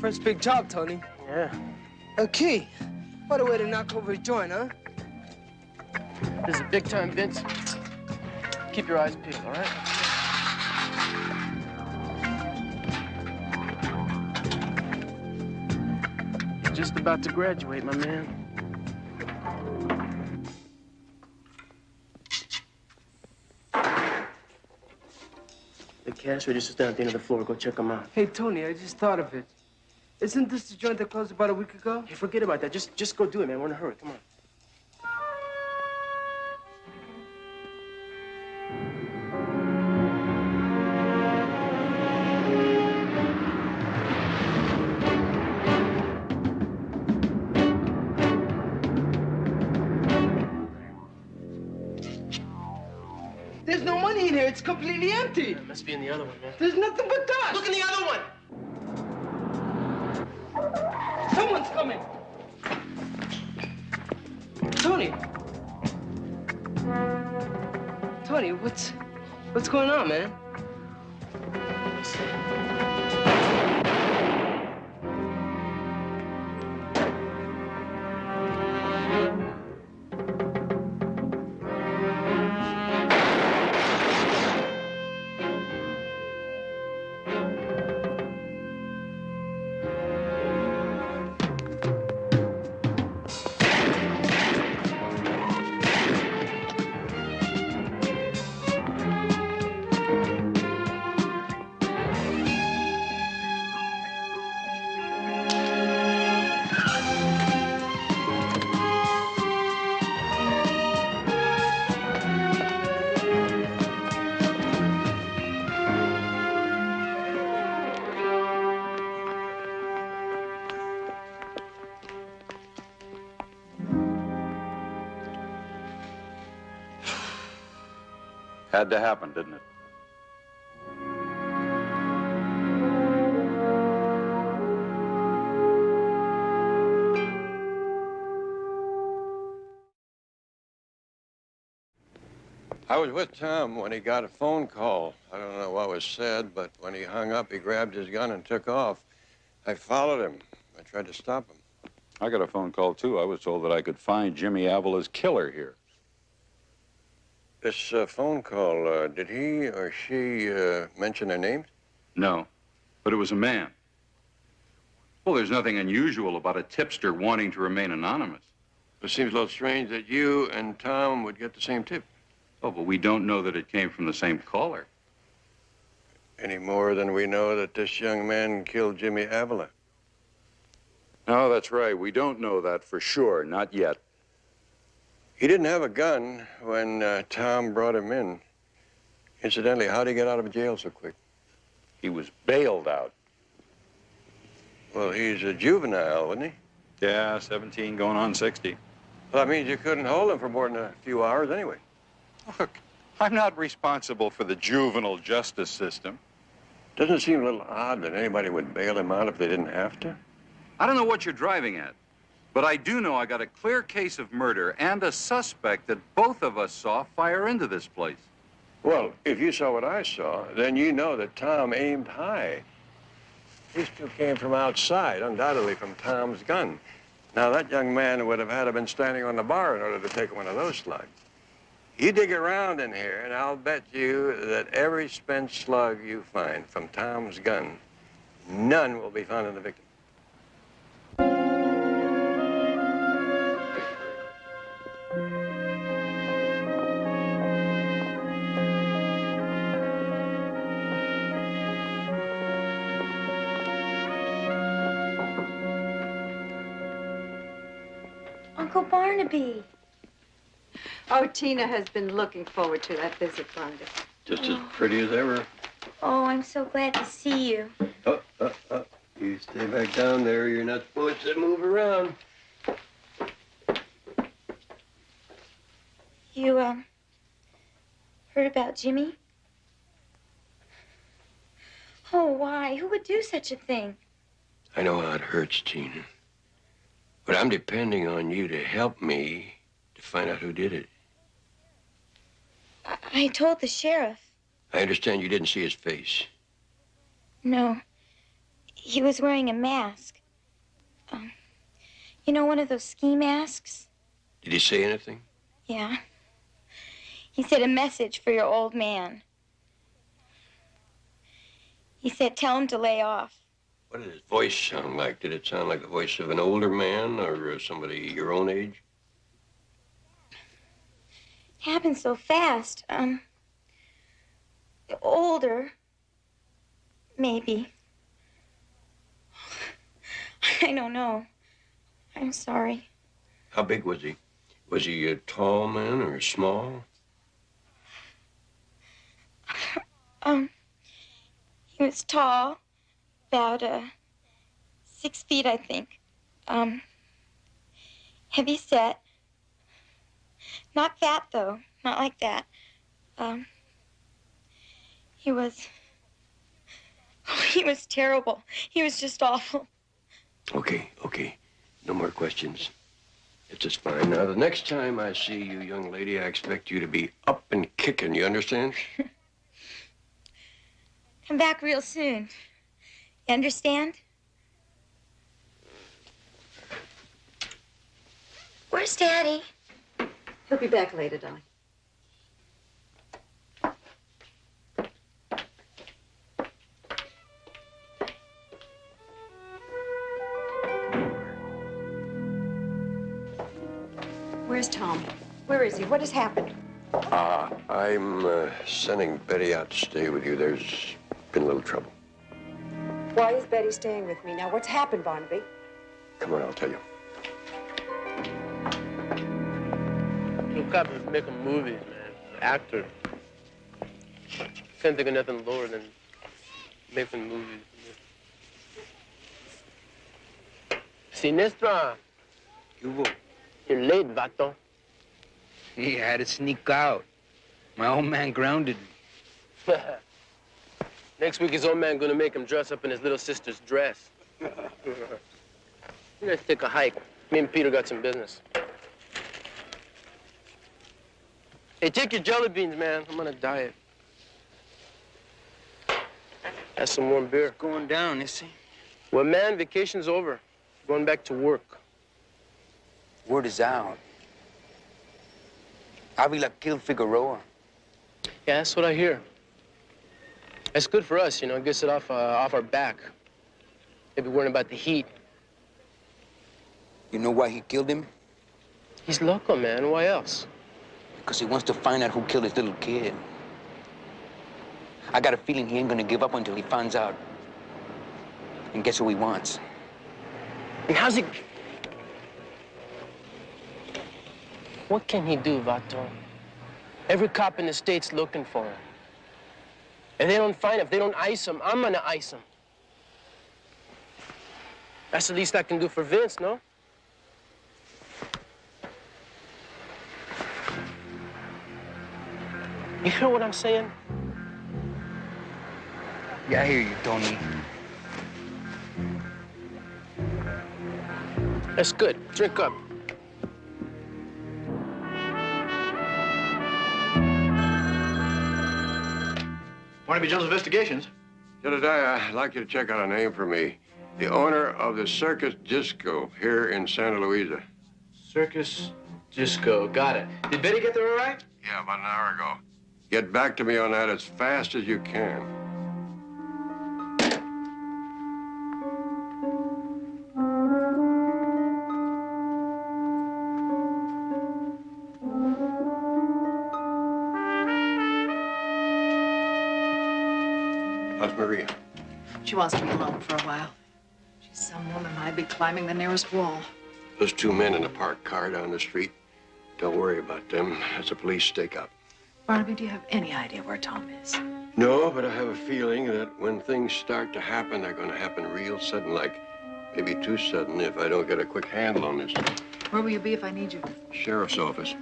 Speaker 9: First big job, Tony.
Speaker 3: Yeah.
Speaker 9: A key. What a way to knock over a joint, huh?
Speaker 3: This is a big time, Vince. Keep your eyes peeled, all right? You're just about to graduate, my man. The cash register's down at the end of the floor. Go check them out.
Speaker 9: Hey, Tony, I just thought of it. Isn't this the joint that closed about a week ago?
Speaker 3: Hey, forget about that. Just go do it, man. We're in a hurry. Come on.
Speaker 9: There's no money in here. It's completely empty.
Speaker 3: It must be in the other one, man.
Speaker 9: There's nothing but dust.
Speaker 3: Look in the other one.
Speaker 9: Someone's coming. Tony. Tony, what's going on, man?
Speaker 17: Had to happen, didn't it?
Speaker 6: I was with Tom when he got a phone call. I don't know what was said, but when he hung up, he grabbed his gun and took off. I followed him. I tried to stop him.
Speaker 17: I got a phone call, too. I was told that I could find Jimmy Avila's killer here.
Speaker 6: This phone call, did he or she mention their names?
Speaker 17: No, but it was a man. Well, there's nothing unusual about a tipster wanting to remain anonymous.
Speaker 6: It seems a little strange that you and Tom would get the same tip.
Speaker 17: Oh, but we don't know that it came from the same caller.
Speaker 6: Any more than we know that this young man killed Jimmy Avila.
Speaker 17: No, that's right. We don't know that for sure. Not yet.
Speaker 6: He didn't have a gun when Tom brought him in. Incidentally, how'd he get out of jail so quick?
Speaker 17: He was bailed out.
Speaker 6: Well, he's a juvenile, wasn't he?
Speaker 17: Yeah, 17 going on 60.
Speaker 6: Well, that means you couldn't hold him for more than a few hours anyway.
Speaker 17: Look, I'm not responsible for the juvenile justice system.
Speaker 6: Doesn't it seem a little odd that anybody would bail him out if they didn't have to?
Speaker 17: I don't know what you're driving at, but I do know I got a clear case of murder and a suspect that both of us saw fire into this place.
Speaker 6: Well, if you saw what I saw, then you know that Tom aimed high. These two came from outside, undoubtedly from Tom's gun. Now, that young man would have had to been standing on the bar in order to take one of those slugs. You dig around in here, and I'll bet you that every spent slug you find from Tom's gun, none will be found in the victim.
Speaker 22: Uncle Barnaby.
Speaker 23: Oh, Tina has been looking forward to that visit, Barnaby.
Speaker 6: Just as pretty as ever.
Speaker 22: Oh, I'm so glad to see you.
Speaker 6: You stay back down there. You're not supposed to move around.
Speaker 22: You, heard about Jimmy? Oh, why? Who would do such a thing?
Speaker 6: I know how it hurts, Tina. But I'm depending on you to help me to find out who did it.
Speaker 22: I told the sheriff.
Speaker 6: I understand you didn't see his face.
Speaker 22: No. He was wearing a mask. You know, one of those ski masks?
Speaker 6: Did he say anything?
Speaker 22: Yeah. He said a message for your old man. He said, tell him to lay off.
Speaker 6: What did his voice sound like? Did it sound like the voice of an older man or somebody your own age?
Speaker 22: It happened so fast. Older. Maybe. I don't know. I'm sorry.
Speaker 6: How big was he? Was he a tall man or small?
Speaker 22: He was tall, about 6 feet, I think. Heavy set. Not fat, though. Not like that. He was terrible. He was just awful.
Speaker 6: Okay. No more questions. It's just fine. Now, the next time I see you, young lady, I expect you to be up and kicking. You understand?
Speaker 22: Come back real soon. You understand? Where's Daddy?
Speaker 23: He'll be back later, darling. Where's Tom? Where is he? What has happened?
Speaker 6: I'm sending Betty out to stay with you. There's been a little trouble.
Speaker 23: Why is Betty staying with me now? What's happened, Barnaby?
Speaker 6: Come on, I'll tell you.
Speaker 3: Look up and making movies, man. Actor. Can't think of nothing lower than making movies. Sinestra. You're late, vato.
Speaker 19: Hey, I had to sneak out. My old man grounded me.
Speaker 3: Next week, his old man gonna make him dress up in his little sister's dress. Let's take a hike. Me and Peter got some business. Hey, take your jelly beans, man. I'm on a diet. That's some warm beer.
Speaker 19: It's going down, you see.
Speaker 3: Well, man, vacation's over. Going back to work.
Speaker 19: Word is out. Avila killed Figueroa.
Speaker 3: Yeah, that's what I hear. That's good for us, you know. It gets it off our back. Maybe worrying about the heat.
Speaker 19: You know why he killed him?
Speaker 3: He's loco, man. Why else?
Speaker 19: Because he wants to find out who killed his little kid. I got a feeling he ain't gonna give up until he finds out. And gets what he wants.
Speaker 3: And how's he... What can he do, Vato? Every cop in the state's looking for him. If they don't find him, if they don't ice him, I'm gonna ice him. That's the least I can do for Vince, no? You hear what I'm saying?
Speaker 19: Yeah, I hear you, Tony.
Speaker 3: That's good. Drink up.
Speaker 7: Barnaby Jones Investigations.
Speaker 6: Jedediah, I'd like you to check out a name for me. The owner of the Circus Disco here in Santa Luisa.
Speaker 3: Circus Disco. Got it. Did Betty get there all right?
Speaker 6: Yeah, about an hour ago. Get back to me on that as fast as you can. How's Maria?
Speaker 2: She wants to be alone for a while. She's some woman. I'd be climbing the nearest wall.
Speaker 6: Those two men in a parked car down the street, don't worry about them. That's a police stakeout.
Speaker 2: Barnaby, do you have any idea where Tom is?
Speaker 6: No, but I have a feeling that when things start to happen, they're going to happen real sudden, like maybe too sudden if I don't get a quick handle on this.
Speaker 2: Where will you be if I need you?
Speaker 6: Sheriff's office.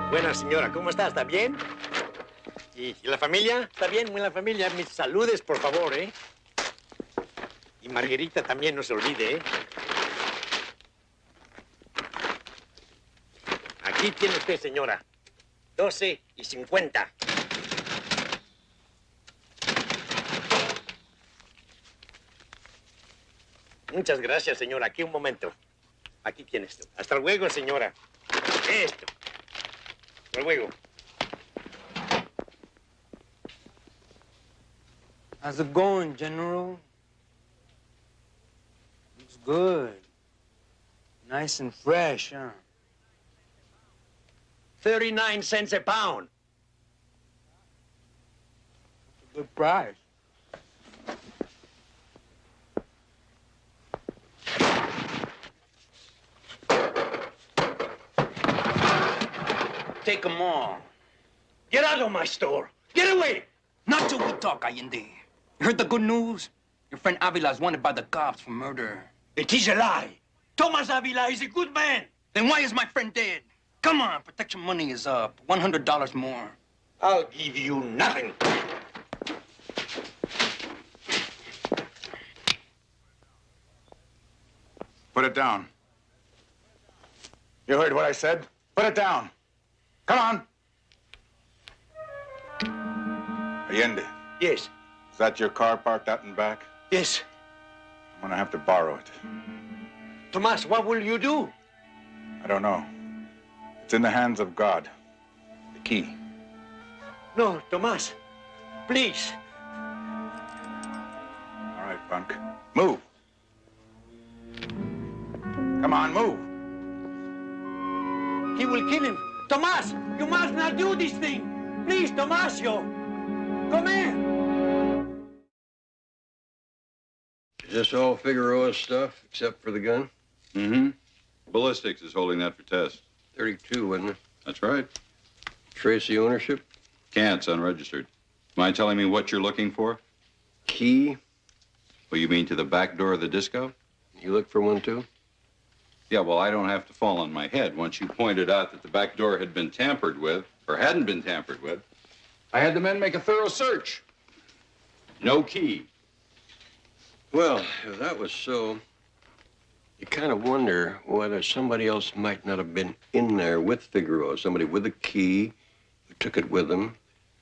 Speaker 10: Buenas, señora. ¿Cómo está? ¿Está bien? ¿Y la familia? ¿Está bien? Muy la familia. Mis saludes, por favor, ¿eh? Y Margarita también no se olvide, ¿eh? Aquí tiene usted, señora. 12.50. Muchas gracias, señora. Aquí un momento. Aquí tienes tú. Hasta luego, señora. Esto. Hasta luego.
Speaker 9: How's it going, General? Looks good. Nice and fresh, huh?
Speaker 10: 39 cents a pound.
Speaker 9: Good price.
Speaker 10: Take them all. Get out of my store. Get away.
Speaker 4: Not till we talk, Allende. You heard the good news? Your friend Avila's wanted by the cops for murder.
Speaker 10: It is a lie. Tomas Avila is a good man.
Speaker 4: Then why is my friend dead? Come on, protection money is up. $100 more.
Speaker 10: I'll give you nothing.
Speaker 20: Put it down. You heard what I said? Put it down. Come on. Allende.
Speaker 10: Yes.
Speaker 20: Is that your car parked out in back?
Speaker 10: Yes.
Speaker 20: I'm gonna have to borrow it.
Speaker 10: Tomas, what will you do?
Speaker 20: I don't know. It's in the hands of God. The key.
Speaker 10: No, Tomas. Please.
Speaker 20: All right, punk. Move. Come on, move.
Speaker 10: He will kill him. Tomas, you must not do this thing. Please, Tomasio. Come here.
Speaker 6: Is this all Figueroa's stuff, except for the gun?
Speaker 12: Mm-hmm. Ballistics is holding that for test.
Speaker 6: 32, wasn't it?
Speaker 12: That's right.
Speaker 6: Trace the ownership?
Speaker 12: Can't, it's unregistered. Mind telling me what you're looking for?
Speaker 6: Key?
Speaker 12: Well, you mean to the back door of the disco?
Speaker 6: You look for one, too?
Speaker 12: Yeah, well, I don't have to fall on my head. Once you pointed out that the back door had been tampered with, or hadn't been tampered with, I had the men make a thorough search. No key.
Speaker 6: Well, if that was so, you kind of wonder whether somebody else might not have been in there with Figueroa, somebody with a key who took it with them,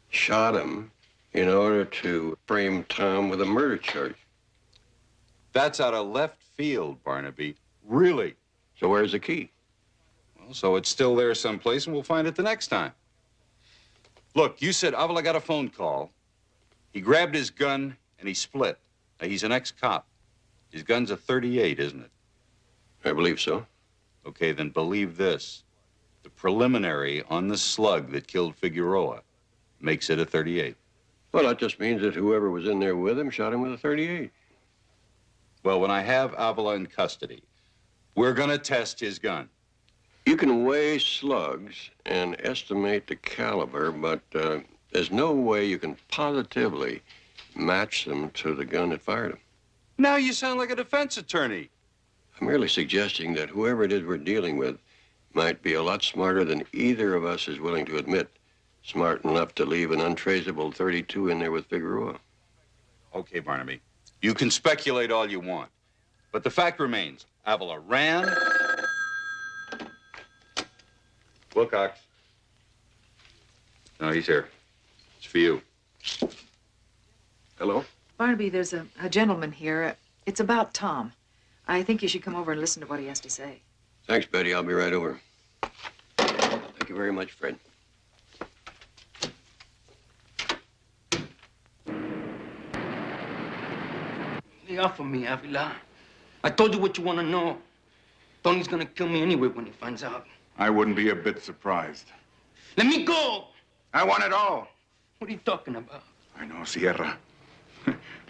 Speaker 6: shot him in order to frame Tom with a murder charge.
Speaker 12: That's out of left field, Barnaby. Really.
Speaker 6: So where's the key?
Speaker 12: Well, so it's still there someplace, and we'll find it the next time. Look, you said Avila got a phone call. He grabbed his gun, and he split. Now, he's an ex-cop. His gun's a .38, isn't it?
Speaker 6: I believe so.
Speaker 12: Okay, then believe this. The preliminary on the slug that killed Figueroa makes it a .38.
Speaker 6: Well, that just means that whoever was in there with him shot him with a .38.
Speaker 12: Well, when I have Avila in custody, we're gonna test his gun.
Speaker 6: You can weigh slugs and estimate the caliber, but there's no way you can positively match them to the gun that fired them.
Speaker 12: Now you sound like a defense attorney.
Speaker 6: I'm merely suggesting that whoever it is we're dealing with might be a lot smarter than either of us is willing to admit. Smart enough to leave an untraceable .32 in there with Figueroa.
Speaker 12: Okay, Barnaby. You can speculate all you want. But the fact remains, Avila ran. Wilcox. No, he's here. It's for you.
Speaker 6: Hello?
Speaker 2: Barnaby, there's a gentleman here. It's about Tom. I think you should come over and listen to what he has to say.
Speaker 6: Thanks, Betty. I'll be right over. Thank you very much, Fred.
Speaker 4: Lay off of me, Avila. I told you what you want to know. Tony's gonna kill me anyway when he finds out.
Speaker 20: I wouldn't be a bit surprised.
Speaker 4: Let me go!
Speaker 20: I want it all.
Speaker 4: What are you talking about?
Speaker 20: I know, Sierra.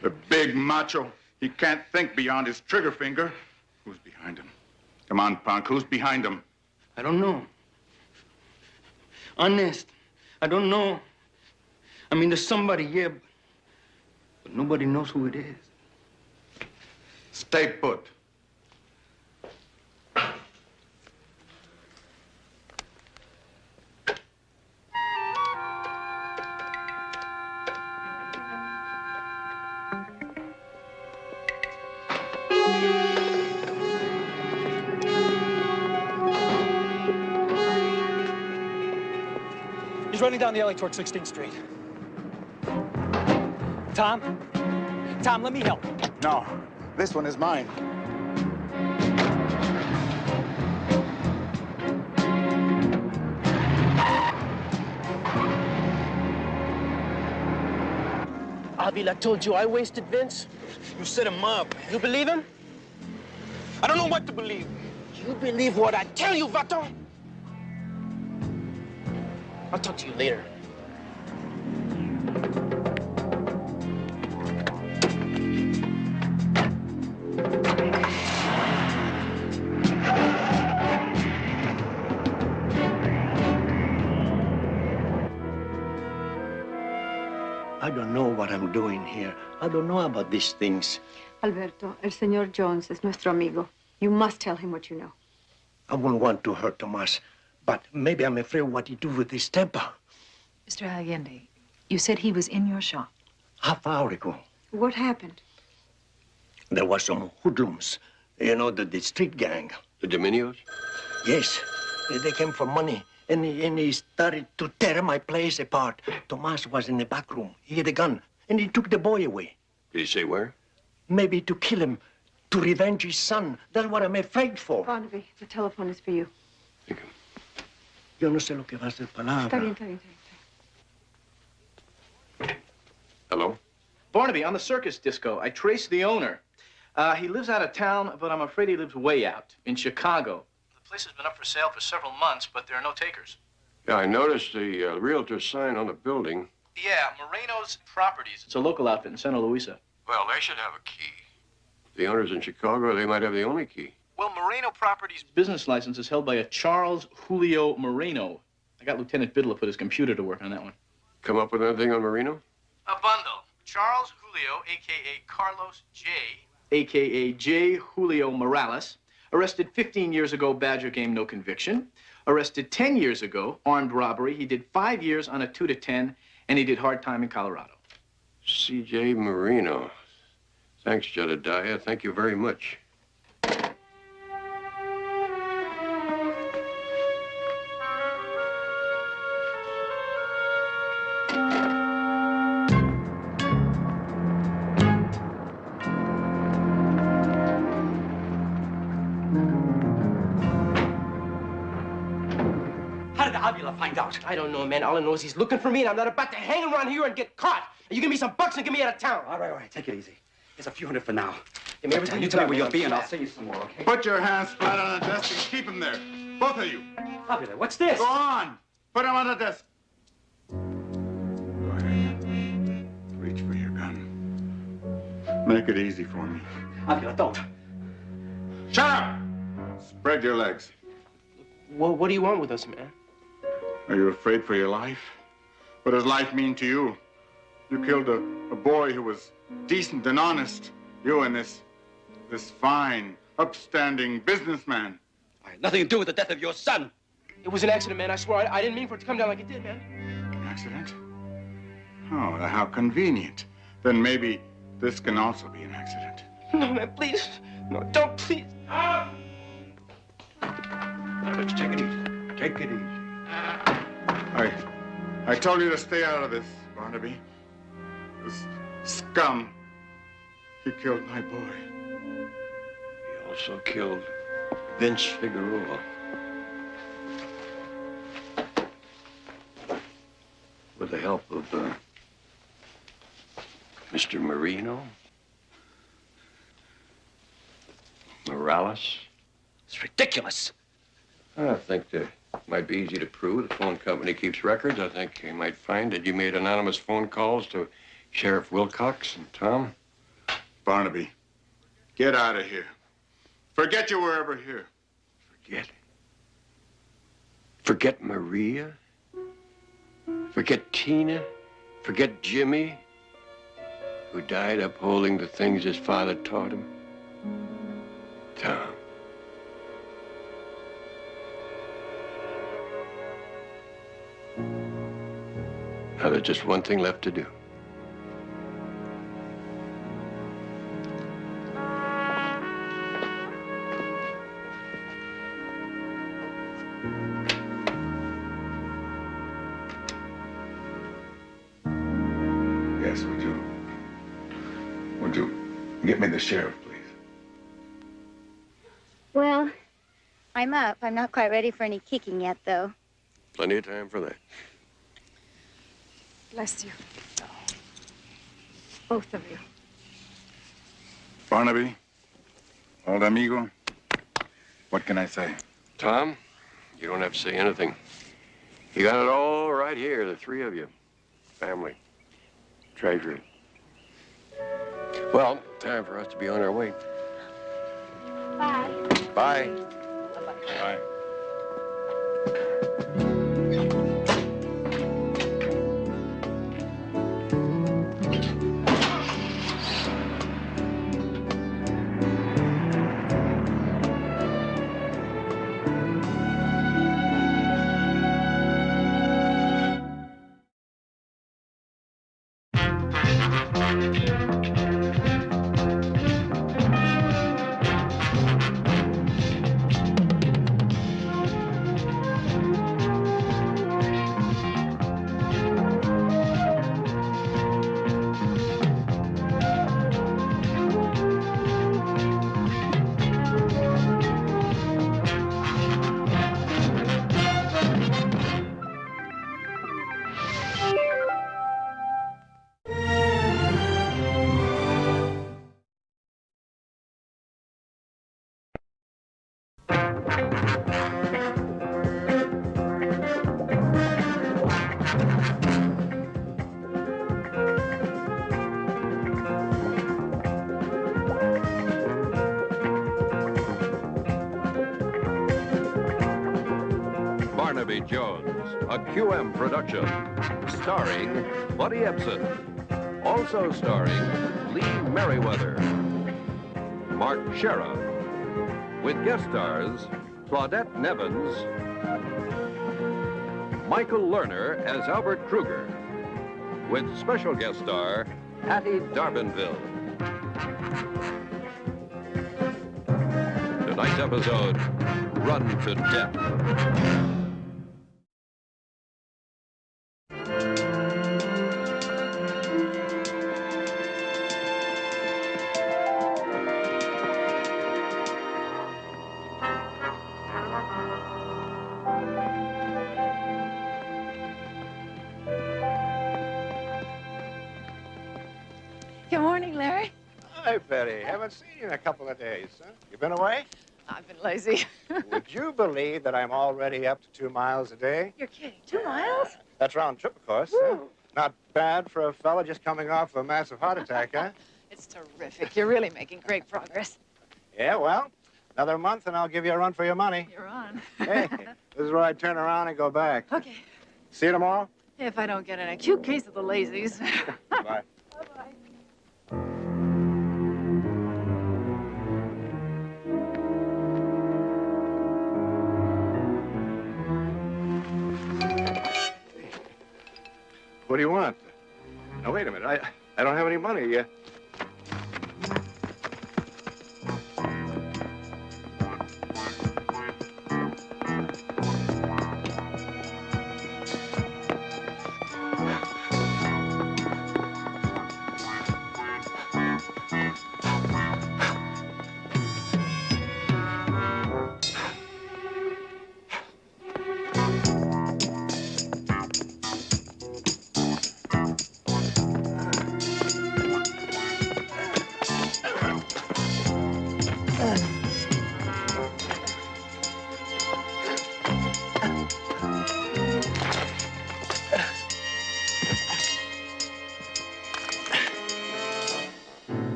Speaker 20: The big macho. He can't think beyond his trigger finger. Who's behind him? Come on, punk. Who's behind him?
Speaker 4: I don't know. Honest, I don't know. I mean, there's somebody, yeah, but nobody knows who it is.
Speaker 20: Stay put.
Speaker 15: He's running down the alley toward 16th Street. Tom? Tom, let me help.
Speaker 20: No, this one is mine.
Speaker 3: Avila told you I wasted Vince?
Speaker 10: You set him up.
Speaker 3: You believe him?
Speaker 10: I don't know what to believe.
Speaker 3: You believe what I tell you, Vato? I'll talk to you later.
Speaker 10: I don't know what I'm doing here. I don't know about these things.
Speaker 23: Alberto, el señor Jones es nuestro amigo. You must tell him what you know.
Speaker 10: I wouldn't want to hurt Tomas, but maybe I'm afraid what he do with his temper.
Speaker 2: Mr. Allende, you said he was in your shop.
Speaker 10: Half hour ago,
Speaker 23: What happened?
Speaker 10: there was some hoodlums. You know, the street gang.
Speaker 6: The Dominios?
Speaker 10: Yes, they came for money, and he started to tear my place apart. Tomas was in the back room. He had a gun, and he took the boy away.
Speaker 6: Did he say where?
Speaker 10: Maybe to kill him, to revenge his son. That's what I'm afraid for.
Speaker 23: Barnaby, the telephone is for you.
Speaker 10: Yo no sé lo que va a hacer palabra.
Speaker 23: Está bien, está bien, está bien.
Speaker 6: Hello?
Speaker 7: Barnaby, on the circus disco, I traced the owner. He lives out of town, but I'm afraid he lives way out, in Chicago. The place has been up for sale for several months, but there are no takers.
Speaker 6: Yeah, I noticed the realtor's sign on the building.
Speaker 7: Yeah, Moreno's Properties. It's a local outfit in Santa Luisa.
Speaker 6: Well, they should have a key. The owner's in Chicago, they might have the only key.
Speaker 7: Well, Moreno Properties' business license is held by a Charles Julio Moreno. I got Lieutenant Biddle to put his computer to work on that one.
Speaker 6: Come up with anything on Marino?
Speaker 7: A bundle. Charles Julio, a.k.a. Carlos J., a.k.a. J. Julio Morales, arrested 15 years ago, Badger game, no conviction. Arrested 10 years ago, armed robbery. He did 5 years on a 2 to 10, and he did hard time in Colorado.
Speaker 6: C.J. Marino. Thanks, Jedediah. Thank you very much.
Speaker 3: How did Avila find out? I don't know, man. All I know is he's looking for me, and I'm not about to hang around here and get caught. You give me some bucks and get me out of town.
Speaker 16: All right. Take it easy. It's a few hundred for now.
Speaker 3: Give me everything
Speaker 16: You tell me
Speaker 3: got,
Speaker 16: where you'll
Speaker 3: man.
Speaker 16: be, and I'll send you some more, okay?
Speaker 20: Put your hands flat on the desk and keep them there. Both of you.
Speaker 16: Avila, what's this?
Speaker 20: Go on. Put them on the desk. Go ahead. Reach for your gun. Make it easy for me.
Speaker 16: Avila, don't.
Speaker 20: Shut up! Spread your legs.
Speaker 3: Well, what do you want with us, man?
Speaker 20: Are you afraid for your life? What does life mean to you? You killed a boy who was decent and honest. You and this fine, upstanding businessman.
Speaker 16: I had nothing to do with the death of your son.
Speaker 3: It was an accident, man. I swear. I didn't mean for it to come down like it did, man.
Speaker 20: An accident? Oh, how convenient. Then maybe this can also be an accident.
Speaker 3: No, man, please. No, don't, please.
Speaker 6: Now, let's take it easy. Take it easy.
Speaker 20: I told you to stay out of this, Barnaby. This scum. He killed my boy.
Speaker 6: He also killed Vince Figueroa. With the help of Mr. Marino. Morales.
Speaker 16: It's ridiculous.
Speaker 6: I think that might be easy to prove. The phone company keeps records. I think you might find that you made anonymous phone calls to Sheriff Wilcox and Tom.
Speaker 20: Barnaby, get out of here. Forget you were ever here.
Speaker 6: Forget? Forget Maria? Forget Tina? Forget Jimmy, who died upholding the things his father taught him? Tom. Now there's just one thing left to do.
Speaker 20: Yes, would you get me the sheriff, please?
Speaker 22: Well, I'm up. I'm not quite ready for any kicking yet, though.
Speaker 6: Plenty of time for that.
Speaker 23: Bless you. Both of you.
Speaker 5: Barnaby, old amigo, what can I say?
Speaker 6: Tom, you don't have to say anything. You got it all right here, the three of you. Family. Treasure it. Well, time for us to be on our way.
Speaker 22: Bye.
Speaker 6: Bye.
Speaker 5: Bye.
Speaker 1: Barnaby Jones, a QM production, starring Buddy Ebsen, also starring Lee Merriweather, Mark Sheriff, with guest stars Claudette Nevins, Michael Lerner as Albert Kruger, with special guest star Hattie Darbenville. Tonight's episode, Run to Death.
Speaker 11: Good morning, Larry.
Speaker 10: Hi, Betty. Haven't seen you in a couple of days, huh? You been away?
Speaker 11: I've been lazy.
Speaker 10: Would you believe that I'm already up to 2 miles a day?
Speaker 11: You're kidding. 2 miles?
Speaker 10: That's round trip, of course. Not bad for a fella just coming off a massive heart attack, huh?
Speaker 11: It's terrific. You're really making great progress.
Speaker 10: Yeah, well, another month and I'll give you a run for your money.
Speaker 11: You're on.
Speaker 10: Hey, this is where I turn around and go back.
Speaker 11: Okay.
Speaker 10: See you tomorrow?
Speaker 11: If I don't get an acute case of the lazies.
Speaker 10: Bye. What do you want? Now, wait a minute. I don't have any money yet.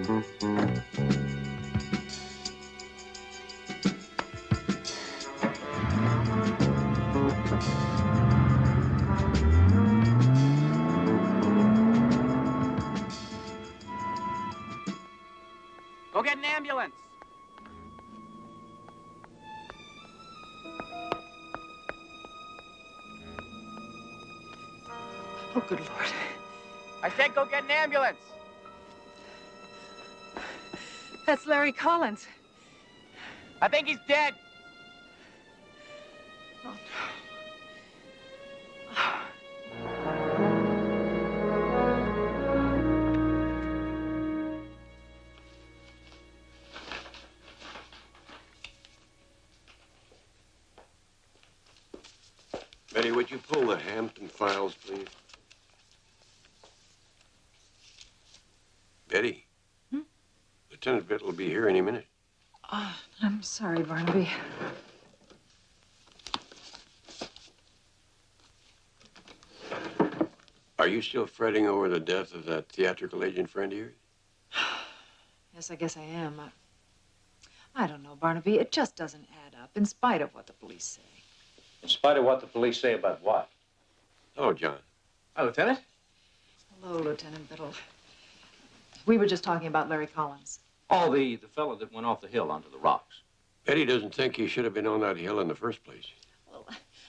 Speaker 7: Go get an ambulance.
Speaker 2: Oh, good Lord.
Speaker 7: I said go get an ambulance.
Speaker 2: That's Larry Collins.
Speaker 7: I think he's dead.
Speaker 2: Oh, no.
Speaker 6: Betty, would you pull the Hampton files, please? Betty? Lieutenant Bitt will be here any minute.
Speaker 2: Oh, I'm sorry, Barnaby.
Speaker 6: Are you still fretting over the death of that theatrical agent friend of yours?
Speaker 2: Yes, I guess I am. I don't know, Barnaby. It just doesn't add up, in spite of what the police say.
Speaker 8: In spite of what the police say about what?
Speaker 6: Hello, John.
Speaker 7: Hi, Lieutenant.
Speaker 2: Hello, Lieutenant Biddle. We were just talking about Larry Collins.
Speaker 8: Oh, the fellow that went off the hill onto the rocks.
Speaker 6: Betty doesn't think he should have been on that hill in the first place.
Speaker 2: Well,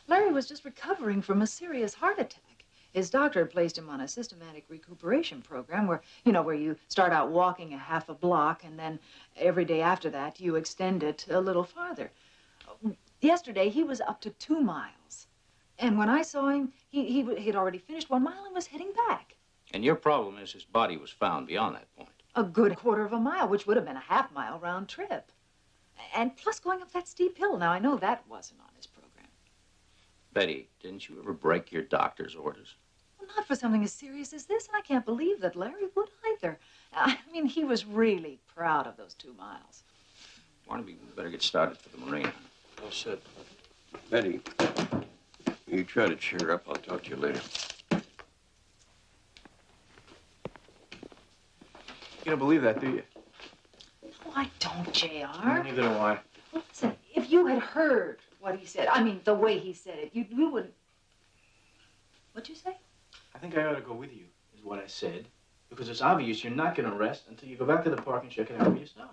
Speaker 2: Larry was just recovering from a serious heart attack. His doctor had placed him on a systematic recuperation program where, where you start out walking a half a block and then every day after that you extend it a little farther. Yesterday, he was up to 2 miles. And when I saw him, he'd already finished 1 mile and was heading back.
Speaker 8: And your problem is his body was found beyond that point.
Speaker 2: A good quarter of a mile, which would have been a half-mile round trip. And plus going up that steep hill. Now, I know that wasn't on his program.
Speaker 8: Betty, didn't you ever break your doctor's orders?
Speaker 2: Well, not for something as serious as this, and I can't believe that Larry would either. I mean, he was really proud of those 2 miles.
Speaker 8: Barnaby, we better get started for the marina.
Speaker 6: All set. Betty, you try to cheer up. I'll talk to you later.
Speaker 7: You don't believe that, do you?
Speaker 2: No, I don't, J.R.
Speaker 7: Neither do I.
Speaker 2: Well, listen, if you had heard what he said, I mean, the way he said it, you wouldn't... What'd you say?
Speaker 7: I think I ought to go with you, is what I said. Because it's obvious you're not going to rest until you go back to the park and check it out for yourself.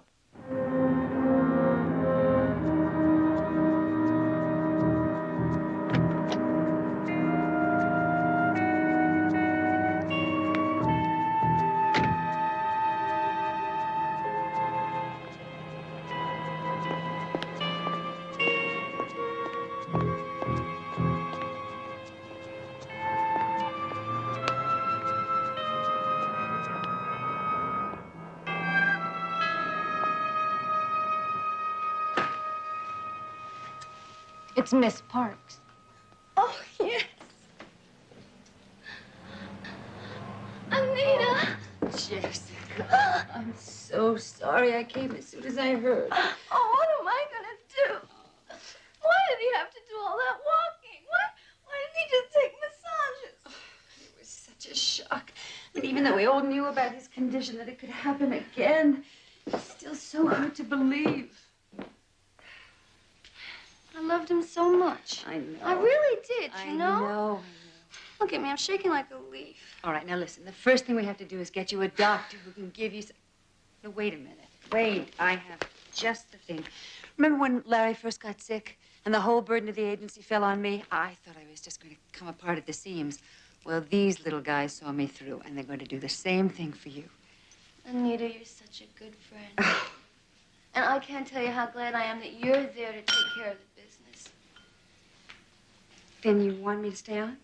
Speaker 22: It's Miss Parks.
Speaker 21: Oh, yes. Anita!
Speaker 23: Jessica, I'm so sorry. I came as soon as I heard.
Speaker 21: Oh, what am I gonna do? Why did he have to do all that walking? Why didn't he just take massages?
Speaker 23: It was such a shock. But even though we all knew about his condition, that it could happen again, it's still so hard to believe.
Speaker 22: I loved him so much.
Speaker 23: I know.
Speaker 22: I really did,
Speaker 23: I
Speaker 22: you know?
Speaker 23: know.
Speaker 22: Look at me, I'm shaking like a leaf.
Speaker 23: All right, now listen. The first thing we have to do is get you a doctor who can give you some... No, wait a minute. Wait, I have just the thing. Remember when Larry first got sick and the whole burden of the agency fell on me? I thought I was just going to come apart at the seams. Well, these little guys saw me through, and they're going to do the same thing for you.
Speaker 22: Anita, you're such a good friend. And I can't tell you how glad I am that you're there to take care of the business.
Speaker 23: Then you want me to stay on?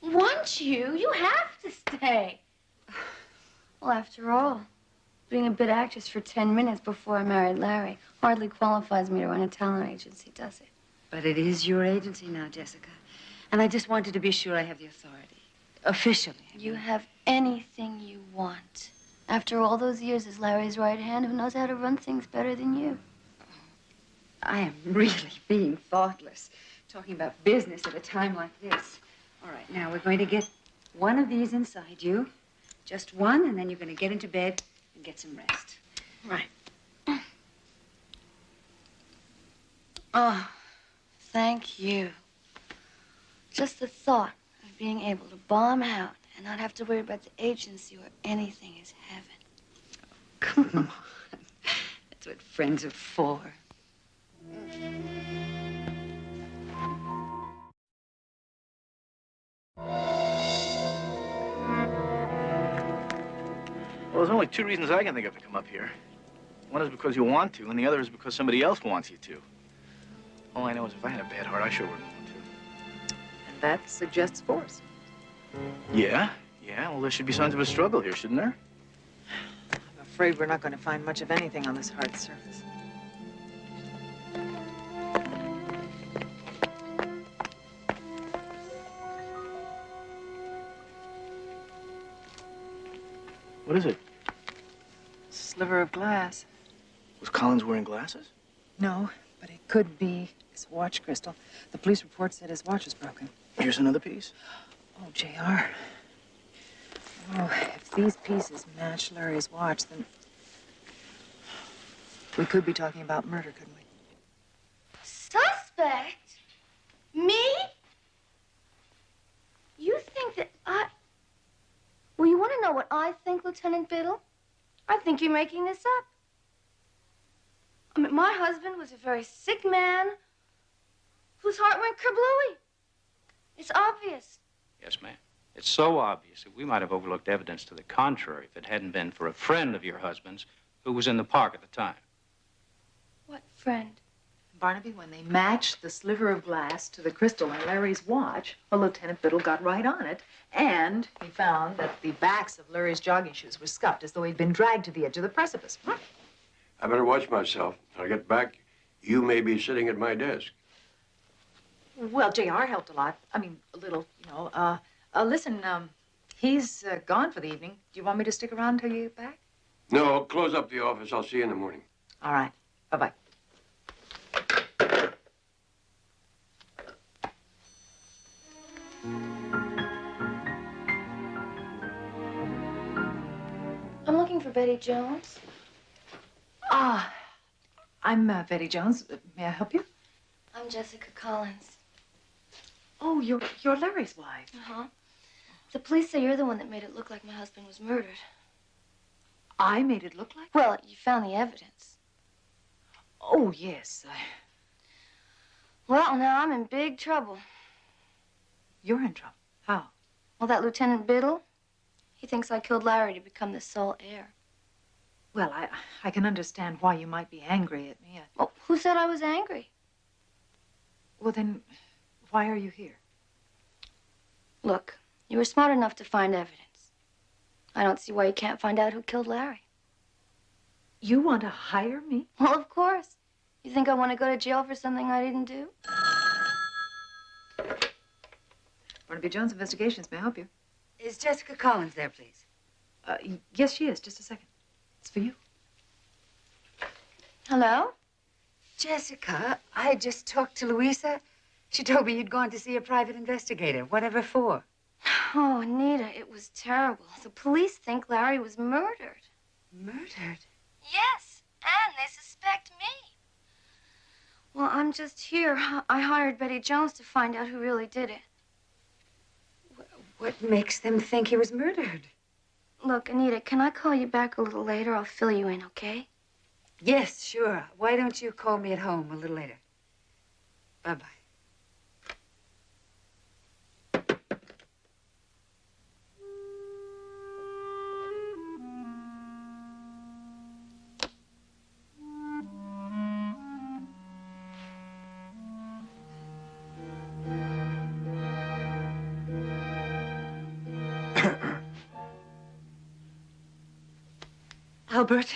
Speaker 22: Want you? You have to stay. Well, after all, being a bit actress for 10 minutes before I married Larry hardly qualifies me to run a talent agency, does it?
Speaker 23: But it is your agency now, Jessica. And I just wanted to be sure I have the authority. Officially.
Speaker 22: You have anything you want. After all those years as Larry's right hand, who knows how to run things better than you?
Speaker 23: I am really being thoughtless, talking about business at a time like this. All right, now we're going to get one of these inside you. Just one, and then you're going to get into bed
Speaker 13: and get some rest.
Speaker 22: Right. Oh, thank you. Just the thought of being able to bomb out and not have to worry about the agency or anything is heaven.
Speaker 13: Come on. That's what friends are for.
Speaker 7: Well, there's only two reasons I can think of to come up here. One is because you want to, and the other is because somebody else wants you to. All I know is if I had a bad heart, I sure wouldn't want to.
Speaker 11: And that suggests force.
Speaker 7: Yeah? Yeah, well, there should be signs of a struggle here, shouldn't there?
Speaker 11: I'm afraid we're not going to find much of anything on this hard surface.
Speaker 7: What is it?
Speaker 11: Sliver of glass.
Speaker 7: Was Collins wearing glasses?
Speaker 11: No, but it could be his watch crystal. The police report said his watch was broken.
Speaker 7: Here's another piece.
Speaker 11: Oh, JR. Oh, if these pieces match Larry's watch, then we could be talking about murder, couldn't we?
Speaker 22: Suspect? Me? You think that I... Well, you want to know what I think, Lieutenant Biddle? I think you're making this up. I mean, my husband was a very sick man whose heart went kerblooey. It's obvious.
Speaker 8: Yes, ma'am. It's so obvious that we might have overlooked evidence to the contrary if it hadn't been for a friend of your husband's who was in the park at the time.
Speaker 22: What friend?
Speaker 11: Barnaby, when they matched the sliver of glass to the crystal in Larry's watch, well, Lieutenant Biddle got right on it, and he found that the backs of Larry's jogging shoes were scuffed as though he'd been dragged to the edge of the precipice.
Speaker 6: I better watch myself. When I get back, you may be sitting at my desk.
Speaker 11: Well, JR helped a lot. I mean, a little, you know. Listen, he's gone for the evening. Do you want me to stick around till you get back?
Speaker 6: No, close up the office. I'll see you in the morning.
Speaker 11: All right. Bye-bye.
Speaker 22: I'm looking for Betty Jones.
Speaker 11: I'm Betty Jones. May I help you?
Speaker 22: I'm Jessica Collins.
Speaker 11: Oh, you're Larry's wife.
Speaker 22: Uh-huh. The police say you're the one that made it look like my husband was murdered.
Speaker 11: I made it look like?
Speaker 22: Well, you found the evidence.
Speaker 11: Oh, yes.
Speaker 22: Well, now I'm in big trouble.
Speaker 11: You're in trouble. How?
Speaker 22: Well, that Lieutenant Biddle, he thinks I killed Larry to become the sole heir.
Speaker 11: Well, I can understand why you might be angry at me.
Speaker 22: Well, who said I was angry?
Speaker 11: Well, then, why are you here?
Speaker 22: Look, you were smart enough to find evidence. I don't see why you can't find out who killed Larry.
Speaker 11: You want to hire me?
Speaker 22: Well, of course. You think I want to go to jail for something I didn't do?
Speaker 11: Barnaby Jones Investigations. May I help you?
Speaker 13: Is Jessica Collins there, please?
Speaker 11: Yes, she is. Just a second. It's for you.
Speaker 22: Hello?
Speaker 13: Jessica, I just talked to Louisa. She told me you'd gone to see a private investigator. Whatever for?
Speaker 22: Oh, Anita, it was terrible. The police think Larry was murdered.
Speaker 13: Murdered?
Speaker 22: Yes, and they suspect me. Well, I'm just here. I hired Betty Jones to find out who really did it.
Speaker 13: What makes them think he was murdered?
Speaker 22: Look, Anita, can I call you back a little later? I'll fill you in, okay?
Speaker 13: Yes, sure. Why don't you call me at home a little later? Bye-bye. Albert,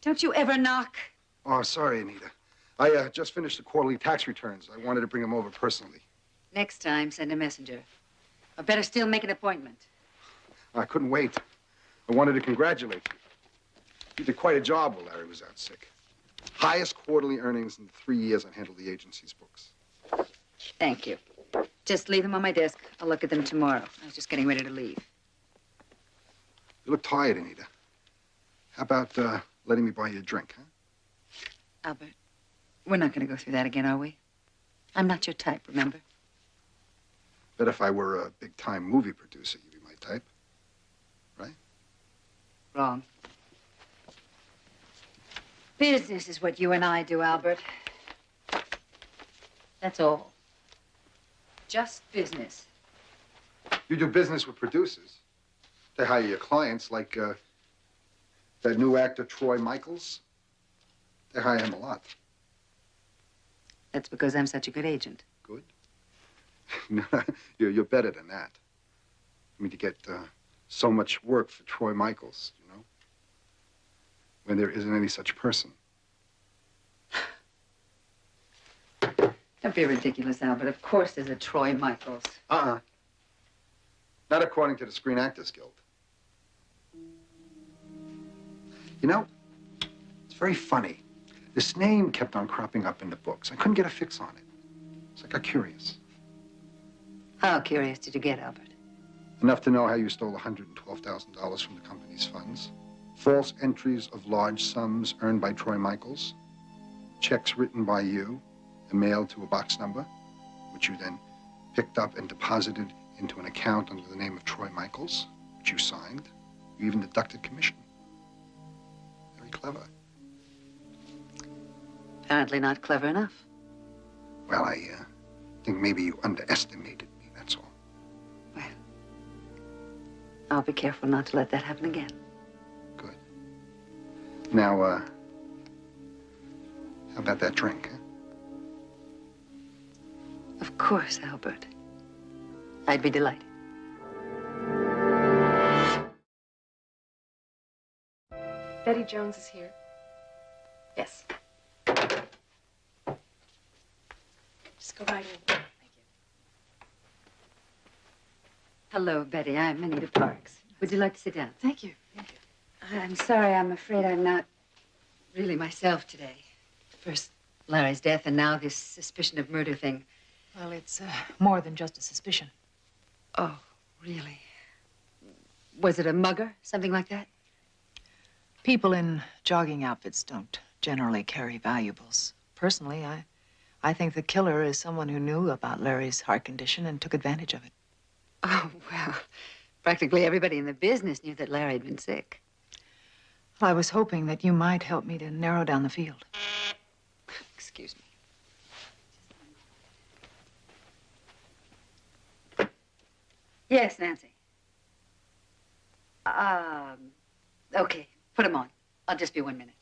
Speaker 13: don't you ever knock?
Speaker 14: Oh, sorry, Anita. I just finished the quarterly tax returns. I wanted to bring them over personally.
Speaker 13: Next time, send a messenger. Or better still, make an appointment.
Speaker 14: I couldn't wait. I wanted to congratulate you. You did quite a job while Larry was out sick. Highest quarterly earnings in the 3 years I handled the agency's books.
Speaker 13: Thank you. Just leave them on my desk. I'll look at them tomorrow. I was just getting ready to leave.
Speaker 14: You look tired, Anita. How about letting me buy you a drink, huh?
Speaker 13: Albert, we're not going to go through that again, are we? I'm not your type, remember?
Speaker 14: Bet if I were a big-time movie producer, you'd be my type. Right?
Speaker 13: Wrong. Business is what you and I do, Albert. That's all. Just business.
Speaker 14: You do business with producers. They hire your clients, like that new actor, Troy Michaels. They hire him a lot.
Speaker 13: That's because I'm such a good agent.
Speaker 14: Good? No, you're better than that. I mean, to get so much work for Troy Michaels, you know, when there isn't any such person.
Speaker 13: Don't be ridiculous, Albert. Of course there's a Troy Michaels.
Speaker 14: Uh-uh. Not according to the Screen Actors Guild. You know, it's very funny. This name kept on cropping up in the books. I couldn't get a fix on it. So I got curious.
Speaker 13: How curious did you get, Albert?
Speaker 14: Enough to know how you stole $112,000 from the company's funds, false entries of large sums earned by Troy Michaels, checks written by you and mailed to a box number, which you then picked up and deposited into an account under the name of Troy Michaels, which you signed. You even deducted commission. Very clever.
Speaker 13: Apparently not clever enough.
Speaker 14: Well, I think maybe you underestimated me, that's all.
Speaker 13: Well, I'll be careful not to let that happen again.
Speaker 14: Good. Now, how about that drink, huh?
Speaker 13: Of course, Albert. I'd be delighted.
Speaker 11: Betty Jones is here. Yes. Just go right in. Thank you.
Speaker 13: Hello, Betty. I'm Anita Parks. Would you like to sit down?
Speaker 11: Thank you. Thank you.
Speaker 13: I'm sorry. I'm afraid I'm not really myself today. First Larry's death, and now this suspicion of murder thing.
Speaker 2: Well, it's more than just a suspicion.
Speaker 13: Oh, really? Was it a mugger? Something like that?
Speaker 2: People in jogging outfits don't generally carry valuables. Personally, I think the killer is someone who knew about Larry's heart condition and took advantage of it.
Speaker 13: Oh, well, practically everybody in the business knew that Larry had been sick.
Speaker 2: Well, I was hoping that you might help me to narrow down the field.
Speaker 13: Excuse me. Yes, Nancy. Okay, put him on. I'll just be 1 minute.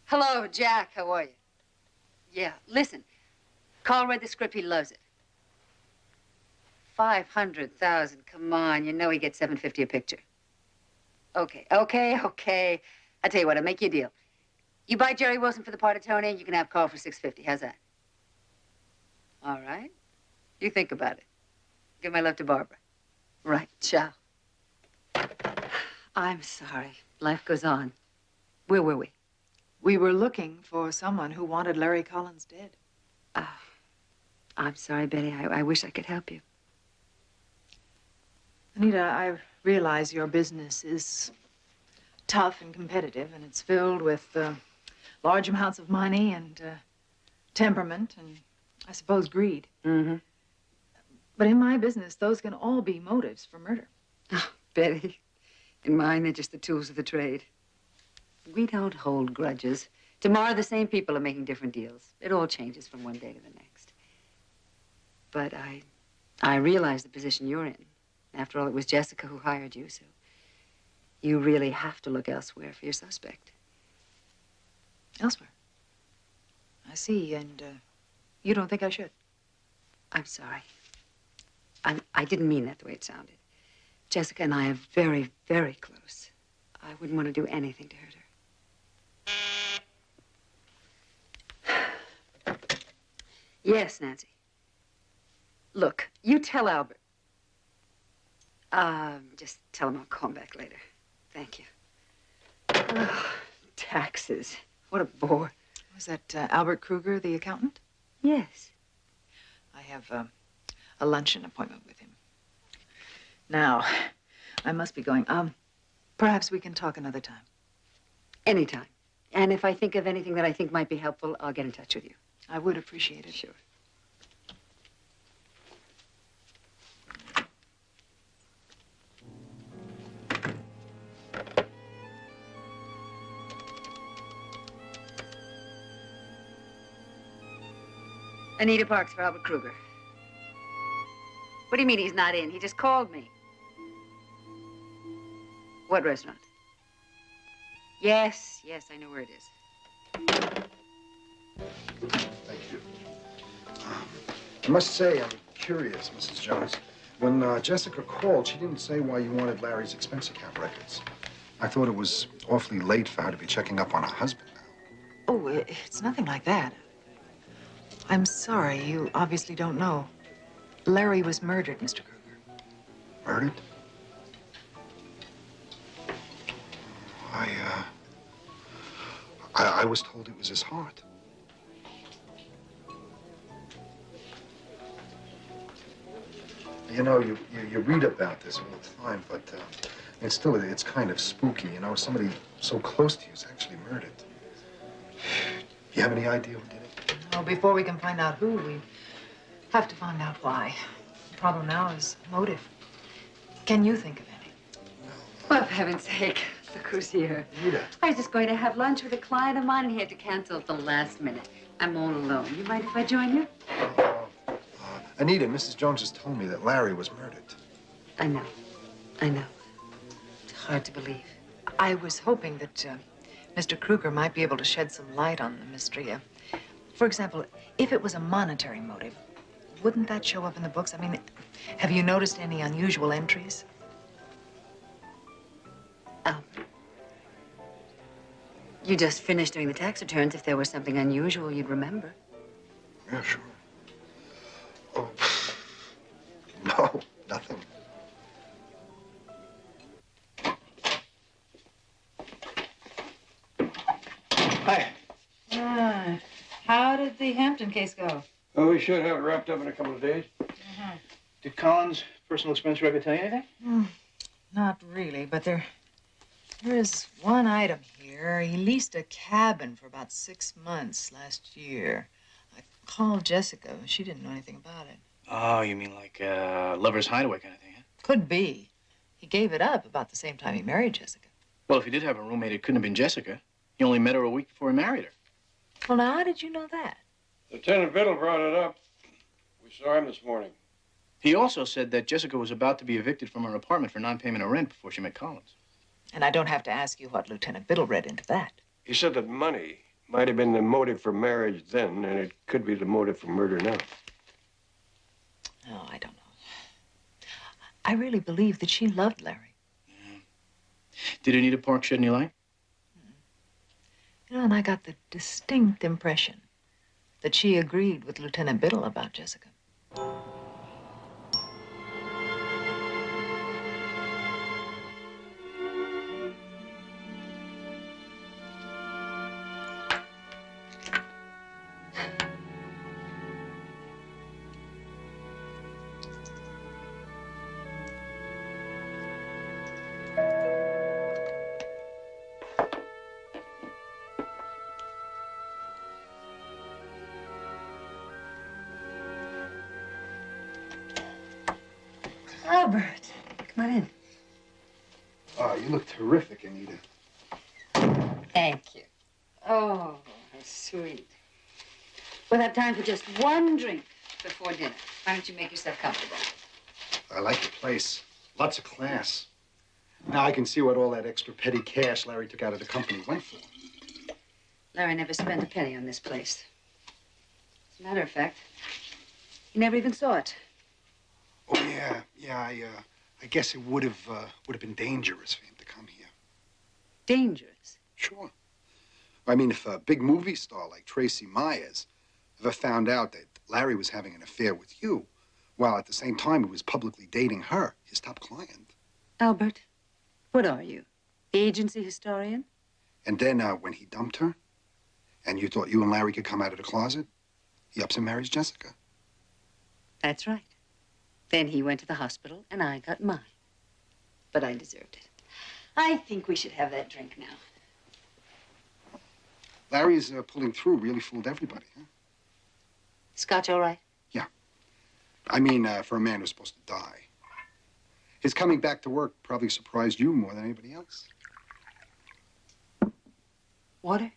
Speaker 13: Hello, Jack, how are you? Yeah, listen. Carl read the script, he loves it. 500,000, come on, you know he gets $750 a picture. Okay. I tell you what, I'll make you a deal. You buy Jerry Wilson for the part of Tony, you can have Carl for $650. How's that? All right. You think about it. Give my love to Barbara. Right, ciao. I'm sorry. Life goes on. Where were we?
Speaker 2: We were looking for someone who wanted Larry Collins dead.
Speaker 13: I'm sorry, Betty. I wish I could help you.
Speaker 2: Anita, I realize your business is tough and competitive, and it's filled with large amounts of money and temperament and, I suppose, greed.
Speaker 13: Mm-hmm.
Speaker 2: But in my business, those can all be motives for murder.
Speaker 13: Oh, Betty, in mine, they're just the tools of the trade. We don't hold grudges. Tomorrow, the same people are making different deals. It all changes from one day to the next. But I realize the position you're in. After all, it was Jessica who hired you, so you really have to look elsewhere for your suspect.
Speaker 2: Elsewhere? I see, and you don't think I should?
Speaker 13: I'm sorry. I didn't mean that the way it sounded. Jessica and I are very, very close. I wouldn't want to do anything to hurt her. Yes, Nancy. Look, you tell Albert. Just tell him I'll call him back later. Thank you. Oh, taxes. What a bore.
Speaker 2: Was that Albert Kruger, the accountant?
Speaker 13: Yes.
Speaker 2: I have a luncheon appointment with him. Now, I must be going.
Speaker 11: Perhaps we can talk another time.
Speaker 13: Anytime. And if I think of anything that I think might be helpful, I'll get in touch with you.
Speaker 11: I would appreciate it.
Speaker 13: Sure. Anita Parks for Albert Kruger. What do you mean he's not in? He just called me. What restaurant? Yes, I know where it is.
Speaker 14: Thank you. I must say, I'm curious, Mrs. Jones. When Jessica called, she didn't say why you wanted Larry's expense account records. I thought it was awfully late for her to be checking up on her husband.
Speaker 11: Oh, it's nothing like that. I'm sorry, you obviously don't know. Larry was murdered, Mr. Kruger.
Speaker 14: Murdered? I was told it was his heart. You know, you read about this all the time, but it's kind of spooky. You know, somebody so close to you is actually murdered. You have any idea who did it?
Speaker 11: Well, before we can find out who, we have to find out why. The problem now is motive. Can you think of any?
Speaker 13: Well, for heaven's sake, look who's here.
Speaker 14: Rita.
Speaker 13: I was just going to have lunch with a client of mine, and he had to cancel at the last minute. I'm all alone. You mind if I join you?
Speaker 14: Anita, Mrs. Jones has told me that Larry was murdered.
Speaker 13: I know. It's hard to believe.
Speaker 11: I was hoping that Mr. Kruger might be able to shed some light on the mystery. For example, if it was a monetary motive, wouldn't that show up in the books? I mean, have you noticed any unusual entries?
Speaker 13: You just finished doing the tax returns. If there was something unusual, you'd remember.
Speaker 14: Yeah, sure. Oh, no, nothing.
Speaker 7: Hi.
Speaker 11: How did the Hampton case go?
Speaker 6: Oh, we should have it wrapped up in a couple of days.
Speaker 7: Did Collins' personal expense record tell you anything?
Speaker 11: Not really, but there is one item here. He leased a cabin for about 6 months last year. I called Jessica. She didn't know anything about it.
Speaker 7: Oh, you mean like Lover's Hideaway kind of thing, huh?
Speaker 11: Could be. He gave it up about the same time he married Jessica.
Speaker 7: Well, if he did have a roommate, it couldn't have been Jessica. He only met her a week before he married her.
Speaker 11: Well, now, how did you know that?
Speaker 6: Lieutenant Biddle brought it up. We saw him this morning.
Speaker 7: He also said that Jessica was about to be evicted from her apartment for non-payment of rent before she met Collins.
Speaker 11: And I don't have to ask you what Lieutenant Biddle read into that.
Speaker 6: He said that money might have been the motive for marriage then, and it could be the motive for murder now.
Speaker 11: Oh, I don't know. I really believe that she loved Larry.
Speaker 7: Did Anita Parks shed any light?
Speaker 11: You know, and I got the distinct impression that she agreed with Lieutenant Biddle about Jessica.
Speaker 13: Albert, come on in.
Speaker 14: Oh, you look terrific, Anita.
Speaker 13: Thank you. Oh, how sweet. We'll have time for just one drink before dinner. Why don't you make yourself comfortable?
Speaker 14: I like the place. Lots of class. Now I can see what all that extra petty cash Larry took out of the company went for.
Speaker 13: Larry never spent a penny on this place. As a matter of fact, he never even saw it.
Speaker 14: Oh, yeah. I guess it would have been dangerous for him to come here.
Speaker 13: Dangerous?
Speaker 14: Sure. I mean, if a big movie star like Tracy Myers ever found out that Larry was having an affair with you, while at the same time he was publicly dating her, his top client.
Speaker 13: Albert, what are you? Agency historian?
Speaker 14: And then when he dumped her, and you thought you and Larry could come out of the closet, he ups and marries Jessica.
Speaker 13: That's right. Then he went to the hospital, and I got mine. But I deserved it. I think we should have that drink now.
Speaker 14: Larry's pulling through really fooled everybody, huh?
Speaker 13: Scotch all right?
Speaker 14: Yeah. I mean, for a man who's supposed to die. His coming back to work probably surprised you more than anybody else.
Speaker 13: Water?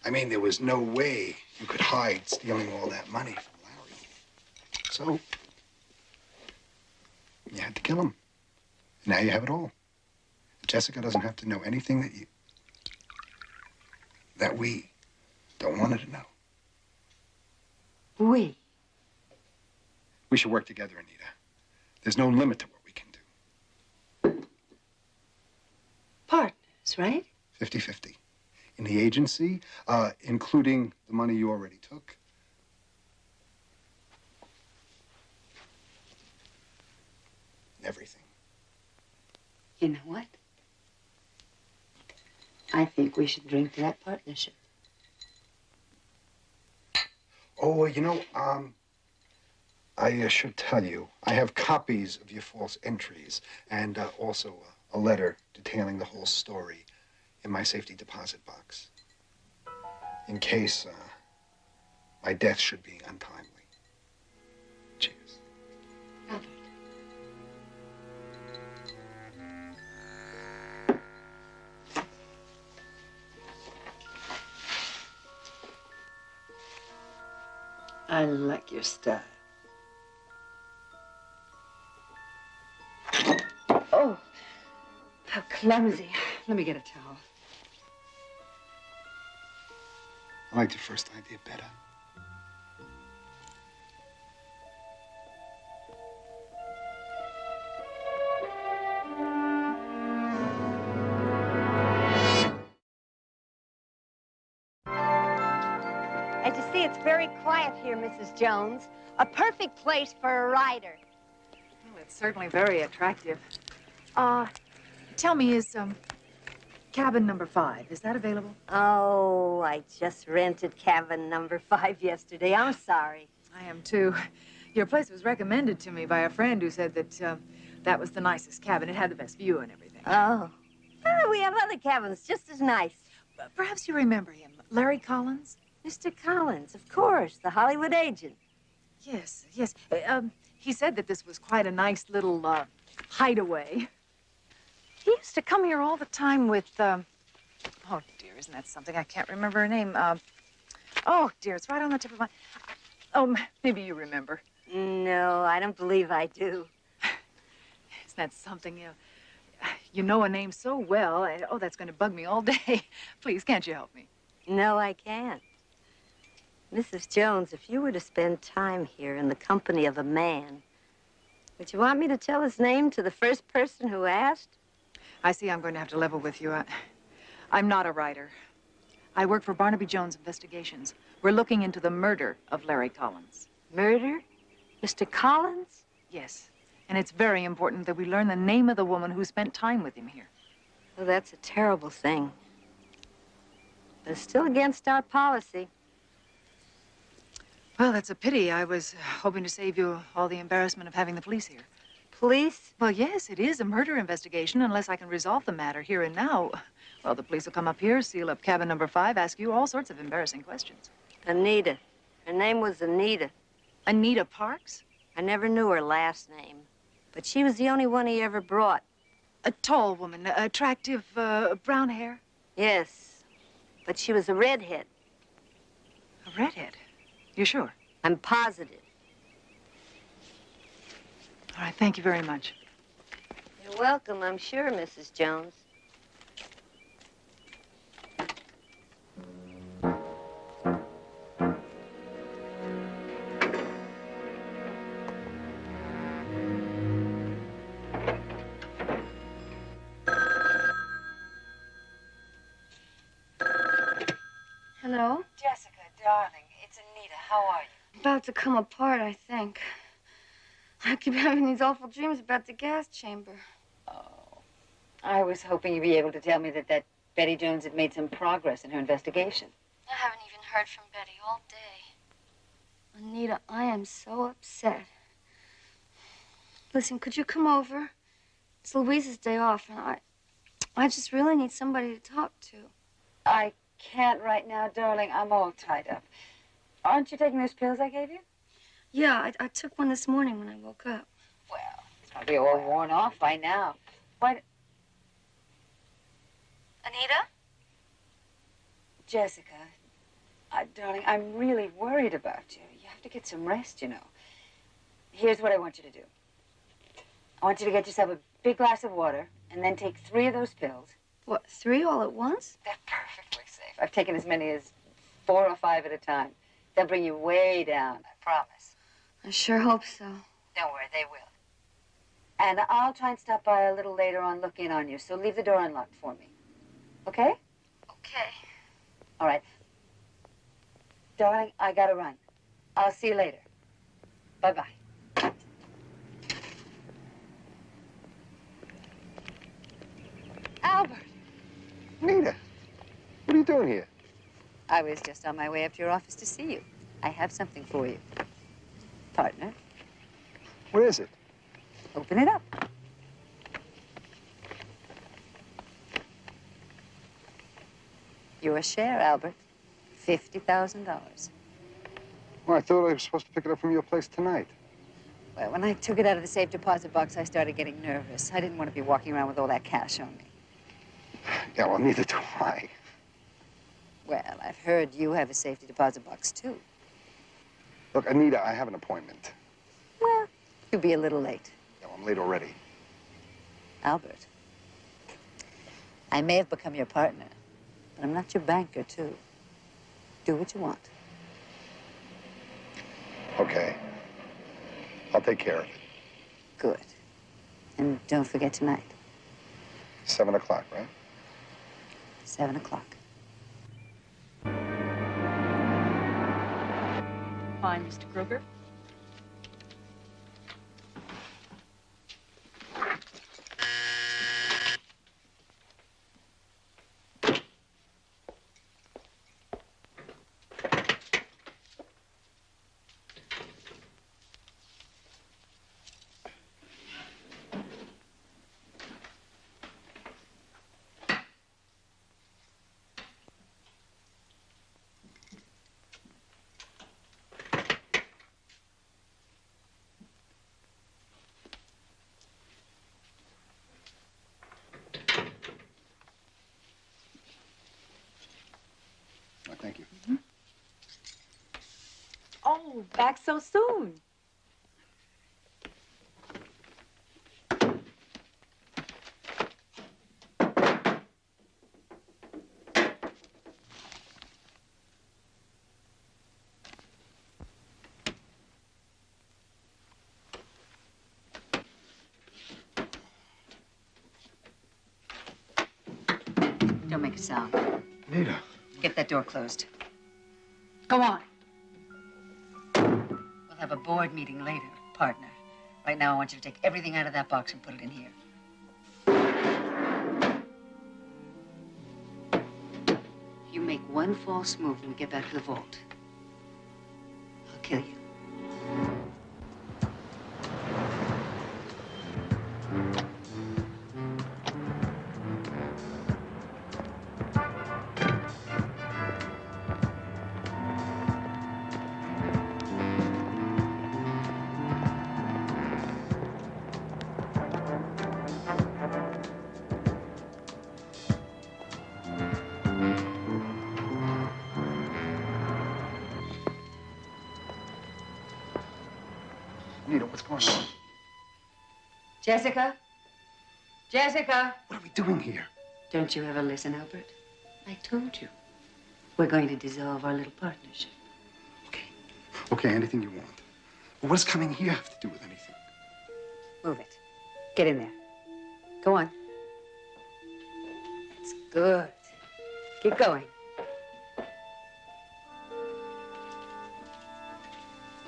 Speaker 14: I mean, there was no way you could hide stealing all that money from Larry. So, you had to kill him. Now you have it all. Jessica doesn't have to know anything that we don't want her to know.
Speaker 13: We?
Speaker 14: We should work together, Anita. There's no limit to what we can do.
Speaker 13: Partners, right?
Speaker 14: 50-50. In the agency, including the money you already took. Everything.
Speaker 13: You know what? I think we should drink to that partnership.
Speaker 14: Oh, you know, I should tell you, I have copies of your false entries and also a letter detailing the whole story in my safety deposit box. In case my death should be untimely. Cheers.
Speaker 13: Albert. I like your style. Oh, how clumsy. Let me get a towel.
Speaker 14: I liked your first idea better.
Speaker 17: As you see, it's very quiet here, Mrs. Jones. A perfect place for a rider.
Speaker 11: Well, it's certainly very attractive. Tell me, is cabin number 5, is that available?
Speaker 17: Oh, I just rented cabin number 5 yesterday. I'm sorry.
Speaker 11: I am too. Your place was recommended to me by a friend who said that that was the nicest cabin. It had the best view and everything.
Speaker 17: Oh. Well, we have other cabins just as nice.
Speaker 11: Perhaps you remember him, Larry Collins?
Speaker 17: Mr. Collins, of course, the Hollywood agent.
Speaker 11: Yes, yes. He said that this was quite a nice little hideaway. He used to come here all the time with, oh, dear, isn't that something? I can't remember her name. Oh, dear, it's right on the tip of my... Oh, maybe you remember.
Speaker 17: No, I don't believe I do.
Speaker 11: Isn't that something? You know a name so well. Oh, that's going to bug me all day. Please, can't you help me?
Speaker 17: No, I can't. Mrs. Jones, if you were to spend time here in the company of a man, would you want me to tell his name to the first person who asked?
Speaker 11: I see I'm going to have to level with you. I'm not a writer. I work for Barnaby Jones Investigations. We're looking into the murder of Larry Collins.
Speaker 17: Murder? Mr. Collins?
Speaker 11: Yes. And it's very important that we learn the name of the woman who spent time with him here.
Speaker 17: Well, that's a terrible thing. But it's still against our policy.
Speaker 11: Well, that's a pity. I was hoping to save you all the embarrassment of having the police here.
Speaker 17: Police?
Speaker 11: Well, yes, it is a murder investigation. Unless I can resolve the matter here and now, well, the police will come up here, seal up cabin number 5, ask you all sorts of embarrassing questions.
Speaker 17: Anita. Her name was Anita.
Speaker 11: Anita Parks?
Speaker 17: I never knew her last name, but she was the only one he ever brought.
Speaker 11: A tall woman, attractive, brown hair?
Speaker 17: Yes, but she was a redhead.
Speaker 11: A redhead? You sure?
Speaker 17: I'm positive.
Speaker 11: All right, thank you very much.
Speaker 17: You're welcome, I'm sure, Mrs. Jones.
Speaker 23: Hello?
Speaker 13: Jessica, darling, it's Anita. How are you?
Speaker 23: About to come apart, I think. I keep having these awful dreams about the gas chamber.
Speaker 13: I was hoping you'd be able to tell me that Betty Jones had made some progress in her investigation.
Speaker 23: I haven't even heard from Betty all day. Anita, I am so upset. Listen, could you come over?
Speaker 22: It's Louise's day off, and I just really need somebody to talk to.
Speaker 13: I can't right now, darling. I'm all tied up. Aren't you taking those pills I gave you?
Speaker 22: Yeah, I took one this morning when I woke up.
Speaker 13: Well, it's probably all worn off by now. Why?
Speaker 22: Anita?
Speaker 13: Jessica, darling, I'm really worried about you. You have to get some rest, you know. Here's what I want you to do. I want you to get yourself a big glass of water and then take 3 of those pills.
Speaker 22: What, 3 all at once?
Speaker 13: They're perfectly safe. I've taken as many as 4 or 5 at a time. They'll bring you way down, I promise.
Speaker 22: I sure hope so.
Speaker 13: Don't worry, they will. And I'll try and stop by a little later on, look in on you, so leave the door unlocked for me. Okay?
Speaker 22: Okay.
Speaker 13: All right. Darling, I gotta run. I'll see you later. Bye-bye. Albert!
Speaker 14: Nita, what are you doing here?
Speaker 13: I was just on my way up to your office to see you. I have something for you. Partner,
Speaker 14: What is it?
Speaker 13: open it up. Your share, Albert. $50,000.
Speaker 14: Well, I thought I was supposed to pick it up from your place tonight.
Speaker 13: Well, when I took it out of the safe deposit box, I started getting nervous. I didn't want to be walking around with all that cash on me.
Speaker 14: Yeah, well, neither do I.
Speaker 13: Well, I've heard you have a safety deposit box, too.
Speaker 14: Look, Anita, I have an appointment.
Speaker 13: Well, you'll be a little late.
Speaker 14: Yeah, well, I'm late already.
Speaker 13: Albert, I may have become your partner, but I'm not your banker, too. Do what you want.
Speaker 14: Okay. I'll take care of it.
Speaker 13: Good. And don't forget tonight,
Speaker 14: 7 o'clock, right?
Speaker 13: 7 o'clock.
Speaker 11: Fine, Mr. Kruger.
Speaker 14: Oh, thank you.
Speaker 11: Oh, back so soon.
Speaker 13: Don't make a sound.
Speaker 14: Nita.
Speaker 13: Get that door closed. Go on. We'll have a board meeting later, partner. Right now, I want you to take everything out of that box and put it in here. You make one false move and we get back to the vault. I'll kill you.
Speaker 14: Nita, what's going on?
Speaker 13: Jessica? Jessica?
Speaker 14: What are we doing here?
Speaker 13: Don't you ever listen, Albert? I told you. We're going to dissolve our little partnership.
Speaker 14: Okay, anything you want. Well, what does coming here have to do with anything?
Speaker 13: Move it. Get in there. Go on. That's good. Keep going.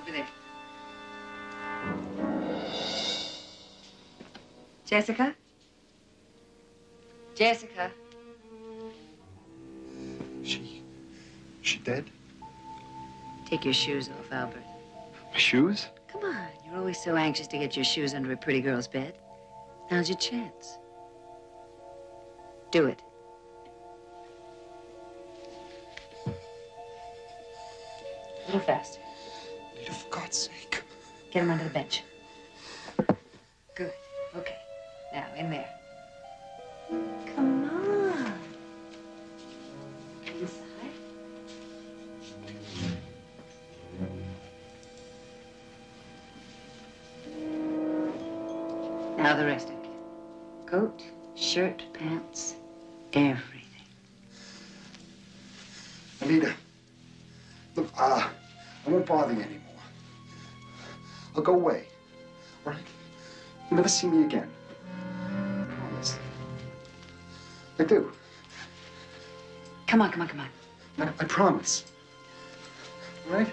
Speaker 13: Over there. Jessica? Jessica?
Speaker 14: She dead?
Speaker 13: Take your shoes off, Albert.
Speaker 14: My shoes?
Speaker 13: Come on. You're always so anxious to get your shoes under a pretty girl's bed. Now's your chance. Do it. A little faster.
Speaker 14: Anita, for God's sake.
Speaker 13: Get him under the bench. Good. Okay. Now, in there. Come on. Inside. Now the rest of it. Coat, shirt, pants, everything.
Speaker 14: Anita, look, I won't bother you anymore. I'll go away, all right? You'll never see me again. I promise. I do.
Speaker 13: Come on, come on, come on.
Speaker 14: I promise. All right?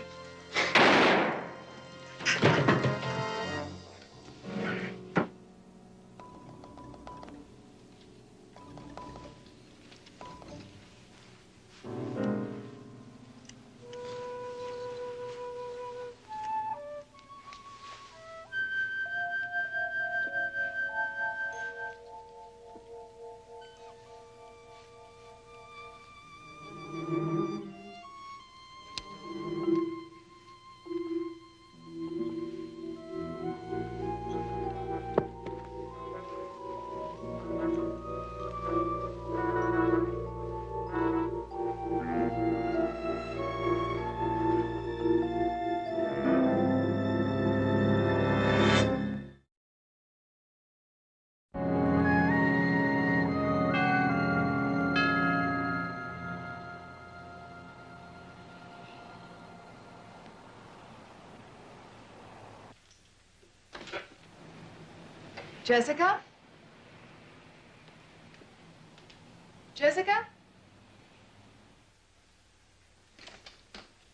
Speaker 11: Jessica? Jessica?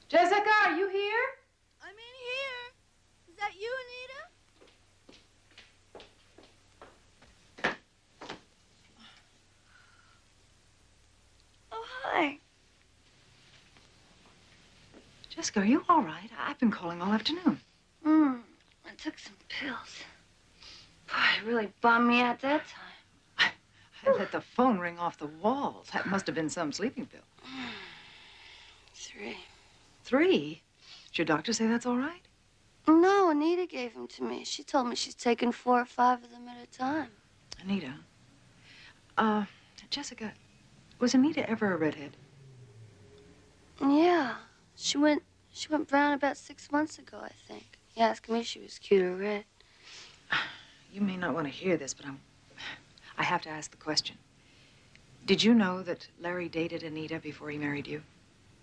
Speaker 11: Jessica, are you here?
Speaker 22: I'm in here. Is that you, Anita? Oh, hi.
Speaker 11: Jessica, are you all right? I've been calling all afternoon.
Speaker 22: I took some pills. Boy, it really bummed me out that time.
Speaker 11: I let the phone ring off the walls. That must have been some sleeping pill.
Speaker 22: 3.
Speaker 11: 3? Did your doctor say that's all right?
Speaker 22: No, Anita gave them to me. She told me she's taking 4 or 5 of them at a time.
Speaker 11: Anita. Jessica, was Anita ever a redhead?
Speaker 22: Yeah. She went brown about 6 months ago, I think. He asked me if she was cute or red.
Speaker 11: You may not want to hear this, but I have to ask the question. Did you know that Larry dated Anita before he married you?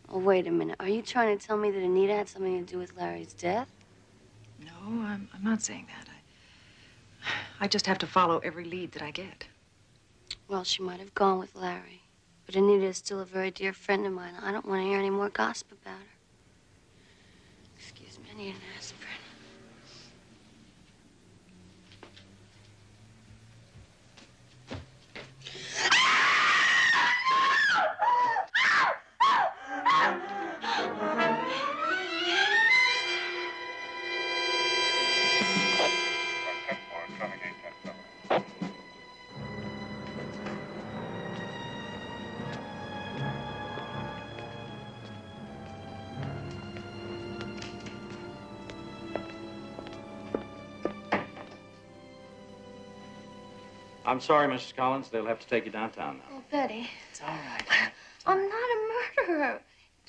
Speaker 22: Oh, wait a minute. Are you trying to tell me that Anita had something to do with Larry's death?
Speaker 11: No, I'm not saying that. I just have to follow every lead that I get.
Speaker 22: Well, she might have gone with Larry. But Anita is still a very dear friend of mine. I don't want to hear any more gossip about her. Excuse me, I need an aspirin.
Speaker 8: I'm sorry, Mrs. Collins. They'll have to take you downtown now.
Speaker 22: Oh, Betty.
Speaker 11: It's all right.
Speaker 22: I'm not a murderer.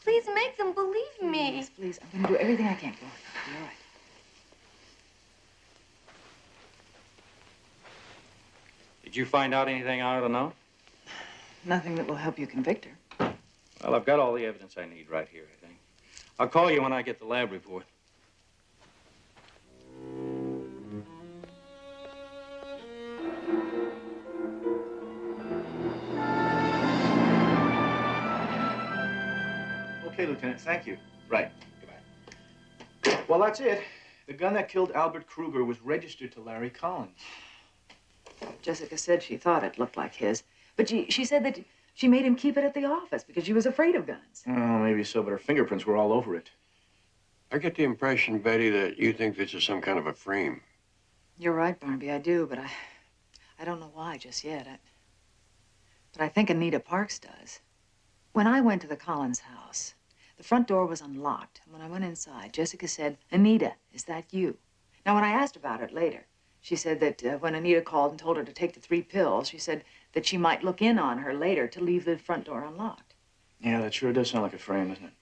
Speaker 22: Please make them believe me.
Speaker 11: Please, please. I'm going to do everything I can. Go on. You'll be all right.
Speaker 8: Did you find out anything I ought to know?
Speaker 11: Nothing that will help you convict her.
Speaker 8: Well, I've got all the evidence I need right here, I think. I'll call you when I get the lab report.
Speaker 7: Okay, Lieutenant, thank you. Right. Goodbye. Well, that's it. The gun that killed Albert Kruger was registered to Larry Collins.
Speaker 11: Jessica said she thought it looked like his. But she said that she made him keep it at the office because she was afraid of guns.
Speaker 7: Oh, maybe so, but her fingerprints were all over it.
Speaker 6: I get the impression, Betty, that you think this is some kind of a frame.
Speaker 11: You're right, Barnaby, I do, but I don't know why just yet. But I think Anita Parks does. When I went to the Collins house, the front door was unlocked. And when I went inside, Jessica said, "Anita, is that you?" Now, when I asked about it later, she said that when Anita called and told her to take the 3 pills, she said that she might look in on her later to leave the front door unlocked.
Speaker 7: Yeah, that sure does sound like a frame, doesn't it?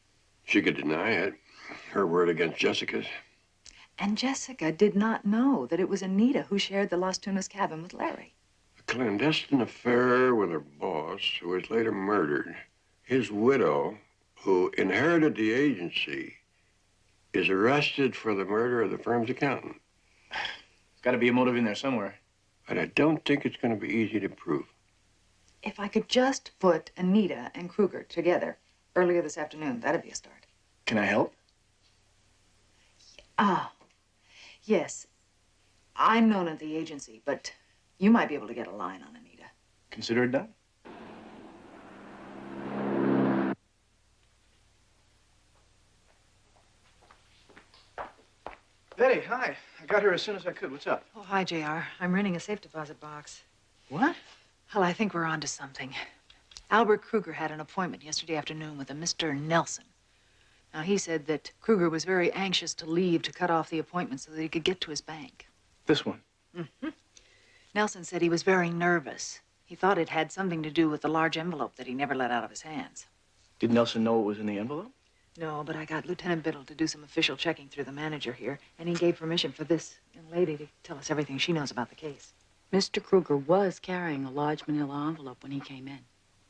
Speaker 6: She could deny it. Her word against Jessica's.
Speaker 11: And Jessica did not know that it was Anita who shared the Las Tunas cabin with Larry.
Speaker 6: A clandestine affair with her boss, who was later murdered. His widow, who inherited the agency, is arrested for the murder of the firm's accountant.
Speaker 7: There's got to be a motive in there somewhere.
Speaker 6: But I don't think it's going to be easy to prove.
Speaker 11: If I could just put Anita and Kruger together earlier this afternoon, that'd be a start.
Speaker 7: Can I help?
Speaker 11: Ah, yes. I'm known at the agency, but you might be able to get a line on Anita.
Speaker 7: Consider it done. Betty, hi. I got here as soon as I could. What's up?
Speaker 11: Oh, hi, JR. I'm renting a safe deposit box.
Speaker 7: What?
Speaker 11: Well, I think we're onto something. Albert Kruger had an appointment yesterday afternoon with a Mr. Nelson. Now, he said that Kruger was very anxious to leave to cut off the appointment so that he could get to his bank.
Speaker 7: This one?
Speaker 11: Mm-hmm. Nelson said he was very nervous. He thought it had something to do with the large envelope that he never let out of his hands.
Speaker 7: Did Nelson know what was in the envelope?
Speaker 11: No, but I got Lieutenant Biddle to do some official checking through the manager here, and he gave permission for this young lady to tell us everything she knows about the case.
Speaker 9: Mr. Kruger was carrying a large manila envelope when he came in.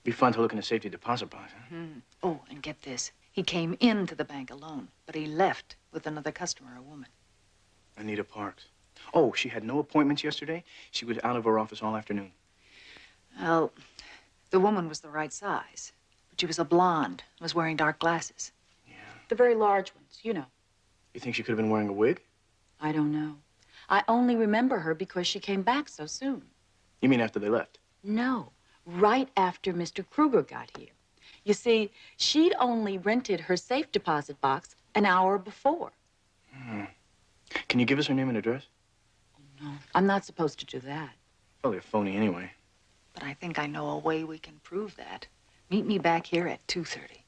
Speaker 7: Be fun to look in a safety deposit box, huh?
Speaker 11: Mm-hmm. Oh, and get this. He came into the bank alone, but he left with another customer, a woman.
Speaker 7: Anita Parks. Oh, she had no appointments yesterday? She was out of her office all afternoon.
Speaker 11: Well, the woman was the right size, but she was a blonde, was wearing dark glasses.
Speaker 9: The very large ones, you know.
Speaker 7: You think she could have been wearing a wig?
Speaker 9: I don't know. I only remember her because she came back so soon.
Speaker 7: You mean after they left?
Speaker 9: No, right after Mr. Kruger got here. You see, she'd only rented her safe deposit box an hour before.
Speaker 7: Can you give us her name and address?
Speaker 9: No, I'm not supposed to do that.
Speaker 7: Probably a phony anyway.
Speaker 11: But I think I know a way we can prove that. Meet me back here at 2:30.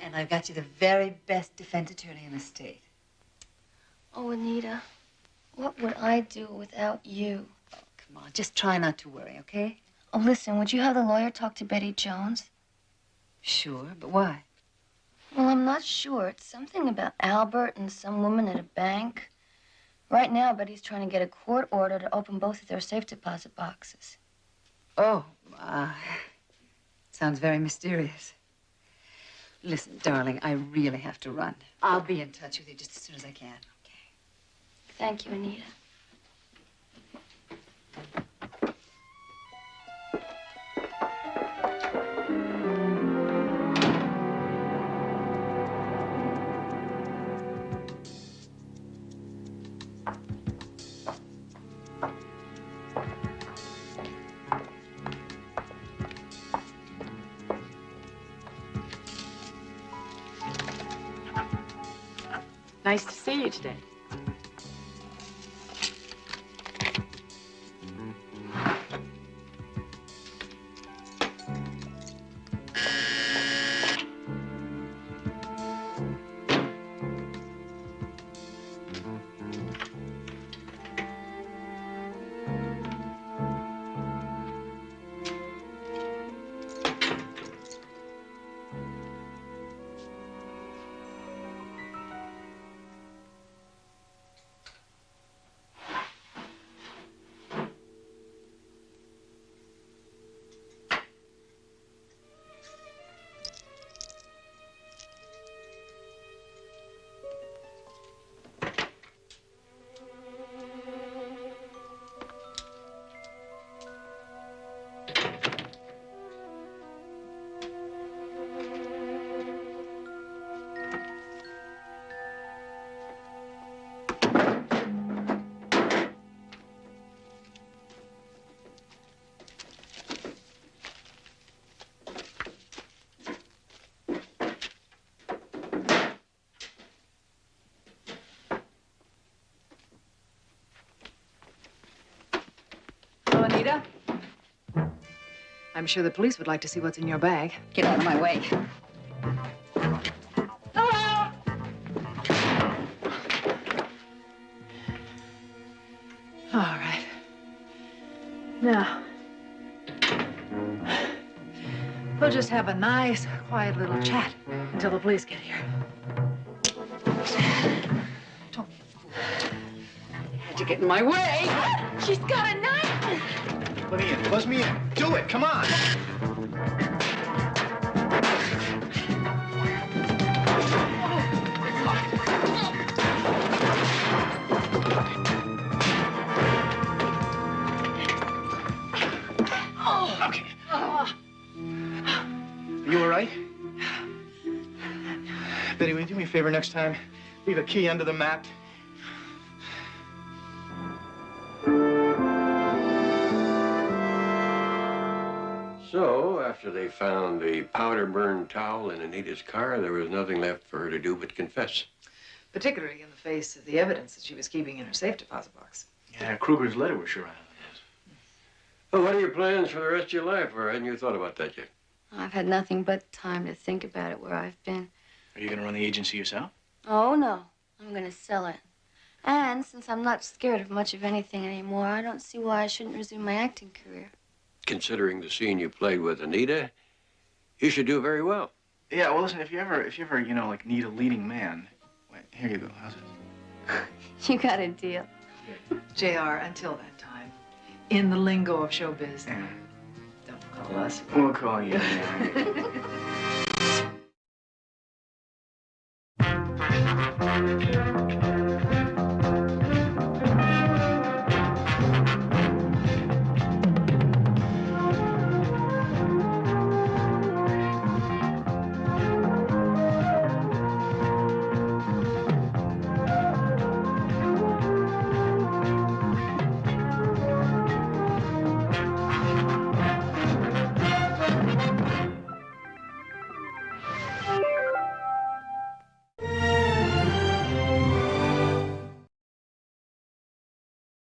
Speaker 13: And I've got you the very best defense attorney in the state.
Speaker 22: Oh, Anita, what would I do without you?
Speaker 13: Oh, come on, just try not to worry, okay?
Speaker 22: Oh, listen, would you have the lawyer talk to Betty Jones?
Speaker 13: Sure, but why?
Speaker 22: Well, I'm not sure. It's something about Albert and some woman at a bank. Right now, Betty's trying to get a court order to open both of their safe deposit boxes.
Speaker 13: Oh, sounds very mysterious. Listen, darling, I really have to run. I'll be in touch with you just as soon as I can.
Speaker 22: Thank you, Anita.
Speaker 9: Nice to see you today.
Speaker 11: I'm sure the police would like to see what's in your bag.
Speaker 13: Get out of my way.
Speaker 11: All right. Now, we'll just have a nice, quiet little chat until the police get here.
Speaker 13: Had to get in my way.
Speaker 11: She's got a knife!
Speaker 7: Let me in. Buzz me in. Do it. Come on. Okay. Are you all right? Betty, will you do me a favor next time? Leave a key under the mat.
Speaker 6: So, after they found the powder-burned towel in Anita's car, there was nothing left for her to do but confess.
Speaker 11: Particularly in the face of the evidence that she was keeping in her safe deposit box.
Speaker 7: Yeah, Kruger's letter was sure out of it.
Speaker 6: Well, what are your plans for the rest of your life, or hadn't you thought about that yet?
Speaker 22: I've had nothing but time to think about it where I've been.
Speaker 7: Are you going to run the agency yourself?
Speaker 22: Oh, no. I'm going to sell it. And since I'm not scared of much of anything anymore, I don't see why I shouldn't resume my acting career.
Speaker 6: Considering the scene you played with Anita, you should do very well.
Speaker 7: Yeah, well, listen, if you ever, you know, like, need a leading man, wait, here you go. How's it?
Speaker 22: You got a deal.
Speaker 11: JR, until that time, in the lingo of showbiz, don't call us.
Speaker 7: We'll call you.